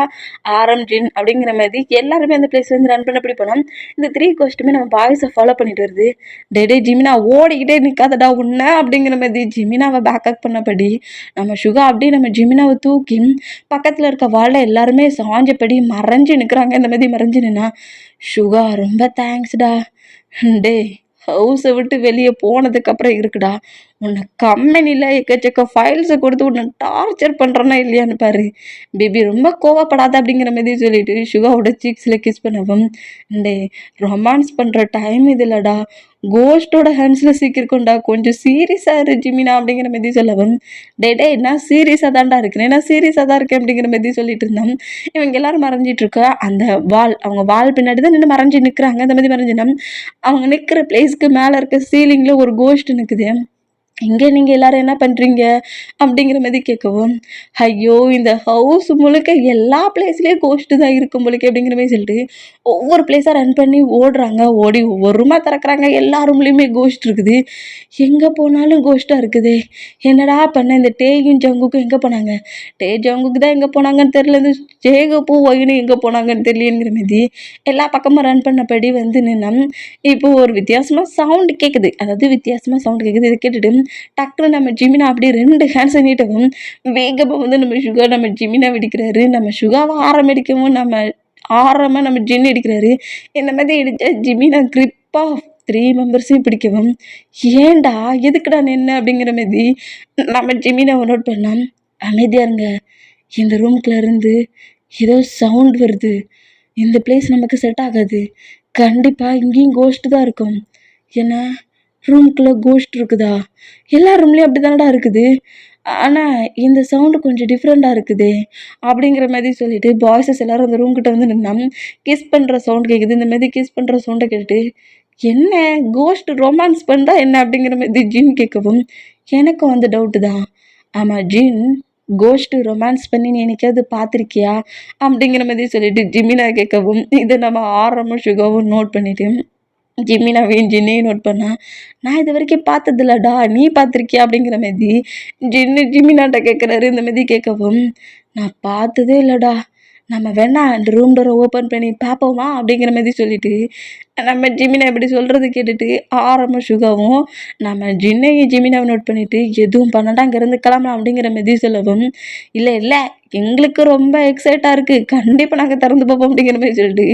ஆரம், ஜின் அப்படிங்கிற மாதிரி எல்லாருமே அந்த பிளேஸ்ல இருந்து ரன் பண்ணபடி போனோம். இந்த 3 கோஸ்ட்டுமே நம்ம பாய்ஸை ஃபாலோ பண்ணிட்டு வருது. டே ஜிமினா ஓடிக்கிட்டே நிக்காதடா உன்ன அப்படிங்கிற மாதிரி ஜிமினாவை பேக்கப் பண்ணபடி நம்ம சுகா அப்படியே நம்ம ஜிமினாவை தூக்கி பக்கத்துல இருக்க வாழை எல்லாருமே சாஞ்சபடி மறைஞ்சு நிக்கிறாங்க. இந்த மாதிரி மறைஞ்சு நின்னா, சுகா ரொம்ப தேங்க்ஸ்டா. டே ஹவுஸை விட்டு வெளியே போனதுக்கு அப்புறம் இருக்குடா, உன்னை கம்பெனியில் எக்கச்சக்க ஃபைல்ஸை கொடுத்து உன்னை டார்ச்சர் பண்ணுறேன்னா இல்லையான்னு பாரு. பேபி ரொம்ப கோவப்படாத அப்படிங்கிற மாதிரி சொல்லிட்டு சுகாவோட சீக்ஸில் கிஸ் பண்ணவும், டே ரொமான்ஸ் பண்ணுற டைம் இது இல்லடா, கோஸ்டோட ஹேண்ட்ஸில் சீக்கிரக்கொண்டா, கொஞ்சம் சீரியஸாக இரு ஜிமினா அப்படிங்கிற மாதிரி சொல்லவும், டே நான் சீரியஸாக தான்டா இருக்கிறேன், நான் சீரியஸாக தான் இருக்கேன் அப்படிங்கிற மாதிரி சொல்லிட்டு இருந்தோம். இவங்க எல்லாரும் மறைஞ்சிட்டு இருக்க அந்த அவங்க வால் பின்னாடி தான் நின்று மறைஞ்சு நிற்கிறாங்க. அந்த மாதிரி மறைஞ்சினா அவங்க நிற்கிற பிளேஸ்க்கு மேலே இருக்க சீலிங்கில் ஒரு கோஸ்ட் நிற்குது. இங்கே நீங்கள் எல்லாரும் என்ன பண்ணுறீங்க அப்படிங்கிற மாதிரி கேட்கவும், ஐயோ இந்த ஹவுஸ் முழுக்க எல்லா பிளேஸ்லேயும் கோஸ்ட்டு தான் இருக்கும் போலிக்கு அப்படிங்கிற மாதிரி சொல்லிட்டு ஒவ்வொரு பிளேஸாக ரன் பண்ணி ஓடுறாங்க. ஓடி ஒவ்வொரு ரூமாக திறக்கிறாங்க. எல்லா ரூம்லேயுமே கோஸ்ட் இருக்குது. எங்கே போனாலும் கோஸ்ட்டாக இருக்குது. என்னடா பண்ண, இந்த டேயும் ஜங்குக்கும் எங்கே போனாங்க, ஜங்குக்கு தான் எங்கே போனாங்கன்னு தெரியல, இந்த ஜேகப்பும் ஒயினும் எங்கே போனாங்கன்னு தெரியலங்கிற மாதிரி எல்லா பக்கமும் ரன் பண்ணபடி வந்து நின்னோம். இப்போ ஒரு வித்தியாசமாக சவுண்டு கேட்குது. அதாவது வித்தியாசமாக சவுண்டு கேட்குது. இதை கேட்டுட்டு டக்குன்னு நம்ம ஜிமினா அப்படியே 2 ஹேண்ட்ஸை நீட்டவும் வேகமாக வந்து நம்ம ஜிமினா வெடிக்கிறாரு. நம்ம சுகாவை ஆரம் அடிக்கவும் நம்ம ஜின்னு அடிக்கிறாரு. இந்த மாதிரி அடித்தா ஜிமினா கிரிப்பாக 3 மெம்பர்ஸையும் பிடிக்கவும், ஏண்டா எதுக்குடா நின்று அப்படிங்கிற மாதிரி நம்ம ஜிமினாவை நோட் பண்ணோம். அமைதியாக இருங்க, இந்த ரூம்குள்ளே இருந்து ஏதோ சவுண்ட் வருது, இந்த பிளேஸ் நமக்கு செட் ஆகாது, கண்டிப்பாக இங்கேயும் கோஸ்ட்டு தான் இருக்கும். ஏன்னா ரூம்குள்ளே கோஸ்ட் இருக்குதா, எல்லா ரூம்லேயும் அப்படி தானடா இருக்குது, ஆனால் இந்த சவுண்டு கொஞ்சம் டிஃப்ரெண்ட்டாக இருக்குது அப்படிங்கிற மாதிரி சொல்லிட்டு பாய்ஸஸ் எல்லோரும் அந்த ரூம்கிட்ட வந்து நின்னோம். கிஸ் பண்ணுற சவுண்ட் கேட்குது. இந்த மாதிரி கிஸ் பண்ணுற சவுண்டை கேட்டுட்டு, என்ன கோஸ்ட் ரொமான்ஸ் பண்ணுறா என்ன அப்படிங்கிற மாதிரி ஜின் கேட்கவும், எனக்கும் அந்த டவுட்டு தான். ஆமாம் ஜின், கோஸ்ட்டு ரொமான்ஸ் பண்ணி நீ என்னைக்காவது பார்த்துருக்கியா அப்படிங்கிற மாதிரி சொல்லிட்டு ஜிமினா கேட்கவும், இதை நம்ம ஆரம்பம் சுகாவும் நோட் பண்ணிவிட்டு ஜிமினாவையும் ஜின்னையும் நோட் பண்ணா, நான் இது வரைக்கும் பார்த்ததில்லடா, நீ பார்த்துருக்கியா அப்படிங்கிற மாதிரி ஜிமினாட்ட கேட்குறாரு. இந்த மாதிரி கேட்கவும், நான் பார்த்ததே இல்லைடா, நம்ம வேணா அந்த ரூம் டோரை ஓப்பன் பண்ணி பார்ப்போமா அப்படிங்கிற மாதிரி சொல்லிட்டு நம்ம ஜிமினா இப்படி சொல்கிறது கேட்டுட்டு ஆரம்ப சுகாவும் நம்ம ஜிமினாவை நோட் பண்ணிவிட்டு எதுவும் பண்ணடா அங்கேருந்து கிளம்பலாம் அப்படிங்கிற மாதிரி சொல்லவும், இல்லை எங்களுக்கு ரொம்ப எக்ஸைட்டாக இருக்குது, கண்டிப்பாக நாங்கள் திறந்து பார்ப்போம் அப்படிங்கிற மாதிரி சொல்லிட்டு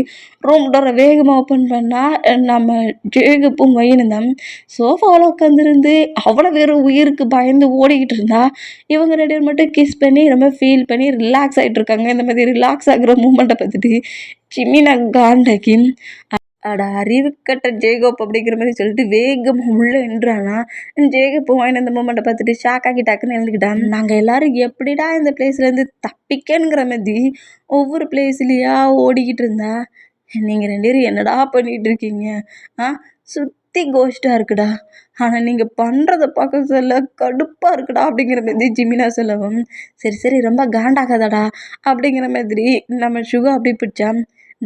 ரூம் டோரை வேகமாக ஓப்பன் பண்ணால் நம்ம ஜேகப்பும் வயினும் தான் சோஃபாவில் உட்காந்துருந்து அவ்வளோ வெறும் உயிருக்கு பயந்து ஓடிக்கிட்டு இருந்தா, இவங்க 2 பேர் மட்டும் கிஸ் பண்ணி ரொம்ப ஃபீல் பண்ணி ரிலாக்ஸ் ஆகிட்டு இருக்காங்க. இந்த மாதிரி ரிலாக்ஸ் ஆகுற மூமெண்ட்டை பார்த்துட்டு ஜிமினா காண்டாக்கி, அட அறிவுக்கட்ட ஜேகப் அப்படிங்கிற மாதிரி சொல்லிட்டு வேகமாக உள்ளே நின்றானா. ஜேகப் வாங்கின அந்த மூமெண்ட்டை பார்த்துட்டு ஷாக் ஆகி டக்குன்னு எழுந்துக்கிட்டான். நாங்கள் எல்லாரும் எப்படிடா இந்த பிளேஸ்லேருந்து தப்பிக்கணுங்கிற மாதிரி ஒவ்வொரு பிளேஸ்லையா ஓடிக்கிட்டு இருந்தா, நீங்கள் 2 பேரும் என்னடா பண்ணிகிட்டு இருக்கீங்க, சுற்றி கோஸ்ட்டாக இருக்குடா, ஆனால் நீங்கள் பண்ணுறத பார்க்க சொல்ல கடுப்பாக இருக்குடா அப்படிங்கிற மாதிரி ஜிமினா சொல்லவும், சரி ரொம்ப காண்டாகாதடா அப்படிங்கிற மாதிரி நம்ம சுகா அப்படி பிடிச்சான்.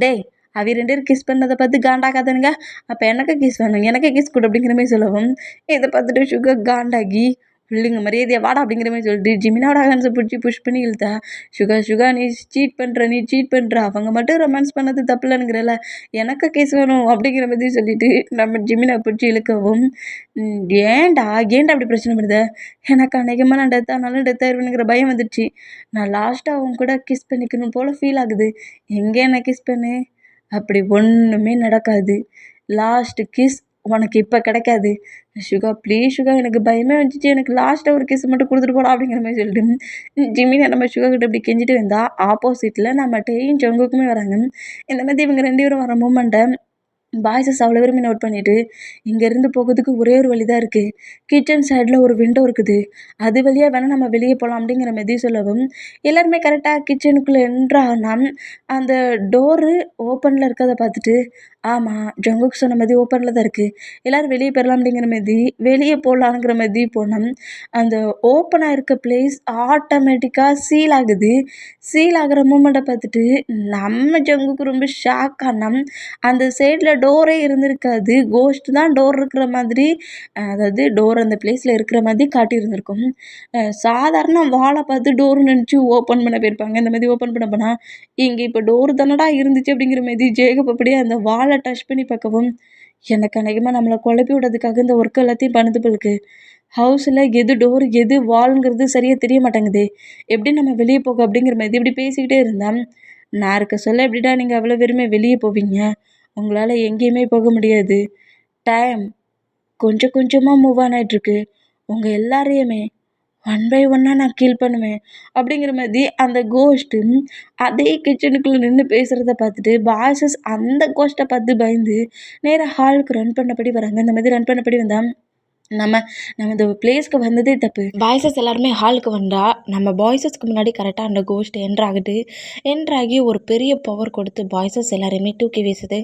டேய் அவ 2 பேரும் கிஸ் பண்ணதை பார்த்து காண்டாகாதனுங்க, அப்போ எனக்கு கிஸ் வேணும், எனக்கு கிஸ் கொடு அப்படிங்கிற மாதிரி சொல்லவும், இதை பார்த்துட்டு சுகர் காண்டாகி பிள்ளைங்க மரியாதையா வாடா அப்படிங்கிற மாதிரி சொல்லிட்டு ஜிமினாவோட ஹேண்ட்ஸை பிடிச்சி புஷ் பண்ணி இழுத்தா, சுகா நீ சீட் பண்ணுற, அவங்க மட்டும் ரொமான்ஸ் பண்ணது தப்புலனுங்கிறல, எனக்கு கேஸ் வேணும் அப்படிங்கிற மாதிரி சொல்லிட்டு நம்ம ஜிமினா பிடிச்சி இழுக்கவும், ஏன்டா அப்படி பிரச்சனை பண்ணுத, எனக்கு அநேகமாக நான் டெத் ஆனாலும் டெத் ஆயிடுவேனுங்கிற பயம் வந்துடுச்சு, நான் லாஸ்ட்டாக அவங்க கூட கிஸ் பண்ணிக்கணும் போல் ஃபீல் ஆகுது, எங்கே என்ன கிஸ் பண்ணு, அப்படி ஒன்றுமே நடக்காது, லாஸ்ட்டு கிஸ் உனக்கு இப்போ கிடைக்காது சுகா, ப்ளீஸ் சுகா, எனக்கு பயமே வந்துச்சு, எனக்கு லாஸ்ட்டாக ஒரு கிஸ் மட்டும் கொடுத்துட்டு போடா அப்படிங்கிற மாதிரி சொல்லிட்டு ஜிமினா நம்ம சுகா கிட்ட இப்படி கெஞ்சிட்டு வந்தால் ஆப்போசிட்டில் நம்ம டேயும் ஜங்குக்குமே வராங்க. இந்த மாதிரி இவங்க 2 பேரும் வர மூமெண்ட்டை பாய்ஸஸ் அவ்வளோ பேருமே நோட் பண்ணிவிட்டு இங்கேருந்து போகிறதுக்கு ஒரே ஒரு வழி தான் இருக்குது. கிச்சன் சைடில் ஒரு விண்டோ இருக்குது. அது வழியாக வேணால் நம்ம வெளியே போகலாம் அப்படிங்கிற மாரி சொல்லவும், எல்லாருமே கரெக்டாக கிச்சனுக்குள்ளே என்ட்ரானா அந்த டோரு ஓப்பனில் இருக்கிறத பார்த்துட்டு, ஆமாம் ஜங்குக் சொன்ன மாதிரி ஓப்பனில் தான் இருக்குது. எல்லோரும் வெளியே போயிடலாம் அப்படிங்கிற மாரி வெளியே போகலாங்கிற மாரி போனோம். அந்த ஓப்பனாக இருக்க பிளேஸ் ஆட்டோமேட்டிக்காக சீல் ஆகுது. சீல் ஆகிற மூமெண்ட்டை பார்த்துட்டு நம்ம ஜங்குக்கு ரொம்ப ஷாக் ஆனோம். அந்த சைடில் டோரே இருந்திருக்காது. கோஸ்ட் தான் டோர் இருக்கிற மாதிரி, அதாவது டோர் அந்த பிளேஸில் இருக்கிற மாதிரி காட்டியிருந்திருக்கும். சாதாரண வாலை பார்த்து டோர்னு நினச்சி ஓப்பன் பண்ண போயிருப்பாங்க. இந்த மாதிரி ஓப்பன் பண்ண போனால் இங்கே இப்போ டோர் தானடா இருந்துச்சு அப்படிங்கிற மாரி ஜேக்கப் அப்படியே அந்த வாலை டச் பண்ணி பார்க்கவும், எனக்கு அநேகமாக நம்மளை குழப்பி விடுறதுக்காக இந்த ஒர்க் எல்லாத்தையும் பண்ணுது போலுக்கு. ஹவுஸில் எது டோர் எது வால்ங்கிறது சரியாக தெரிய மாட்டேங்குது. எப்படி நம்ம வெளியே போக அப்படிங்கிற மாதிரி இப்படி பேசிக்கிட்டே இருந்தான். நான் இருக்க சொல்ல எப்படிடா நீங்கள் அவ்வளோ வெறுமே வெளியே போவீங்க? உங்களால் எங்கேயுமே போக முடியாது. டைம் கொஞ்சம் கொஞ்சமாக மூவ் ஆன் ஆகிட்ருக்கு. உங்கள் எல்லாரையுமே ஒன் பை ஒன்னாக நான் கீல் பண்ணுவேன் அப்படிங்கிற மாதிரி அந்த கோஸ்ட்டு அதே கிச்சனுக்குள்ளே நின்று பேசுகிறத பார்த்துட்டு பாய்ஸஸ் அந்த கோஸ்ட்டை பார்த்து பயந்து நேராக ஹாலுக்கு ரன் பண்ணபடி வராங்க. இந்த மாதிரி ரன் பண்ணபடி வந்தால் நம்ம இந்த பிளேஸ்க்கு வந்ததே தப்பு. பாய்ஸஸ் எல்லாருமே ஹாலுக்கு வந்தால் நம்ம பாய்ஸஸ்க்கு முன்னாடி கரெக்டாக அந்த கோஸ்ட் என்ட்ராகி ஒரு பெரிய பவர் கொடுத்து பாய்ஸஸ் எல்லாரையுமே தூக்கி வீசுது.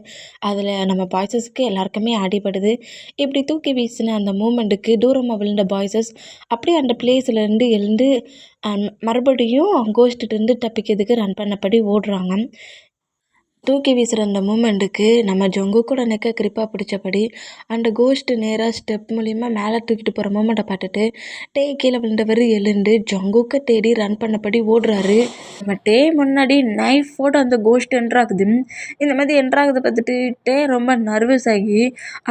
அதில் நம்ம பாய்ஸஸ்க்கு எல்லாருக்குமே அடிபடுது. இப்படி தூக்கி வீசின அந்த மூமெண்ட்டுக்கு தூரமாக விழுந்த பாய்ஸஸ் அப்படியே அந்த பிளேஸ்லேருந்து எழுந்து மறுபடியும் கோஸ்ட்டுலேருந்து தப்பிக்கிறதுக்கு ரன் பண்ணபடி ஓடுறாங்க. தூக்கி வீசுகிற அந்த மூமெண்ட்டுக்கு நம்ம ஜங்குக்கோட நெக்கை கிரிப்பாக பிடிச்சபடி அந்த கோஸ்ட்டு நேராக ஸ்டெப் மூலிமா மேலே தூக்கிட்டு போகிற மூமெண்ட்டை பார்த்துட்டு கீழே விழுந்தவர் எழுந்து ஜங்குக்கை தேடி ரன் பண்ணபடி ஓடுறாரு. நம்ம முன்னாடி நைஃபோடு அந்த கோஸ்ட் என்ட்ராகுது. இந்த மாதிரி என்ட்ராகுதை பார்த்துட்டு ரொம்ப நர்வஸ் ஆகி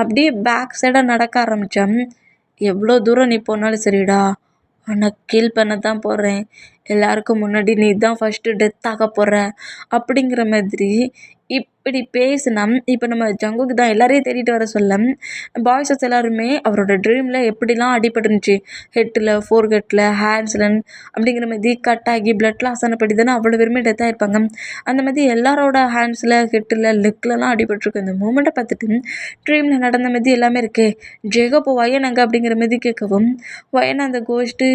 அப்படியே பேக் சைடாக நடக்க ஆரம்பித்தான். எவ்வளோ தூரம் நீ போனாலும் சரிடா, உன்னை கீல் பண்ண தான் போகிறேன். எல்லாருக்கும் முன்னாடி நீ தான் ஃபஸ்ட்டு டெத் ஆக போகிற அப்படிங்கிற மாதிரி இப்படி பேசினா இப்போ நம்ம ஜங்குக்கு தான் எல்லாரையும் தேடிட்டு வர சொல்ல பாய்ஸஸ் எல்லாருமே அவரோட ட்ரீமில் எப்படிலாம் அடிபட்டுருந்துச்சு, ஹெட்டில், ஃபோர்ஹெட்டில், ஹேண்ட்ஸில் அப்படிங்கிற மாதிரி கட் ஆகி பிளட் லாஸ் ஆனபடி தானே அவ்வளோ பேருமே டெத் ஆகிருப்பாங்க. அந்த மாதிரி எல்லாரோட ஹேண்ட்ஸில், ஹெட்டில், லெக்லலாம் அடிபட்டுருக்கு. அந்த மூமெண்ட்டை பார்த்துட்டு ட்ரீமில் நடந்த மாதிரி எல்லாமே இருக்கே, ஜெகப்போ வயனாங்க அப்படிங்கிற மாதிரி கேட்கவும், வயனை அந்த கோஸ்ட்டு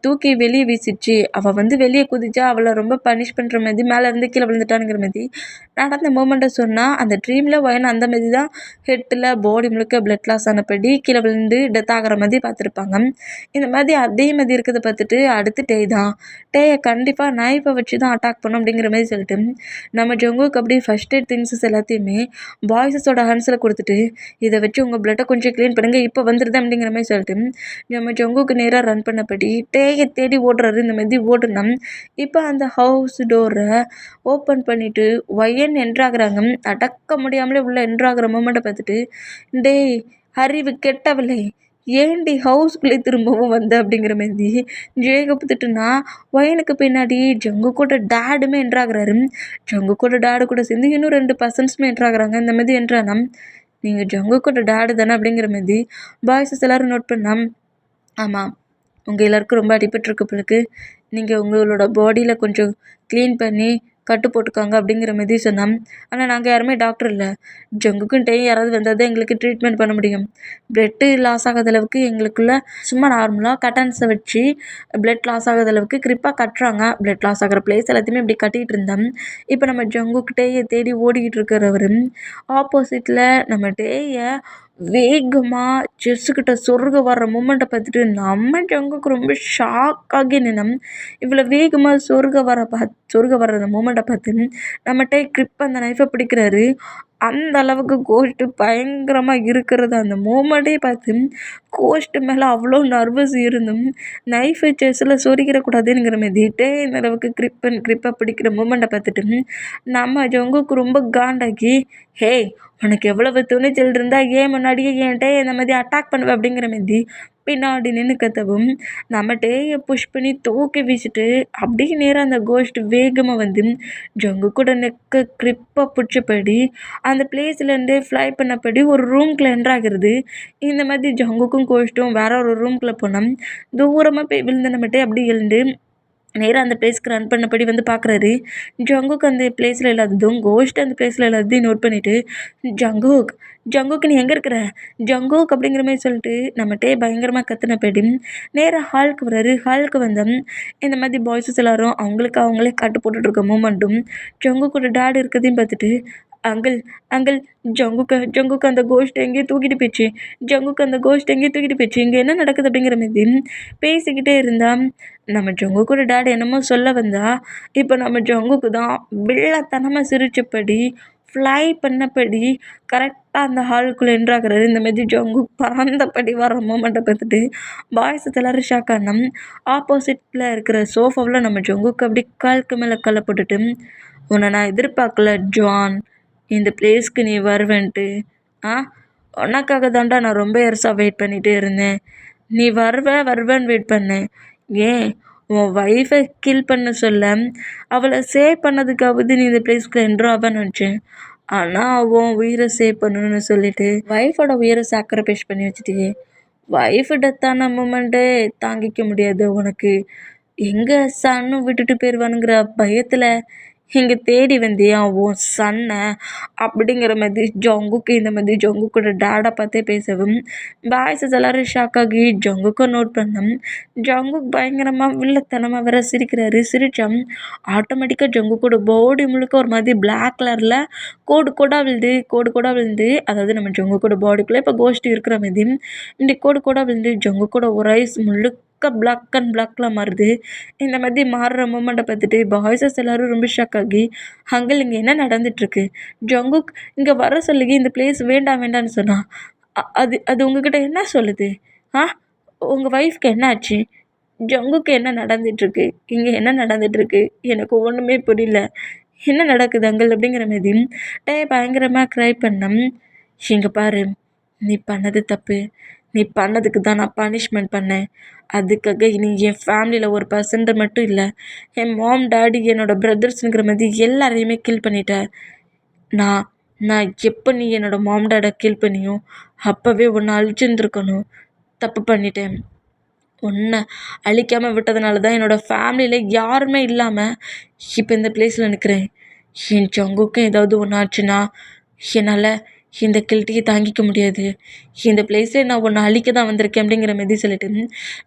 தூக்கி வெளியே வீசிடுச்சு. அவள் வெளியே குதிச்சா அவளை ரொம்ப பனிஷ் பண்ணுற மாதிரி மேலேருந்து கீழே விழுந்துட்டானுங்கிற மாதிரி நடந்த மூமெண்ட்டை சொன்னால், அந்த ட்ரீமில் வயன் அந்த மாதிரி தான் ஹெட்டில் பாடி முழுக்க பிளட் லாஸ் ஆனபடி கீழே விழுந்து டெத் ஆகிற மாதிரி பார்த்துருப்பாங்க. இந்த மாதிரி அதே மாதிரி இருக்கிறத பார்த்துட்டு அடுத்து டேயை கண்டிப்பாக நைஃபை வச்சு தான் அட்டாக் பண்ணும் அப்படிங்கிற மாதிரி சொல்லிட்டு நம்ம ஜங்குக்கு அப்படியே ஃபஸ்ட் எய்ட் திங்ஸஸ் எல்லாத்தையுமே பாய்ஸஸோட ஹேண்ட்ஸில் கொடுத்துட்டு இதை வச்சு உங்கள் பிளட்டை கொஞ்சம் க்ளீன் பண்ணுங்கள், இப்போ வந்துடுது அப்படிங்கிற மாதிரி சொல்லிட்டு நம்ம ஜங்குக்கு நேராக ரன் பண்ணபடி டேயை தேடி ஓடுறாரு. இந்த மாதிரி ஓடுனா இப்போ அந்த ஹவுஸ் டோரை ஓப்பன் பண்ணிவிட்டு வயன் என்ட்ராகிறாங்க. அடக்க முடியாமலே உள்ள என்ட்ராகிற மூமெண்ட்டை பார்த்துட்டு, டேய் அறிவு கெட்டவளே, ஏண்டி ஹவுஸ்குள்ளே திரும்பவும் வந்த அப்படிங்கிற மாதிரி ஜேகப் திட்டுனா வயனுக்கு பின்னாடி ஜங்குக்கோட டேடுமே என்ட்ராகிறாரு. ஜங்குக்கோட டேடு கூட சேர்ந்து இன்னும் 2 பர்சன்ஸுமே என்ட்ராகிறாங்க. இந்த மாதிரி என்ட்ரானா நீங்கள் ஜங்குக்கோட டேடு தானே அப்படிங்கிற மாதிரி பாய்ஸஸ் எல்லோரும் நோட் பண்ணால், ஆமாம் உங்கள் எல்லாருக்கும் ரொம்ப அடிபட்டிருக்கு பிள்ளைக்கு, நீங்கள் உங்களோட பாடியில் கொஞ்சம் க்ளீன் பண்ணி கட்டு போட்டுக்காங்க அப்படிங்கிற மாதிரி சொன்னான். ஆனால் நாங்கள் யாருமே டாக்டர் இல்லை, ஜங்குக்குன்ட்டே யாராவது வந்தால் தான் எங்களுக்கு ட்ரீட்மெண்ட் பண்ண முடியும். பிளட்டு லாஸ் ஆகாத அளவுக்கு எங்களுக்குள்ள சும்மா நார்மலாக கட்டன்ஸை வச்சு பிளட் லாஸ் ஆகாத அளவுக்கு கிரிப்பாக கட்டுறாங்க. பிளட் லாஸ் ஆகிற பிளேஸ் எல்லாத்தையுமே இப்படி கட்டிகிட்டு இருந்தோம். இப்போ நம்ம ஜங்குக்கிட்டேயே தேடி ஓடிக்கிட்டு இருக்கிறவர் ஆப்போசிட்டில் நம்ம டேயை வேகமாக செஸ்ஸுக்கிட்ட சொருக வர்ற மூமெண்ட்டை பார்த்துட்டு நம்ம ஜங்குக்கு ரொம்ப ஷாக்காகி நின்னோம். இவ்வளோ வேகமாக சொருக வர்ற அந்த மூமெண்ட்டை பார்த்து நம்மகிட்ட கிரிப் அந்த நைஃபை பிடிக்கிறாரு. அந்த அளவுக்கு கோஸ்ட்டு பயங்கரமாக இருக்கிறது அந்த மூமெண்ட்டே பார்த்து கோஸ்ட்டு மேலே அவ்வளோ நர்வஸ் இருந்தும் நைஃபை செஸ்ஸில் சொருகிடக்கூடாதுங்கிற மாதிரி இந்த அளவுக்கு கிரிப்பை பிடிக்கிற மூமெண்ட்டை பார்த்துட்டு நம்ம ஜங்குக்கு ரொம்ப காண்டாகி, ஹே உனக்கு எவ்வளவு துணிச்சல் இருந்தால் ஏன் முன்னாடியே என்கிட்ட இந்த மாதிரி அட்டாக் பண்ணுவேன் அப்படிங்கிற மாதிரி பின்னாடி நின்று கத்தவும் நம்ம டேயை புஷ் பண்ணி தூக்கி வீசிட்டு அப்படியே நேராக அந்த கோஸ்ட் வேகமாக வந்து ஜங்கு கூட நெக்க கிரிப்பாக பிடிச்சபடி அந்த பிளேஸ்லேருந்தே ஃப்ளை பண்ணபடி ஒரு ரூம்குள்ளே என்ட்ராகிறது. இந்த மாதிரி ஜங்குக்கும் கோஸ்ட்டும் வேற ஒரு ரூம்குள்ளே போனோம். தூரமாக போய் விழுந்த நம்ம டே அப்படி எழுந்து நேராக அந்த பிளேஸ்க்கு ரன் பண்ணபடி வந்து பார்க்குறாரு. ஜங்குக் அந்த பிளேஸில் இல்லாததும் கோஸ்ட் அந்த பிளேஸில் இல்லாததையும் நோட் பண்ணிவிட்டு, ஜங்குக் ஜங்குக் நீ எங்கே இருக்கிற ஜங்குக் அப்படிங்கிற மாதிரி சொல்லிட்டு நம்மகிட்டே பயங்கரமாக கத்துனபடி நேராக ஹாலுக்கு வர்றாரு. ஹாலுக்கு வந்தோம் இந்த மாதிரி பாய்ஸஸ் எல்லாரும் அவங்களுக்கு அவங்களே கட்டு போட்டுட்ருக்க மூமெண்ட்டும் ஜங்குக்கோட டேட் இருக்கிறதையும் பார்த்துட்டு, அங்கிள் அங்கிள் ஜங்குக்கு அந்த கோஸ்ட் எங்கேயோ தூக்கிட்டு போயிடுச்சு ஜங்குக்கு அந்த கோஸ்ட் எங்கேயோ தூக்கிட்டு போயிடுச்சு இங்கே என்ன நடக்குது அப்படிங்கிற மாதிரி பேசிக்கிட்டே இருந்தா நம்ம ஜங்குக்கோட டேட் என்னமோ சொல்ல வந்தா இப்போ நம்ம ஜங்குக்கு தான் வில்லத்தனமாக சிரிச்சபடி ஃப்ளை பண்ணபடி கரெக்டாக அந்த ஹாலுக்குள்ளே என்ட்ராகிறாரு. இந்த மாதிரி ஜங்கு பறந்தபடி வர மூமெண்ட்டை பார்த்துட்டு பாய்ஸ் எல்லோரும் ஷாக் ஆனோம். ஆப்போசிட்டில் இருக்கிற சோஃபாவில் நம்ம ஜங்குக்கு அப்படி காலுக்கு மேலே கல்லை போட்டுட்டு, உன்னை நான் எதிர்பார்க்கல ஜான், இந்த பிளேஸ்க்கு நீ வருவேன்ட்டு. உனக்காக தான்டா நான் ரொம்ப இயர்ஸாக வெயிட் பண்ணிகிட்டே இருந்தேன். நீ வருவேன்னு வெயிட் பண்ணேன். ஏன் உன் ஒய்ஃபை கில் பண்ண சொல்ல அவளை சேவ் பண்ணதுக்காவது நீ இந்த பிளேஸ்க்கு என்ட்ரு ஆவான்னு நினச்சேன். ஆனால் உன் உயிரை சேவ் பண்ணணும்னு சொல்லிட்டு ஒய்ஃபோட உயிரை சாக்ரிஃபைஸ் பண்ணி வச்சுட்டு ஒய்ஃபு டெத்தான மூமெண்ட்டே தாங்கிக்க முடியாது உனக்கு. எங்கே சன்னும் விட்டுட்டு போயிடுவானுங்கிற பயத்தில் இங்கே தேடி வந்தியா உன் சன்னை அப்படிங்கிற மாதிரி ஜங்குக்கு இந்த மாதிரி ஜங்குக்கோட டேடை பார்த்தே பேசவும் பாய்ஸஸ் எல்லோரும் ஷாக் ஆகி ஜங்குக்கை நோட் பண்ணோம். ஜங்குக் பயங்கரமாக வில்லத்தனமாக வேற சிரிக்கிறாரு. சிரித்தா ஆட்டோமேட்டிக்காக ஜங்குக்கோட பாடி முழுக்க ஒரு மாதிரி பிளாக் கலரில் கோடு கோடாக விழுந்து அதாவது நம்ம ஜங்குக்கோட பாடிக்குள்ளே இப்போ கோஷ்டி இருக்கிற மாதிரி இப்படி கோடாக விழுந்து ஜங்குக்கோட ஒரு ஐஸ் முழுக்க பிளாக் அண்ட் பிளாக்கில் மாறுது. இந்த மாதிரி மாறுற மூமெண்ட்டை பார்த்துட்டு பாய்ஸஸ் எல்லோரும் ரொம்ப ஷாக் ஆகி, அங்கிள் இங்கே என்ன நடந்துகிட்ருக்கு, ஜங்குக் இங்கே வர சொல்லி இந்த பிளேஸ் வேண்டான்னு சொன்னான். அது உங்ககிட்ட என்ன சொல்லுது? உங்கள் ஒய்ஃப்க்கு என்ன ஆச்சு? ஜங்குக்கு என்ன நடந்துகிட்ருக்கு? இங்கே என்ன நடந்துகிட்ருக்கு? எனக்கு ஒன்றுமே புரியல. என்ன நடக்குது அங்கிள் அப்படிங்கிற மாதிரி பயங்கரமாக க்ரை பண்ணோம். இங்கே பாரு, நீ பண்ணது தப்பு. நீ பண்ணதுக்கு தான் நான் பனிஷ்மெண்ட் பண்ணேன். அதுக்காக நீ என் ஃபேமிலியில் ஒரு பர்சன்ட் மட்டும் இல்லை, என் மாம் டாடி என்னோடய பிரதர்ஸுங்கிற மாதிரி எல்லாரையுமே கில் பண்ணிட்டேன். நான் எப்போ நீ என்னோடய மாம் டாடை கில் பண்ணியோ அப்போவே உன்னை அழிச்சிருந்துருக்கணும். தப்பு பண்ணிட்டேன். உன்னை அழிக்காமல் விட்டதுனால தான் என்னோடய ஃபேமிலியில் யாருமே இல்லாமல் இப்போ இந்த பிளேஸில் நிற்கிறேன். என் ஜங்குக்கும் ஏதாவது ஒன்று ஆச்சுன்னா என்னால் இந்த கில்ட்டியை தாங்கிக்க முடியாது. இந்த பிளேஸில் நான் ஒன்று அழிக்க தான் வந்திருக்கேன் அப்படிங்கிற மாதிரி சொல்லிட்டு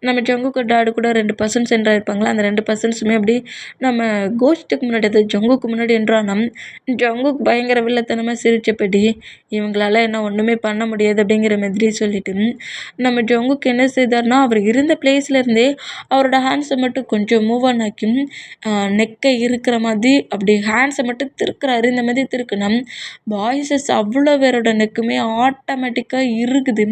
நம்ம ஜங்குக்கு டாடு கூட 2 பர்சன்ட்ஸ் இருப்பாங்களா, அந்த 2 பர்சன்ட்ஸுமே அப்படி நம்ம கோஸ்ட்டுக்கு முன்னாடி அது ஜங்குக்கு முன்னாடி என்றானம் ஜங்குக்கு பயங்கர வில்லத்தனமாக சிரிச்சபடி இவங்களால என்ன ஒன்றுமே பண்ண முடியாது அப்படிங்கிற மாதிரி சொல்லிட்டு நம்ம ஜங்குக்கு என்ன செய்தார்னா அவர் இருந்த பிளேஸ்லேருந்தே அவரோட ஹேண்ட்ஸை மட்டும் கொஞ்சம் மூவ் ஆன் ஆக்கி நெக்கை இருக்கிற மாதிரி அப்படி ஹேண்ட்ஸை மட்டும் திருக்குறாரு. இந்த மாதிரி திருக்குனா பாய்ஸஸ் அவ்வளோ பேரோட நெக்குமே ஆட்டோமேட்டிக்காக இருக்குது.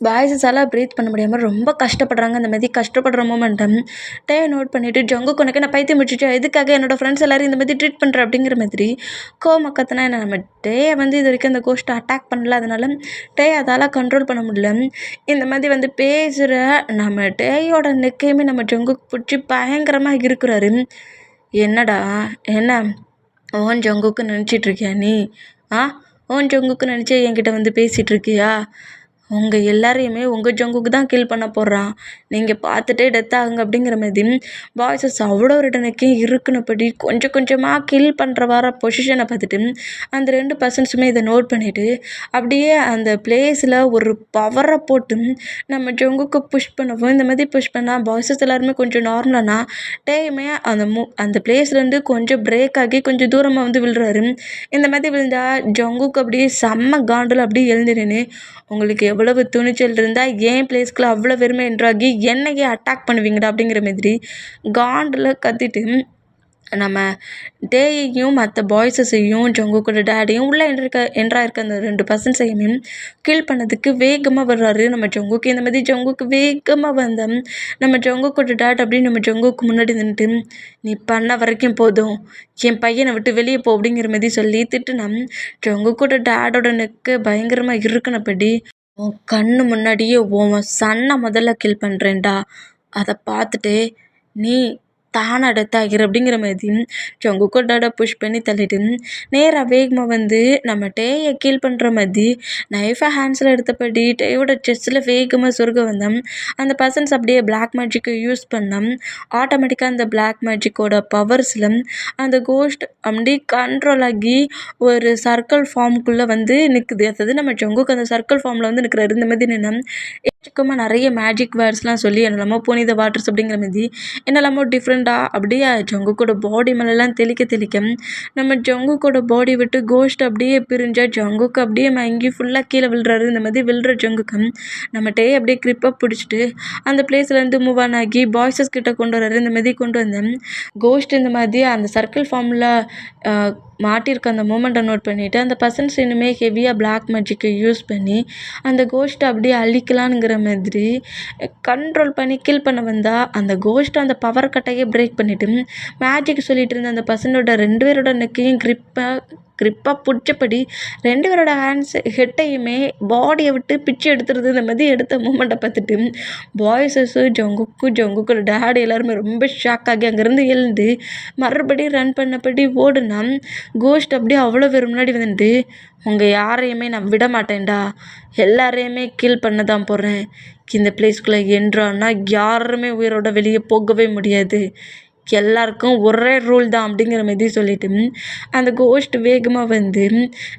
பாய்ஸஸால் ப்ரீத் பண்ண முடியாமல் ரொம்ப கஷ்டப்படுறாங்க. அந்த மாதிரி கஷ்டப்படுற மூமெண்ட்டை நோட் பண்ணிவிட்டு ஜங்குக்கு உனக்கு நான் பைத்தியம் முடிச்சுட்டு எதுக்காக என்னோடய ஃப்ரெண்ட்ஸ் எல்லோரும் இந்த மாதிரி ட்ரீட் பண்ணுற அப்படிங்கிற மாதிரி கோமக்கத்தினா என்ன நம்ம டேயை வந்து இது வரைக்கும் அந்த கோஸ்ட்டை அட்டாக் பண்ணல, அதனால டே அதால் கண்ட்ரோல் பண்ண முடியல. இந்த மாதிரி வந்து பேசுகிற நம்ம டேயோட நெக்கையுமே நம்ம ஜங்குக்கு பிடிச்சி பயங்கரமாக இருக்கிறாரு. என்னடா என்ன ஓன் ஜங்குக்கு நினச்சிட்ருக்கியா நீ? ஓன் ஜங்குக்கு நினச்சி என்கிட்ட வந்து பேசிகிட்ருக்கியா? உங்கள் எல்லாரையுமே உங்கள் ஜங்குக்கு தான் கில் பண்ண போடுறான். நீங்கள் பார்த்துட்டே டெத் ஆகுங்க அப்படிங்கிற மாதிரி பாய்ஸஸ் அவ்வளோ ரிட்டனுக்கே இருக்குன்னபடி கொஞ்சம் கொஞ்சமாக கில் பண்ணுற வர பொசிஷனை பார்த்துட்டு அந்த 2 பர்சன்ஸுமே இதை நோட் பண்ணிவிட்டு அப்படியே அந்த பிளேஸில் ஒரு பவரை போட்டு நம்ம ஜங்குக்கு புஷ் பண்ணவும் இந்த மாதிரி புஷ் பண்ணால் பாய்ஸஸ் எல்லாருமே கொஞ்சம் நார்மலானா டேயுமே அந்த பிளேஸ்லேருந்து கொஞ்சம் பிரேக் ஆகி கொஞ்சம் தூரமாக வந்து விழுறாரு. இந்த மாதிரி விழுந்தால் ஜங்குக்கு அப்படியே செம்ம காண்டில் அப்படியே எழுந்துருன்னு உங்களுக்கு எவ்வளவு துணிச்சல் இருந்தால் என் பிளேஸ்க்குள்ள அவ்வளோ வெறுமை என்றாகி என்னையே அட்டாக் பண்ணுவீங்கடா அப்படிங்கிற மாதிரி காண்டில் கத்திட்டு நம்ம டேயையும் மற்ற பாய்ஸஸையும் ஜங்குக்கோட டேடையும் உள்ளே என்ட்ராயிருக்க அந்த 2 பர்சன்ஸையுமே கில் பண்ணதுக்கு வேகமாக வர்றாரு நம்ம ஜங்குக்கு. இந்த மாதிரி ஜங்குக்கு வேகமாக வந்த நம்ம ஜங்குக்கோட டேட் அப்படின்னு நம்ம ஜங்குக்கு முன்னாடி நின்றுட்டு நீ பண்ண வரைக்கும் போதும், என் பையனை விட்டு வெளியே போ அப்படிங்கிற மாதிரி சொல்லி திட்டுனா ஜங்குக்கோட டேடோட நெக்கு பயங்கரமாக இருக்குனப்படி உன் கண்ணு முன்னாடியே உன் சன்னை முதல்ல கில் பண்ணுறேன்டா, அதை பார்த்துட்டு நீ தானாட தாகிர் அப்படிங்கிற மாதிரி ஜங்குக்கோட புஷ் பண்ணி தள்ளிட்டு நேராக வேகமாக வந்து நம்ம டேயை கீல் பண்ணுற மாதிரி நைஃபை ஹேண்ட்ஸில் எடுத்தபடி டேயோட செஸ்ட்டில் வேகமாக சொருக வந்தோம். அந்த பர்சன்ஸ் அப்படியே பிளாக் மேஜிக்கை யூஸ் பண்ணோம். ஆட்டோமேட்டிக்காக அந்த பிளாக் மேஜிக்கோட பவர்ஸில் அந்த கோஸ்ட் அப்படியே கண்ட்ரோல் ஆகி ஒரு சர்க்கிள் ஃபார்முக்குள்ளே வந்து நிற்குது. அதாவது நம்ம ஜங்குக்கு அந்த சர்க்கிள் ஃபார்மில் வந்து நிற்கிறாரு. இந்த மாதிரி நின்று நிறைய மேஜிக் வேர்ட்ஸ்லாம் சொல்லி என்னெல்லாமோ புனித வாட்டர்ஸ் அப்படிங்கிற மாதிரி என்னெல்லாமோ டிஃப்ரெண்ட்டாக அப்படியே ஜங்குக்கோட பாடி மேலெலாம் தெளிக்க நம்ம ஜங்குக்கோட பாடி விட்டு கோஸ்ட் அப்படியே பிரிஞ்சா ஜங்குக்கு அப்படியே மயங்கி ஃபுல்லாக கீழே விழுறாரு. இந்த மாதிரி விழுற ஜங்குக்கு நம்ம டே அப்படியே கிரிப்பாக பிடிச்சிட்டு அந்த பிளேஸ்லேருந்து மூவ் ஆன் ஆகி பாய்ஸஸ் கிட்ட கொண்டு வர்றாரு. இந்த மாதிரி கொண்டு வந்தேன். கோஸ்ட் இந்த மாதிரி அந்த சர்க்கிள் ஃபார்மில் மாட்டியிருக்க அந்த மூமெண்ட்டை நோட் பண்ணிவிட்டு அந்த பர்சன்ஸ் இன்னுமே ஹெவியாக பிளாக் மேஜிக்கை யூஸ் பண்ணி அந்த கோஸ்ட்டை அப்படியே அழிக்கலான்ங்கிற மாதிரி கண்ட்ரோல் பண்ணி கில் பண்ண வந்தால் அந்த கோஸ்ட்டை அந்த பவர் கட்டையே பிரேக் பண்ணிவிட்டு மேஜிக் சொல்லிட்டு இருந்த அந்த பர்சனோட 2 பேரோட நெக்கையும் கிரிப்பாக பிடிச்சபடி 2 பேரோட ஹெட்டையுமே பாடியை விட்டு பிச்சு எடுத்துருது. இந்த மாதிரி எடுத்த மூமெண்ட்டை பார்த்துட்டு பாய்ஸஸு ஜங்குக்கோட டேடி எல்லாருமே ரொம்ப ஷாக் ஆகி அங்கேருந்து எழுந்து மறுபடியும் ரன் பண்ணபடி ஓடுனா கோஸ்ட் அப்படியே அவ்வளோ பேர் முன்னாடி வந்துட்டு உங்கள் யாரையுமே நான் விட மாட்டேன்டா, எல்லாரையுமே கில் பண்ண தான் போகிறேன். இந்த பிளேஸ்குள்ளே என்றான்னா யாருமே உயிரோட வெளியே போகவே முடியாது, எல்லாருக்கும் ஒரே ரூல் தான் அப்படிங்கிற மாதிரி சொல்லிட்டு அந்த கோஸ்ட் வேகமாக வந்து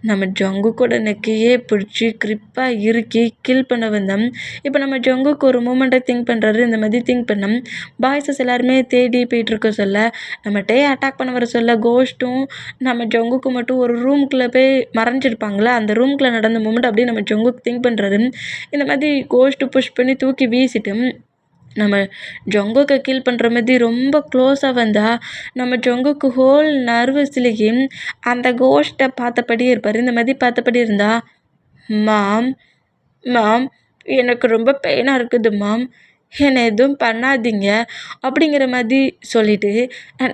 நம்ம ஜங்குக்கோட நெக்கையே பிடிச்சி கிரிப்பாக இறுக்கி கில் பண்ண வந்தோம். இப்போ நம்ம ஜங்குக்கு ஒரு மூமெண்ட்டை திங்க் பண்ணுறாரு. இந்த மாதிரி திங்க் பண்ணோம். பாய்ஸஸ் எல்லாருமே தேடி போயிட்டுருக்க சொல்ல நம்ம டே அட்டாக் பண்ண வர சொல்ல கோஸ்ட்டும் நம்ம ஜங்குக்கு மட்டும் ஒரு ரூமுக்குள்ளே போய் மறைஞ்சிருப்பாங்களே, அந்த ரூமுக்குள்ளே நடந்த மூமெண்ட் அப்படியே நம்ம ஜங்குக்கு திங்க் பண்ணுறாரு. இந்த மாதிரி கோஸ்ட்டு புஷ் பண்ணி தூக்கி வீசிட்டு நம்ம ஜங்குக்கை கில் பண்ணுற மாதிரி ரொம்ப க்ளோஸாக வந்தால் நம்ம ஜங்குக்கு ஹோல் நர்வஸ்லேயே அந்த கோஸ்ட்டை பார்த்தபடியே இருப்பார். இந்த மாதிரி பார்த்தபடி இருந்தால் மாம் மாம் எனக்கு ரொம்ப பெயினாக இருக்குது மாம், என்னை எதுவும் பண்ணாதீங்க அப்படிங்கிற மாதிரி சொல்லிவிட்டு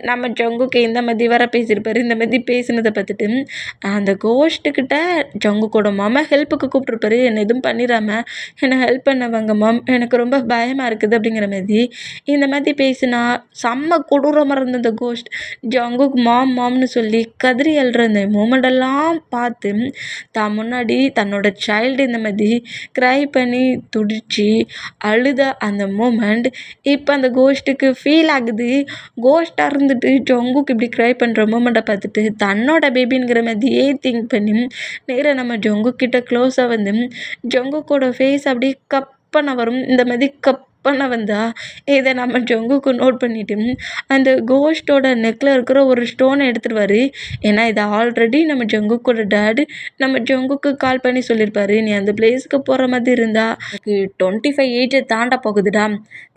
நம்ம ஜங்குக்கு இந்த மாதிரி வர பேசியிருப்பார். இந்த மாதிரி பேசினதை பார்த்துட்டு அந்த கோஸ்ட்டுக்கிட்ட ஜங்குக்கோட மாமா ஹெல்ப்புக்கு கூப்பிட்ருப்பாரு. என்னை எதுவும் பண்ணிடாம என்னை ஹெல்ப் பண்ணவங்க மாம், எனக்கு ரொம்ப பயமாக இருக்குது அப்படிங்கிற மாதிரி இந்த மாதிரி பேசினா செம்ம கொடூரமாக இருந்த அந்த கோஸ்ட் ஜங்குக்கு மாம்னு சொல்லி கதறி அழுற அந்த மூமெண்டெல்லாம் பார்த்து தான் முன்னாடி தன்னோட சைல்டு இந்த மாதிரி க்ரை பண்ணி துடிச்சு அழுத அந்த மூமெண்ட் இப்போ அந்த கோஸ்ட்டுக்கு ஃபீல் ஆகுது. கோஸ்ட்டாக இருந்துட்டு ஜங்குக்கு இப்படி க்ரை பண்ணுற மூமெண்ட்டை பார்த்துட்டு தன்னோட பேபிங்கிற மாதிரியே திங்க் பண்ணி நேராக நம்ம ஜங்குக்கிட்ட க்ளோஸாக வந்து ஜங்குக்கோட ஃபேஸ் அப்படியே கப்பனை வரும். இந்த மாதிரி பண்ண வந்தால் இதை நம்ம ஜங்குக்கு நோட் பண்ணிவிட்டு அந்த கோஸ்ட்டோட நெக்கில் இருக்கிற ஒரு ஸ்டோனை எடுத்துருவார். ஏன்னா இதை ஆல்ரெடி நம்ம ஜங்குக்கோட டேடு நம்ம ஜங்குக்கு கால் பண்ணி சொல்லியிருப்பாரு, நீ அந்த பிளேஸுக்கு போகிற மாதிரி இருந்தால் எனக்கு 25 ஏஜை தாண்ட போகுதுடா,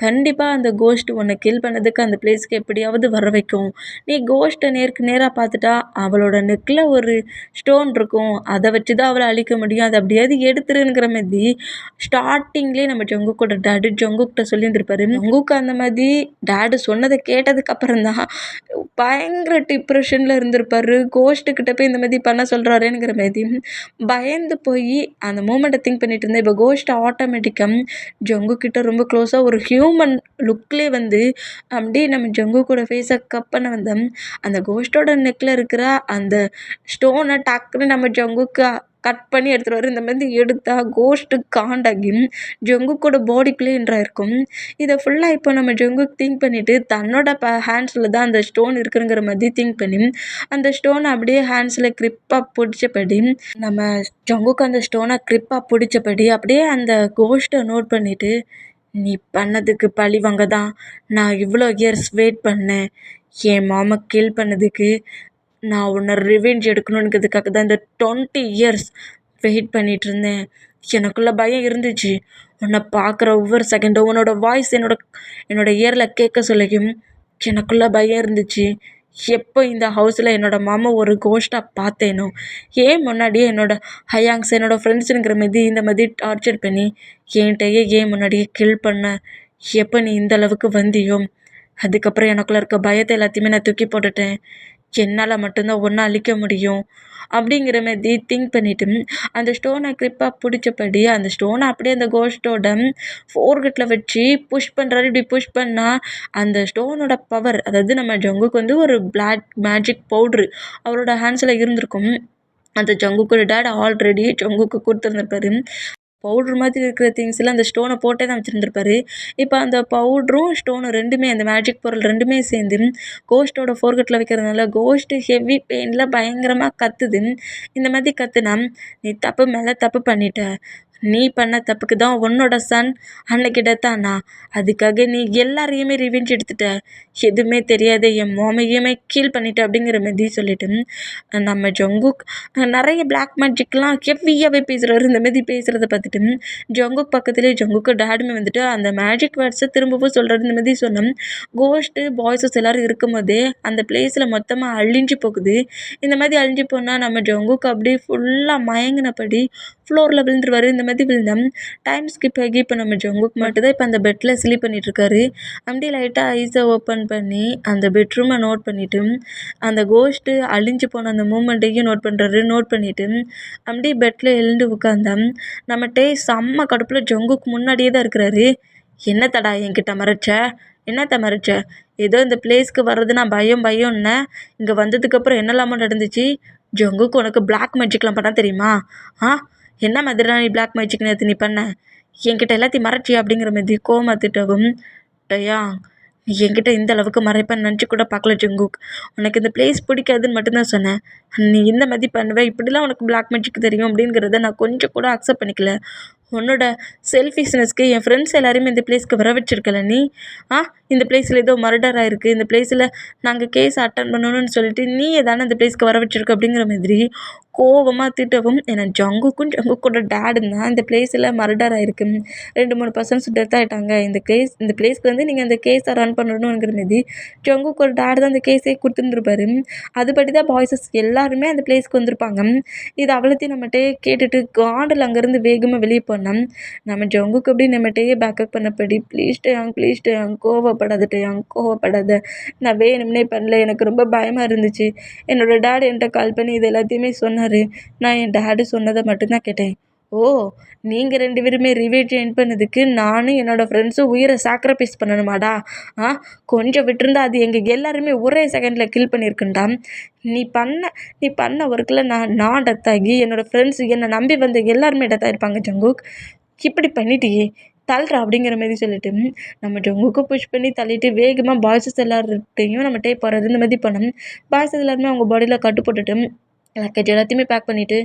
கண்டிப்பாக அந்த கோஸ்ட் உன்னை கில் பண்ணதுக்கு அந்த பிளேஸுக்கு எப்படியாவது வர வைக்கும், நீ கோஸ்ட்டை நேருக்கு நேராக பார்த்துட்டா அவளோட நெக்கில் ஒரு ஸ்டோன் இருக்கும், அதை வச்சு தான் அவளை அழிக்க முடியும், அதை அப்படியாவது எடுத்துருங்கிற மாதிரி ஸ்டார்டிங்லேயே நம்ம ஜங்குக்கோட டேடு ஜங்குக்கிட்ட சொல்லியிருந்திருப்பாரு. ஜங்குக்கு அந்த மாதிரி டேடு சொன்னதை கேட்டதுக்கு அப்புறம் தான் பயங்கர டிப்ரெஷனில் இருந்திருப்பாரு. கோஸ்ட்டுக்கிட்ட போய் இந்த மாதிரி பண்ண சொல்கிறாருங்கிற மாதிரி பயந்து போய் அந்த மூமெண்ட்டை திங்க் பண்ணிட்டு இருந்தேன். இப்போ கோஸ்ட் ஆட்டோமேட்டிக்காக ஜங்குக்கிட்ட ரொம்ப க்ளோஸாக ஒரு ஹியூமன் லுக்லேயே வந்து அப்படியே நம்ம ஜங்கு கூட ஃபேஸை கப் பண்ண வந்தோம். அந்த கோஸ்ட்டோட நெக்கில் இருக்கிற அந்த ஸ்டோனை டக்குன்னு நம்ம ஜங்குக்கு கட் பண்ணி எடுத்துகிட்டு இந்த மாதிரி எடுத்தால் கோஸ்ட்டு காண்டாகி ஜங்குக்கோட பாடிக்குள்ளே என்ட்ராயிருக்கும். இதை ஃபுல்லாக இப்போ நம்ம ஜங்குக்கு திங்க் பண்ணிவிட்டு தன்னோட ஹேண்ட்ஸில் தான் அந்த ஸ்டோன் இருக்குங்கிற மாதிரி திங்க் பண்ணி அந்த ஸ்டோனை அப்படியே ஹேண்ட்ஸில் க்ரிப்பாக பிடிச்சபடி நம்ம ஜங்குக்கு அந்த ஸ்டோனை க்ரிப்பாக பிடிச்சபடி அப்படியே அந்த கோஸ்ட்டை நோட் பண்ணிவிட்டு நீ பண்ணதுக்கு பழி வாங்க தான் நான் இவ்வளோ இயர்ஸ் வெயிட் பண்ணேன், என் மாமா கில் பண்ணதுக்கு நான் உன்னை ரிவெஞ்ச் எடுக்கணுங்கிறதுக்காக தான் இந்த 20 இயர்ஸ் வெயிட் பண்ணிகிட்டு இருந்தேன். எனக்குள்ள பயம் இருந்துச்சு, உன்னை பார்க்குற ஒவ்வொரு செகண்டும் உன்னோட வாய்ஸ் என்னோட இயரில் கேட்க சொல்லியும் எனக்குள்ள பயம் இருந்துச்சு. எப்போ இந்த ஹவுஸில் என்னோடய மாமா ஒரு கோஸ்ட்டாக பார்த்தேனோ, ஏன் முன்னாடியே ஹயாங்ஸ் என்னோடய ஃப்ரெண்ட்ஸுங்கிற மாதிரி இந்த மாதிரி டார்ச்சர் பண்ணி என்கிட்டயே ஏன் முன்னாடியே கில் பண்ண, எப்போ நீ இந்த அளவுக்கு வந்தியோ அதுக்கப்புறம் எனக்குள்ளே இருக்க பயத்தை எல்லாத்தையுமே நான் தூக்கி போட்டுட்டேன். என்னால் மட்டும்தான் ஒன்றை அழிக்க முடியும் அப்படிங்கிற மாதிரி திங்க் பண்ணிட்டு அந்த ஸ்டோனை க்ரிப்பாக பிடிச்சபடி அந்த ஸ்டோனை அப்படியே அந்த கோஸ்ட்டோட ஃபோர்கட்டில் வச்சு புஷ் பண்ணுறாரு. இப்படி புஷ் பண்ணால் அந்த ஸ்டோனோட பவர், அதாவது நம்ம ஜங்குக்கு வந்து ஒரு பிளாக் மேஜிக் பவுட்ரு அவரோட ஹேண்ட்ஸில் இருந்திருக்கும். அந்த ஜங்குக்கோட டேட் ஆல்ரெடி ஜங்குக்கு கொடுத்துருந்துருப்பாரு. பவுட்ரு மாதிரி இருக்கிற திங்ஸ்லாம் அந்த ஸ்டோனை போட்டே தான் வச்சுருந்துருப்பாரு. இப்போ அந்த பவுட்ரும் ஸ்டோனும் ரெண்டுமே, அந்த மேஜிக் பொருள் ரெண்டுமே சேர்ந்து கோஸ்ட்டோட ஃபோர்கட்டில் வைக்கிறதுனால கோஸ்ட்டு ஹெவி பெயினில் பயங்கரமாக கத்துது. இந்த மாதிரி கத்துனா, நீ தப்பு மேலே தப்பு பண்ணிட்ட, நீ பண்ண தப்புக்கு தான் உன்னோட சன் அன்னைக்கு டெத் ஆனா, அதுக்காக நீ எல்லாரையுமே ரிவெஞ்ச் எடுத்துட்ட, எதுவுமே தெரியாத என் மாமையுமே கீல் பண்ணிட்ட அப்படிங்கிற மாதிரி சொல்லிட்டு நம்ம ஜங்குக் நிறைய பிளாக் மேஜிக்லாம் ஹெவியாகவே பேசுகிறாரு. இந்த மாதிரி பேசுகிறத பார்த்துட்டு ஜங்குக் பக்கத்துலேயே ஜங்குக்கு டேடுமே வந்துட்டு அந்த மேஜிக் வேர்ட்ஸை திரும்பவும் சொல்கிறாரு. இந்த மாதிரி சொன்னோம், கோஸ்ட்டு பாய்ஸஸ் எல்லோரும் இருக்கும் போதே அந்த பிளேஸில் மொத்தமாக அழிஞ்சு போகுது. இந்த மாதிரி அழிஞ்சு போனால் நம்ம ஜங்குக்கு அப்படியே ஃபுல்லாக மயங்கினபடி ஃப்ளோரில் விழுந்துருவார். இந்த மாதிரி விழுந்தோம் டைம் ஸ்கிப் ஆகி இப்போ நம்ம ஜங்குக் மட்டும்தான் இப்போ அந்த பெட்டில் ஸ்லீப் பண்ணிகிட்ருக்காரு. அப்படியே லைட்டாக ஐஸை ஓப்பன் பண்ணி அந்த பெட்ரூமை நோட் பண்ணிவிட்டு அந்த கோஸ்ட்டு அழிஞ்சு போன அந்த மூமெண்ட்டையும் நோட் பண்ணுறாரு. நோட் பண்ணிவிட்டு அப்படியே பெட்டில் எழுந்து உட்காந்தான். நம்மகிட்டே செம்ம கடுப்பில் ஜங்குக்கு முன்னாடியே தான் இருக்கிறாரு. என்னத்தடா என்கிட்ட மறைச்ச, என்னத்த மறைச்ச, ஏதோ இந்த பிளேஸ்க்கு வர்றது நான் பயம்னு இங்கே வந்ததுக்கப்புறம் என்னெல்லாமோ நடந்துச்சு. ஜங்குக்கு உனக்கு பிளாக் மேஜிக்லாம் பண்ண தெரியுமா? என்ன மாதிரிலாம் நீ பிளாக் மேஜிக் நேற்று நீ பண்ண, என்கிட்ட எல்லாத்தையும் மறைச்சியா அப்படிங்கிற மாதிரி கோமா திட்டவும், டயா நீ என்கிட்ட இந்த அளவுக்கு மறைப்பேன்னு நினச்சி கூட பார்க்கல ஜங்குக். உனக்கு இந்த பிளேஸ் பிடிக்காதுன்னு மட்டும்தான் சொன்னேன். நீ இந்த மாதிரி பண்ணுவேன், இப்படிலாம் உனக்கு பிளாக் மேஜிக் தெரியும் அப்படிங்கிறத நான் கொஞ்சம் கூட அக்செப்ட் பண்ணிக்கல. உன்னோட செல்ஃபிஷ்னஸ்க்கு என் ஃப்ரெண்ட்ஸ் எல்லாருமே இந்த பிளேஸ்க்கு வர வச்சிருக்கல நீ. இந்த பிளேஸில் ஏதோ மர்டர் ஆகிருக்கு, இந்த பிளேஸில் நாங்கள் கேஸ் அட்டன் பண்ணணும்னு சொல்லிட்டு நீ தானே இந்த பிளேஸ்க்கு வர வச்சிருக்க அப்படிங்கிற மாதிரி கோவமாக திட்டவும், ஏன்னா ஜங்குக்கோட டேடுன்னு தான் இந்த பிளேஸில் மர்டர் ஆகிருக்கு, 2-3 பர்சன்ஸ் டெத் ஆகிட்டாங்க, இந்த பிளேஸ்க்கு வந்து நீங்கள் அந்த கேஸை ரன் பண்ணணுங்கிற மாதிரி ஜங்குக்கோட டேடு தான் அந்த கேஸே கொடுத்துருந்துருப்பாரு. அதுபடி தான் பாய்ஸஸ் எல்லாருமே அந்த பிளேஸ்க்கு வந்திருப்பாங்க. இது அவ்வளோத்தையும் நம்மகிட்டே கேட்டுட்டு காண்டில் அங்கேருந்து வேகமாக வெளியே போனோம். நம்ம ஜங்குக்கு அப்படி நம்மகிட்டயே பேக்கப் பண்ணபடி, ப்ளீஸ் டயாங் கோவப்படாத, நான் வேணும்னே பண்ணல, எனக்கு ரொம்ப பயமாக இருந்துச்சு, என்னோடய டேடு என்கிட்ட கால் பண்ணி இது எல்லாத்தையுமே சொன்னார், நான் என் டேடு சொன்னதை மட்டும்தான் கேட்டேன். ஓ, நீங்கள் 2 பேருமே ரிவேஜ் என் பண்ணதுக்கு நானும் என்னோடய ஃப்ரெண்ட்ஸும் உயிரை சாக்ரிஃபைஸ் பண்ணணுமாடா? கொஞ்சம் விட்டுருந்தா அது எங்கள் எல்லாருமே ஒரே செகண்டில் கில் பண்ணியிருக்குண்டா. நீ பண்ண ஒர்க்கில் நான் டெத் ஆகி என்னோடய ஃப்ரெண்ட்ஸ் என்னை நம்பி வந்த எல்லாருமே டெத் ஆகிருப்பாங்க ஜங்குக். இப்படி பண்ணிட்டியே, தள்ளுறா அப்படிங்கிற மாதிரி சொல்லிட்டு நம்ம ஜங்குக்கு புஷ் பண்ணி தள்ளிட்டு வேகமாக பாய்ஸஸ் எல்லார்கிட்டையும் நம்ம டேப் போடுறது இந்த மாதிரி பண்ணோம். பாய்ஸஸ் எல்லாருமே அவங்க பாடியில் கட்டு போட்டுட்டு லக்கேஜ் எல்லாத்தையுமே பேக் பண்ணிவிட்டு,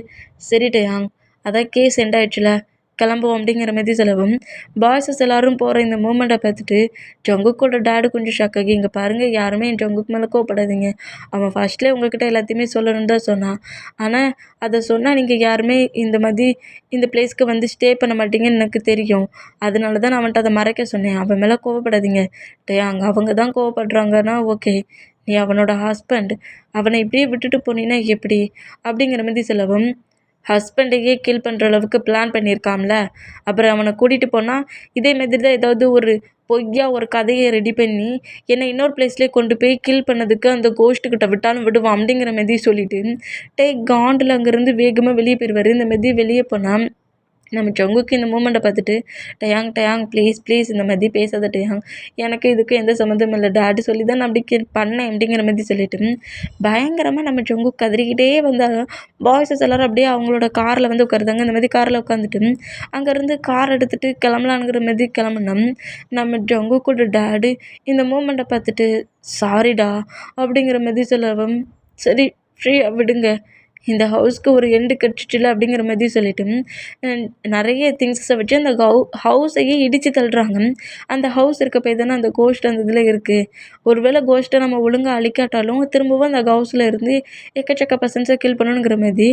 சரி டயாங், அதான் கேஸ் எண்ட் ஆகிடுச்சுல, கிளம்புவோம் அப்படிங்கிற மாதிரி சொல்லவும், பாய்ஸஸ் எல்லோரும் போகிற இந்த மூமெண்ட்டை பார்த்துட்டு ஜங்குக்கோட டேடு கொஞ்சம் ஷாக் ஆகி, இங்கே பாருங்கள், யாருமே என் ஜங்குக்கு மேலே கோவப்படாதீங்க, அவன் ஃபஸ்ட்லேயே உங்கள்கிட்ட எல்லாத்தையுமே சொல்லணுன்னு தான் சொன்னான், ஆனால் அதை சொன்னால் நீங்கள் யாருமே இந்த மாதிரி இந்த பிளேஸ்க்கு வந்து ஸ்டே பண்ண மாட்டீங்கன்னு எனக்கு தெரியும், அதனால தான் நான் அவன்கிட்ட அதை மறைக்க சொன்னேன், அவன் மேலே கோவப்படாதீங்க டயாங், அவங்க தான் கோவப்படுறாங்கன்னா ஓகே, நீ அவனோட ஹஸ்பண்ட், அவனை இப்படியே விட்டுட்டு போனீன்னா எப்படி அப்படிங்கிற மாதிரி சொல்லவும், ஹஸ்பண்டையே கில் பண்ணுற அளவுக்கு பிளான் பண்ணியிருக்காம்ல, அப்புறம் அவனை கூட்டிகிட்டு போனால் இதே மாதிரி தான் ஏதாவது ஒரு பொய்யா ஒரு கதையை ரெடி பண்ணி என்னை இன்னொரு பிளேஸ்லேயே கொண்டு போய் கில் பண்ணதுக்கு அந்த கோஸ்ட்டுக்கிட்ட விட்டாலும் விடுவான் அப்படிங்கிற மாதிரி சொல்லிவிட்டு காண்டில் அங்கேருந்து வேகமாக வெளியே போயிடுவார். இந்த மாதிரி வெளியே போனால் நம்ம ஜங்குக்கு இந்த மூமெண்ட்டை பார்த்துட்டு டயாங் ப்ளீஸ் இந்த மாதிரி பேசாத டயாங், எனக்கு இதுக்கு எந்த சம்மந்தமும் இல்லை, டேடு சொல்லி தான் நான் அப்படி பண்ணேன் அப்படிங்கிற மாதிரி சொல்லிட்டு பயங்கரமாக நம்ம ஜங்கு கதறிக்கிட்டே வந்தாலும் பாய்ஸஸ் எல்லோரும் அப்படியே அவங்களோட காரில் வந்து உட்காருதாங்க. இந்த மாதிரி காரில் உட்காந்துட்டு அங்கேருந்து கார் எடுத்துகிட்டு கிளம்பலாங்கிற மாதிரி கிளம்புனோம். நம்ம ஜங்குக்கோட டேடு இந்த மூமெண்ட்டை பார்த்துட்டு சாரிடா அப்படிங்கிற மாதிரி சொல்லவும், சரி ஃப்ரீயாக விடுங்க, இந்த ஹவுஸ்க்கு ஒரு எண்டு கிடச்சிச்சில்ல அப்படிங்கிற மாதிரி சொல்லிட்டு நிறைய திங்ஸை வச்சு அந்த ஹவுஸையே இடித்து தள்ளுறாங்க. அந்த ஹவுஸ் இருக்க போய் தானே அந்த கோஸ்ட் அந்த இதில் இருக்குது. ஒருவேளை கோஸ்ட்டை நம்ம ஒழுங்காக அழிக்காட்டாலும் திரும்பவும் அந்த ஹவுஸில் இருந்து எக்கச்சக்க பர்சன்ஸை கில் பண்ணணுங்கிற மாதிரி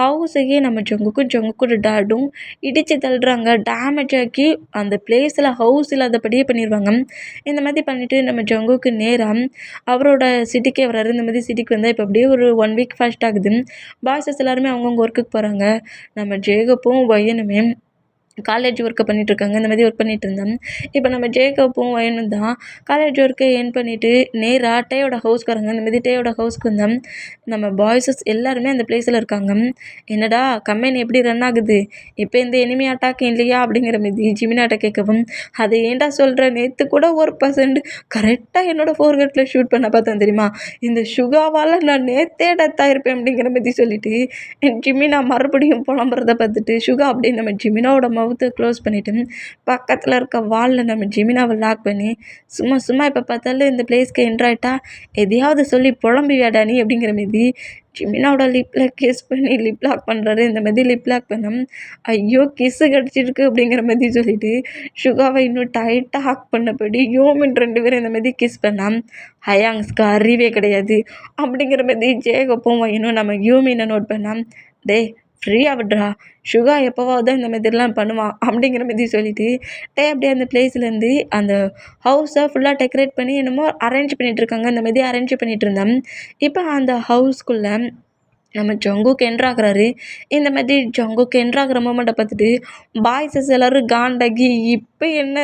ஹவுஸையே நம்ம ஜங்குக்கும் டேடும் இடித்து தள்ளுறாங்க. டேமேஜ் ஆக்கி அந்த பிளேஸில் ஹவுஸ் இல்லாதபடியே பண்ணிடுவாங்க. இந்த மாதிரி பண்ணிவிட்டு நம்ம ஜங்குக்கு நேராக அவரோட சிட்டிக்கே வராரு. இந்த மாதிரி சிட்டிக்கு வந்தால் இப்போ அப்படியே ஒரு 1 வீக் ஃபாஸ்ட் ஆகுது. பாய்ஸஸ் எல்லாருமே அவங்கவுங்க ஒர்க்குக்கு போகிறாங்க. நம்ம ஜேகப்பும் வயனுமே காலேஜ் ஒர்க்கு பண்ணிகிட்ருக்காங்க. இந்த மாதிரி ஒர்க் பண்ணிகிட்டு இருந்தேன். இப்போ நம்ம ஜேக்கப்பும் வயனும் தான் காலேஜ் ஒர்க்கை எண்ட் பண்ணிவிட்டு நேராக டேயோட ஹவுஸ்க்கு வராங்க. இந்த மாதிரி டேயோட ஹவுஸ்க்கு வந்தேன். நம்ம பாய்ஸஸ் எல்லாருமே அந்த பிளேஸில் இருக்காங்க. என்னடா கம்பெனி எப்படி ரன் ஆகுது, இப்போ இந்த எனிமி அட்டாக் இல்லையா அப்படிங்கிற மாதிரி ஜிமினாட்ட கேட்கவும், அதை ஏன்டா சொல்கிற, நேற்று கூட ஒரு பர்சன்ட் கரெக்டாக என்னோடய ஃபோர்கட்டில் ஷூட் பண்ண பார்த்தேன் தெரியுமா, இந்த சுகாவால் நான் நேற்றே டெத் ஆகிருப்பேன் அப்படிங்கிற மாதிரி சொல்லிவிட்டு ஜிமினா மறுபடியும் புலம்புறத பார்த்துட்டு சுகா அப்படியே நம்ம ஜிமினாவோட மவுத்தை க்ளோஸ் பண்ணிவிட்டு பக்கத்தில் இருக்க வாலில் நம்ம ஜிமினாவை லாக் பண்ணி சும்மா சும்மா இப்போ பார்த்தாலும் இந்த பிளேஸ்க்கு என்ட்ராயிட்டா எதையாவது சொல்லி புலம்புவியாடா நீ அப்படிங்கிற மாரி ஜிமினாவோட லிப்பில் கிஸ் பண்ணி லிப் லாக் பண்ணுறாரு. இந்த மாதிரி லிப் லாக் பண்ணோம். ஐயோ கிஸ்ஸு கிடச்சிருக்கு அப்படிங்கிற மாதிரி சொல்லிவிட்டு சுகாவை இன்னும் டைட்டாக ஹாக் பண்ணபடி யோமின் 2 பேரும் இந்த மாதிரி கிஸ் பண்ணால் ஹயாங்ஸ்க்கு அறிவே கிடையாது அப்படிங்கிற மாதிரி ஜேகப்பும் இன்னும் நம்ம யூமினை நோட் பண்ணால், டேய் ஃப்ரீயாக விட்றா, சுகா எப்போவாவது தான் இந்த மாதிரிலாம் பண்ணுவான் அப்படிங்கிற மாதிரி சொல்லிவிட்டு அப்படியே அந்த பிளேஸ்லேருந்து அந்த ஹவுஸை ஃபுல்லாக டெக்கரேட் பண்ணி என்னமோ அரேஞ்ச் பண்ணிகிட்ருக்காங்க. இந்த மாதிரி அரேஞ்ச் பண்ணிகிட்டு இருந்தேன். இப்போ அந்த ஹவுஸ்க்குள்ளே நம்ம ஜங்குக்கு என்ட்ராகிறாரு. இந்த மாதிரி ஜங்குக்கு என்ட்ராகிற மூமெண்ட்டை பார்த்துட்டு பாய்ஸஸ் எல்லோரும் காண்டாகி இப்போ என்ன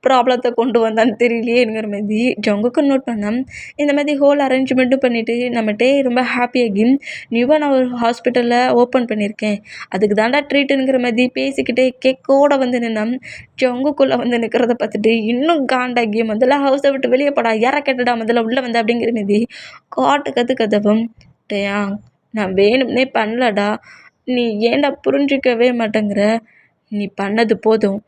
ப்ராப்ளத்தை கொண்டு வந்தான்னு தெரியலையேங்கிற மாதிரி ஜங்குக்கு நோட் பண்ணேன். இந்த மாதிரி ஹோல் அரேஞ்ச்மெண்ட்டும் பண்ணிவிட்டு நம்ம ரொம்ப ஹாப்பியாகி நியூவாக நான் ஒரு ஹாஸ்பிட்டலில் ஓப்பன் பண்ணியிருக்கேன், அதுக்கு தாண்டா ட்ரீட்டுங்கிற மாதிரி பேசிக்கிட்டே கேக்கோடு வந்து நின்னேன். ஜங்குக்குள்ளே வந்து நிற்கிறத பார்த்துட்டு இன்னும் காண்டாகி முதல்ல ஹவுஸை விட்டு வெளியே போடா, யாரை கேட்டுடா முதல்ல உள்ளே வந்து அப்படிங்கிற மாதிரி காட்டு கதவும் டேயா நான் வேணும்னே பண்ணலடா, நீ ஏன்டா புரிஞ்சிக்கவே மாட்டேங்கிற, நீ பண்ணது போதும்,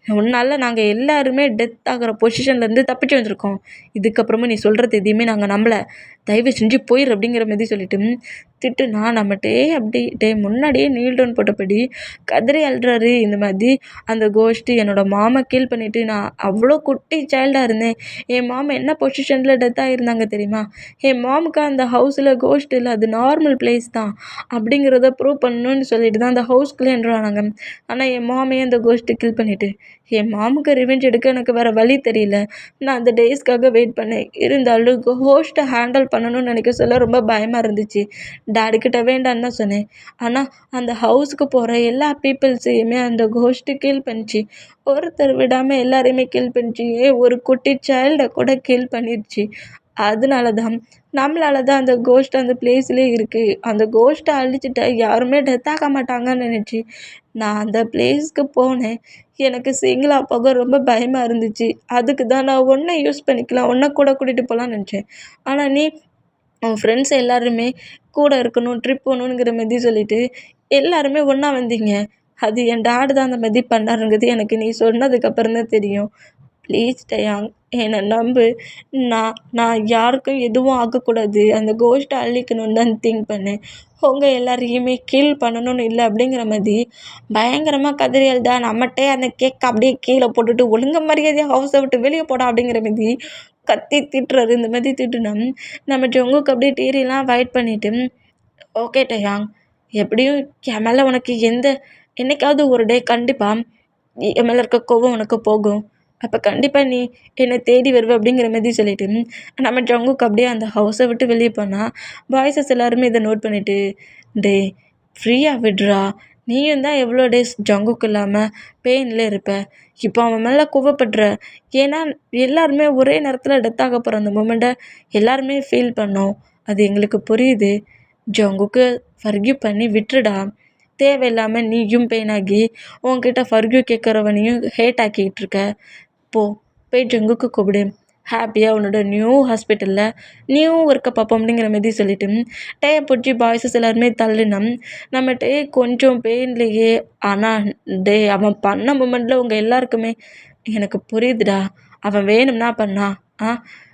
உன்னால் நாங்கள் எல்லாருமே டெத் ஆகிற பொசிஷன்லேருந்து தப்பிச்சு வந்திருக்கோம், இதுக்கப்புறமா நீ சொல்கிறது எதையுமே நாங்கள் நம்பலை, தயவு செஞ்சு போயிரு அப்படிங்கிற மாதிரி சொல்லிட்டு திட்டுனா நம்ம அப்படி முன்னாடியே நீல் டவுன் போட்டபடி கதறி அழுறாரு. இந்த மாதிரி அந்த கோஷ்டி என்னோடய மாமா கீல் பண்ணிவிட்டு நான் அவ்வளோ குட்டி சைல்டாக இருந்தேன், என் மாமா என்ன பொசிஷனில் டெத் ஆகியிருந்தாங்க தெரியுமா, என் மாமுக்கு அந்த ஹவுஸில் கோஷ்ட் இல்லை, அது நார்மல் பிளேஸ் தான் அப்படிங்கிறத ப்ரூவ் பண்ணணும்னு சொல்லிட்டு தான் அந்த ஹவுஸ்க்குள்ளே என்ட்ரானாங்க. ஆனால் என் மாமையே அந்த கோஷ்ட்டை கில் பண்ணிவிட்டு என் மாமுக்கு ரிவெஞ்ச் எடுக்க எனக்கு வேறு வழி தெரியல, நான் அந்த டேஸ்க்காக வெயிட் பண்ணேன், இருந்தாலும் கோஷ்ட்டை ஹேண்டில் பண்ணணும்னு நினைக்க சொல்ல ரொம்ப பயமாக இருந்துச்சு, டாடிக்கிட்ட வேண்டான்னு தான் சொன்னேன், ஆனால் அந்த ஹவுஸுக்கு போகிற எல்லா பீப்புள்ஸையுமே அந்த கோஷ்ட்டு கில் பண்ணிச்சு, ஒருத்தர் விடாமல் எல்லாரையுமே கில் பண்ணிச்சு, ஒரு குட்டி சைல்டை கூட கில் பண்ணிடுச்சு, அதனால தான் நம்மளால தான் அந்த கோஷ்ட் அந்த பிளேஸ்லேயே இருக்குது, அந்த கோஷ்ட்டை அழிச்சிட்டா யாருமே டெத் ஆக மாட்டாங்கன்னு நினச்சி நான் அந்த பிளேஸ்க்கு போனேன், எனக்கு சிங்கிளாக போக ரொம்ப பயமாக இருந்துச்சு, அதுக்கு தான் நான் ஒன்றை யூஸ் பண்ணிக்கலாம், ஒன்றை கூட கூட்டிகிட்டு போகலான்னு நினச்சேன், ஆனால் நீ உன் ஃப்ரெண்ட்ஸ் எல்லாருமே கூட இருக்கணும், ட்ரிப் போகணுங்கிற மாதிரி சொல்லிவிட்டு எல்லாருமே ஒன்றா வந்தீங்க, அது என் டாடு தான் அந்த மாதிரி பண்ணாருங்கிறது எனக்கு நீ சொன்னதுக்கப்புறம் தான் தெரியும், ப்ளீஸ் டயாங் என்னை நம்பு, நான் யாருக்கும் எதுவும் ஆகக்கூடாது, அந்த கோஷ்ட்டை அழிக்கணும்னு தான் திங்க் பண்ணேன், உங்கள் எல்லாரையுமே கில் பண்ணணும்னு இல்லை அப்படிங்கிற மாதிரி பயங்கரமாக கதறி அழுதா. நம்மகிட்டே அந்த கேக் அப்படியே கீழே போட்டுட்டு ஒழுங்க மரியாதையாக ஹவுஸை விட்டு வெளியே போடா அப்படிங்கிற மாதிரி கத்தி திட்டுறாரு. இந்த மாதிரி திட்டுனா நம்ம ஜங்குக்கு அப்படியே டீரியெல்லாம் வெயிட் பண்ணிவிட்டு, ஓகே டயாங், எப்படியும் என் மேலே உனக்கு என்னைக்காவது ஒரு டே கண்டிப்பாக என் மேலே இருக்க கோவம் உனக்கு போகும், அப்போ கண்டிப்பாக நீ என்னை தேடி வருவ அப்படிங்கிற மாதிரி சொல்லிவிட்டு நம்ம ஜங்குக்கு அப்படியே அந்த ஹவுஸை விட்டு வெளியே போனால் பாய்ஸஸ் எல்லாருமே இதை நோட் பண்ணிவிட்டு, டே ஃப்ரீயாக விட்றா, நீயும் தான் எவ்வளோ டேஸ் ஜங்குக்கு இல்லாமல் பெயினில் இருப்ப, இப்போ அவன் மேலே கோவப்படுற, ஏன்னா எல்லாருமே ஒரே நேரத்தில் டெத் ஆக போகிற அந்த மூமெண்ட்டை எல்லாருமே ஃபீல் பண்ணோம், அது எங்களுக்கு புரியுது, ஜங்குக்கு ஃபர்கியூ பண்ணி விட்டுடா, தேவையில்லாமல் நீயும் பெயின் ஆகி உன்கிட்ட ஃபர்கியூ கேட்குறவனையும் ஹேட் ஆக்கிக்கிட்டு இருக்க, போய் ஜங்குக்கு கூப்பிடு, ஹாப்பியாக உன்னோட நியூ ஹாஸ்பிட்டலில் நியூ ஒர்க்கை பார்ப்போம் அப்படிங்கிற மாதிரி சொல்லிவிட்டு டேயை பிடிச்சி பாய்ஸஸ் எல்லாருமே தள்ளினோம். நம்ம கொஞ்சம் பெயின்லேயே, ஆனால் அவன் பண்ண மூமெண்ட்டில் உங்கள் எல்லாருக்குமே எனக்கு புரியுதுடா, அவன் வேணும்னா பண்ணான்,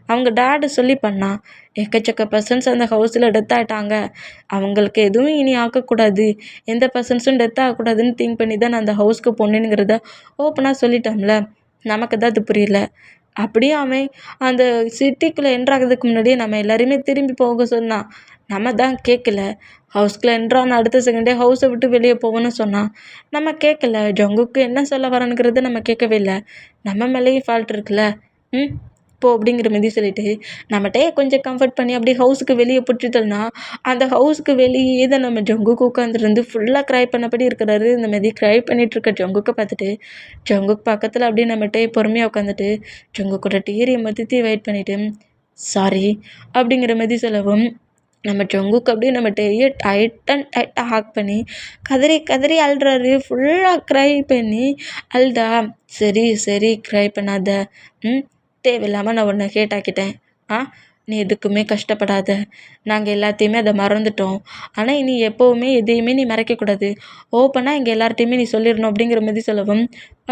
அவங்க டாடு சொல்லி பண்ணான், எக்கச்சக்க பர்சன்ஸ் அந்த ஹவுஸில் டெத் ஆகிட்டாங்க, அவங்களுக்கு எதுவும் இனி ஆகக்கூடாது, எந்த பர்சன்ஸும் டெத் ஆகக்கூடாதுன்னு திங்க் பண்ணி தான் நான் அந்த ஹவுஸ்க்கு போனேங்கிறத ஓப்பனாக சொல்லிட்டோம்ல, நமக்கு தான் அது புரியல, அப்படியே அவன் அந்த சிட்டிக்குள்ளே என்ட்ராகிறதுக்கு முன்னாடியே நம்ம எல்லாரையுமே திரும்பி போக சொன்னான், நம்ம தான் கேட்கல, ஹவுஸ்க்குள்ளே என்ட்ரான அடுத்த செகண்டே ஹவுஸை விட்டு வெளியே போகணும்னு சொன்னான், நம்ம கேட்கல, ஜங்குக்கு என்ன சொல்ல வரானுங்கிறது நம்ம கேட்கவே இல்லை, நம்ம மேலேயும் ஃபால்ட் இருக்குல்ல, போ அப்படிங்கிற மாதிரி சொல்லிட்டு நம்மகிட்டே கொஞ்சம் கம்ஃபர்ட் பண்ணி அப்படியே ஹவுஸுக்கு வெளியே பிடிச்சிட்டோம்னா அந்த ஹவுஸுக்கு வெளியே தான் நம்ம ஜங்குக்கு உட்காந்துருந்து ஃபுல்லாக க்ரை பண்ணபடி இருக்கிறாரு. இந்த மாதிரி க்ரை பண்ணிட்டு இருக்க ஜங்குக்கை பார்த்துட்டு ஜங்குக் பக்கத்தில் அப்படியே நம்மகிட்டே பொறுமையாக உட்காந்துட்டு ஜங்குக்கோட டீரியை மத்தி வெயிட் பண்ணிட்டு சாரி அப்படிங்கிற மாதிரி சொல்லவும் நம்ம ஜங்குக்கு அப்படியே நம்ம டேயை டைட்டாக ஹாக் பண்ணி கதறி கதறி அழுறாரு. ஃபுல்லாக க்ரை பண்ணி அழுதா சரி சரி க்ரை பண்ணாத, தேவையில்லாமல் நான் உன்னை கேட்டாக்கிட்டேன். நீ எதுக்குமே கஷ்டப்படாத, நாங்கள் எல்லாத்தையுமே அதை மறந்துட்டோம். ஆனால் இனி எப்போவுமே எதையுமே நீ மறைக்கக்கூடாது, ஓப்பனாக எங்கள் எல்லார்ட்டையுமே நீ சொல்லிடணும் அப்படிங்கிற மாதிரி சொல்லவும்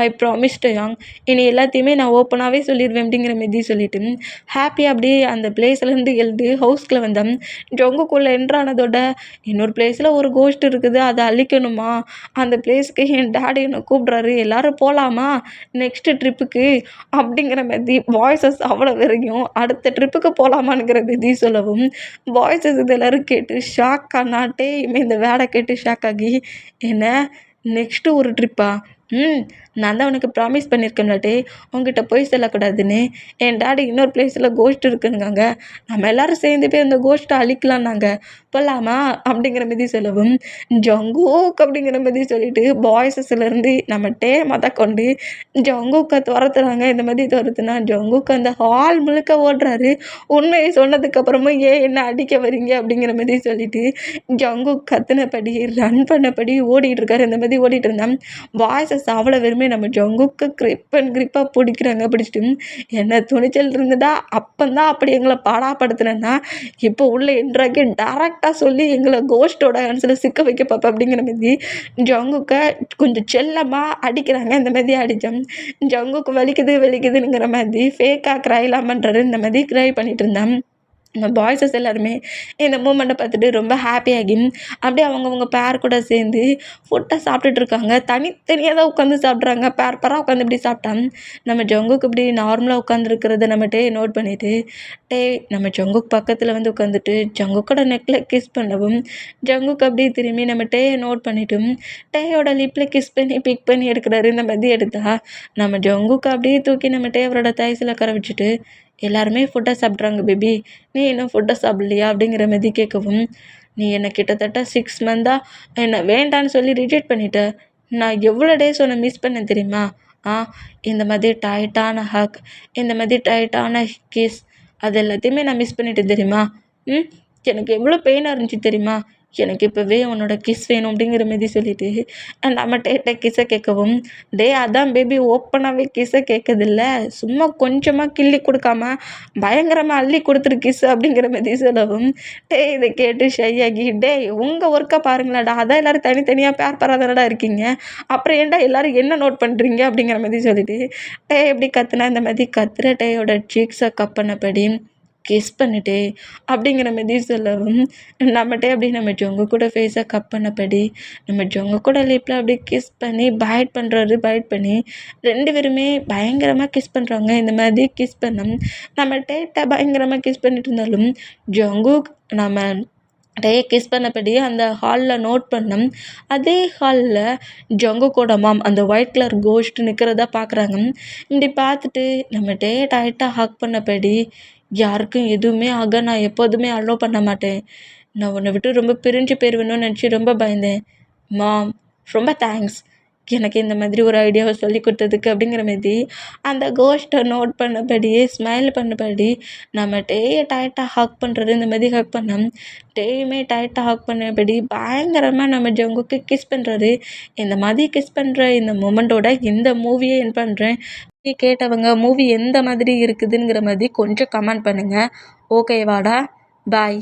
ஐ ப்ராமிஸ்டு யாங், இனி எல்லாத்தையுமே நான் ஓப்பனாகவே சொல்லிடுவேன் அப்படிங்கிற மாதிரி சொல்லிட்டு ஹாப்பியாக அப்படியே அந்த பிளேஸ்லேருந்து எழுந்து ஹவுஸ்குள்ளே வந்தேன். ஜங்குக்குள்ளே என்ட்ரானதோட இன்னொரு பிளேஸில் ஒரு கோஸ்ட் இருக்குது, அதை அழிக்கணுமா, அந்த பிளேஸுக்கு என் டேடி என்னை கூப்பிட்றாரு, எல்லோரும் போகலாமா நெக்ஸ்ட்டு ட்ரிப்புக்கு அப்படிங்கிற மாதிரி வாய்ஸஸ் அவ்வளோ வரைக்கும் அடுத்த ட்ரிப்புக்கு போகலாமாங்கிற மாதிரி சொல்லவும் வாய்ஸஸ் இது எல்லோரும் கேட்டு ஷாக் ஆனாட்டே இந்த வேலை கேட்டு ஷாக் ஆகி என்ன நெக்ஸ்ட்டு ஒரு ட்ரிப்பா, நான் தான் உனக்கு ப்ராமிஸ் பண்ணியிருக்கேன்லாட்டே உங்ககிட்ட போய் சொல்லக்கூடாதுன்னு, என் டாடி இன்னொரு பிளேஸில் கோஸ்ட் இருக்குங்காங்க, நம்ம எல்லோரும் சேர்ந்து போய் அந்த கோஸ்ட்டை அழிக்கலான்னாங்க, போகலாமா அப்படிங்கிற மாதிரி சொல்லவும் ஜங்கூக் அப்படிங்கிற மாதிரி சொல்லிட்டு பாய்ஸஸ்லேருந்து நம்ம டேமாக கொண்டு ஜங்கூக்கை துரத்துறாங்க. இந்த மாதிரி துரத்துனா ஜங்கூக் அந்த ஹால் முழுக்க ஓடுறாரு. உண்மையை சொன்னதுக்கப்புறமும் ஏன் என்ன அடிக்க வரீங்க அப்படிங்கிற மாதிரி சொல்லிட்டு ஜங்கூக் கத்துனபடி ரன் பண்ணபடி ஓடிட்டு இருக்காரு. இந்த மாதிரி ஓடிட்டு இருந்தான். பாய்ஸஸ் அவ்வளோ வெறுமே நம்ம ஜங்குக்கு கிரிப்பாக பிடிக்கிறாங்க. பிடிச்சிட்டு என்ன துணிச்சல் இருந்ததா அப்போந்தான் அப்படி எங்களை பாடாப்படுத்தினேன்னா இப்போ உள்ள என்ட்ராக்கி டேரெக்டாக சொல்லி எங்களை கோஸ்ட்டோட ஆன்சரில் சிக்க வைக்க பார்ப்பேன் அப்படிங்கிற மாதிரி ஜங்குக்கை கொஞ்சம் செல்லமாக அடிக்கிறாங்க. இந்த மாதிரி அடித்தோம். ஜங்குக்கு வலிக்குதுங்கிற மாதிரி ஃபேக்காக க்ரைலாம் பண்ணுறாரு. இந்த மாதிரி க்ரை பண்ணிகிட்டு இருந்தேன். இந்த பாய்ஸஸ் எல்லாருமே இந்த மூமெண்ட்டை பார்த்துட்டு ரொம்ப ஹாப்பியாகி அப்படியே அவங்கவுங்க பேர் கூட சேர்ந்து ஃபுட்டை சாப்பிட்டுட்டு இருக்காங்க. தனித்தனியாக தான் உட்காந்து சாப்பிட்றாங்க. பேராக உட்காந்து இப்படி சாப்பிட்டான். நம்ம ஜங்குக்கு இப்படி நார்மலாக உட்காந்துருக்கிறத நம்மகிட்டே நோட் பண்ணிவிட்டு நம்ம ஜங்குக்கு பக்கத்தில் வந்து உட்காந்துட்டு ஜங்குக்கோட நெக்கில் கிஸ் பண்ணவும் ஜங்குக்கு அப்படியே திரும்பி நம்மகிட்டே நோட் பண்ணிவிட்டு டேயோட லிப்பில் கிஸ் பண்ணி பிக் பண்ணி எடுக்கிறாரு. இந்த மாதிரி எடுத்தா நம்ம ஜங்குக்கு அப்படியே தூக்கி நம்மகிட்டே அவரோட தைசில் கரை வச்சுட்டு எல்லாருமே ஃபுட்டை சாப்பிட்றாங்க பேபி, நீ இன்னும் ஃபுட்டை சாப்பிட்லையா அப்படிங்கிற மாதிரி கேட்கவும் நீ என்னை கிட்டத்தட்ட 6 மந்தாக என்னை வேண்டான்னு சொல்லி ரிஜெக்ட் பண்ணிட்ட, நான் எவ்வளோ டேஸ் உன்னை மிஸ் பண்ணேன் தெரியுமா, இந்த மாதிரி டைட்டான ஹக், இந்த மாதிரி டைட்டான கிஸ், அது எல்லாத்தையுமே நான் மிஸ் பண்ணிட்டேன் தெரியுமா, எனக்கு எவ்வளோ பெயினாக இருந்துச்சு தெரியுமா, எனக்கு இப்போவே உன்னோட கிஸ் வேணும் அப்படிங்கிற மாதிரி சொல்லிட்டு நம்ம டேட்டை கிஸ்ஸை கேட்கவும் அதான் பேபி ஓப்பனாகவே கிஸ்ஸை கேட்குதில்ல, சும்மா கொஞ்சமாக கிள்ளி கொடுக்காம பயங்கரமாக அள்ளி கொடுத்துரு கிஸ் அப்படிங்கிற மாதிரி சொல்லவும் இதை கேட்டு ஷையாகி உங்கள் ஒர்க்கை பாருங்களாடா, அதான் எல்லோரும் தனித்தனியாக பேர் இருக்கீங்க, அப்புறம் ஏன்டா எல்லோரும் என்ன நோட் பண்ணுறீங்க அப்படிங்கிற மாதிரி சொல்லிட்டு எப்படி கத்துனா இந்த மாதிரி கத்துற டேயோட சீக்ஸை கப் பண்ணபடி கிஸ் பண்ணிட்டே அப்படிங்கிற மாதிரி சொல்லவும் நம்மகிட்டே அப்படி நம்ம ஜொங்கு கூட ஃபேஸை கப் பண்ணபடி நம்ம ஜொங்கு கூட லிப்பில் அப்படி கிஸ் பண்ணி பைட் பண்ணி 2 பேருமே பயங்கரமாக கிஸ் பண்ணுறாங்க. இந்த மாதிரி கிஸ் பண்ணோம் நம்ம டேட்டை பயங்கரமாக கிஸ் பண்ணிட்டு இருந்தாலும் ஜொங்கு நம்ம கிஸ் பண்ணபடி அந்த ஹாலில் நோட் பண்ணோம். அதே ஹாலில் ஜங்குக்கோட மாம் அந்த ஒயிட் கலர் கோஸ்ட் நிற்கிறதா பார்க்குறாங்க. இப்படி பார்த்துட்டு நம்ம டைட்டாக ஹக் பண்ணபடி யாருக்கும் எதுவுமே ஆக நான் எப்போதுமே அலோவ் பண்ண மாட்டேன், நான் உன்னை விட்டு ரொம்ப பிரிஞ்சு போயிடுவேணும்னு நினச்சி ரொம்ப பயந்தேன், மாம் ரொம்ப தேங்க்ஸ் எனக்கு இந்த மாதிரி ஒரு ஐடியாவை சொல்லி கொடுத்ததுக்கு அப்படிங்கிற மாதிரி அந்த கோஸ்ட்டை நோட் பண்ணபடியே ஸ்மைல் பண்ணபடி நம்ம டைட்டாக ஹக் பண்ணுறது. இந்த மாதிரி ஹக் பண்ணோம். டேயுமே டைட்டாக ஹக் பண்ணபடி பயங்கரமாக நம்ம ஜங்குக்கு கிஸ் பண்ணுறாரு. இந்த மாதிரி கிஸ் பண்ணுற இந்த மூமெண்ட்டோட இந்த மூவியை என் பண்ணுறேன். கேட்டவங்க மூவி எந்த மாதிரி இருக்குதுங்கிற மாதிரி கொஞ்சம் கமெண்ட் பண்ணுங்கள். ஓகேவாடா, பாய்.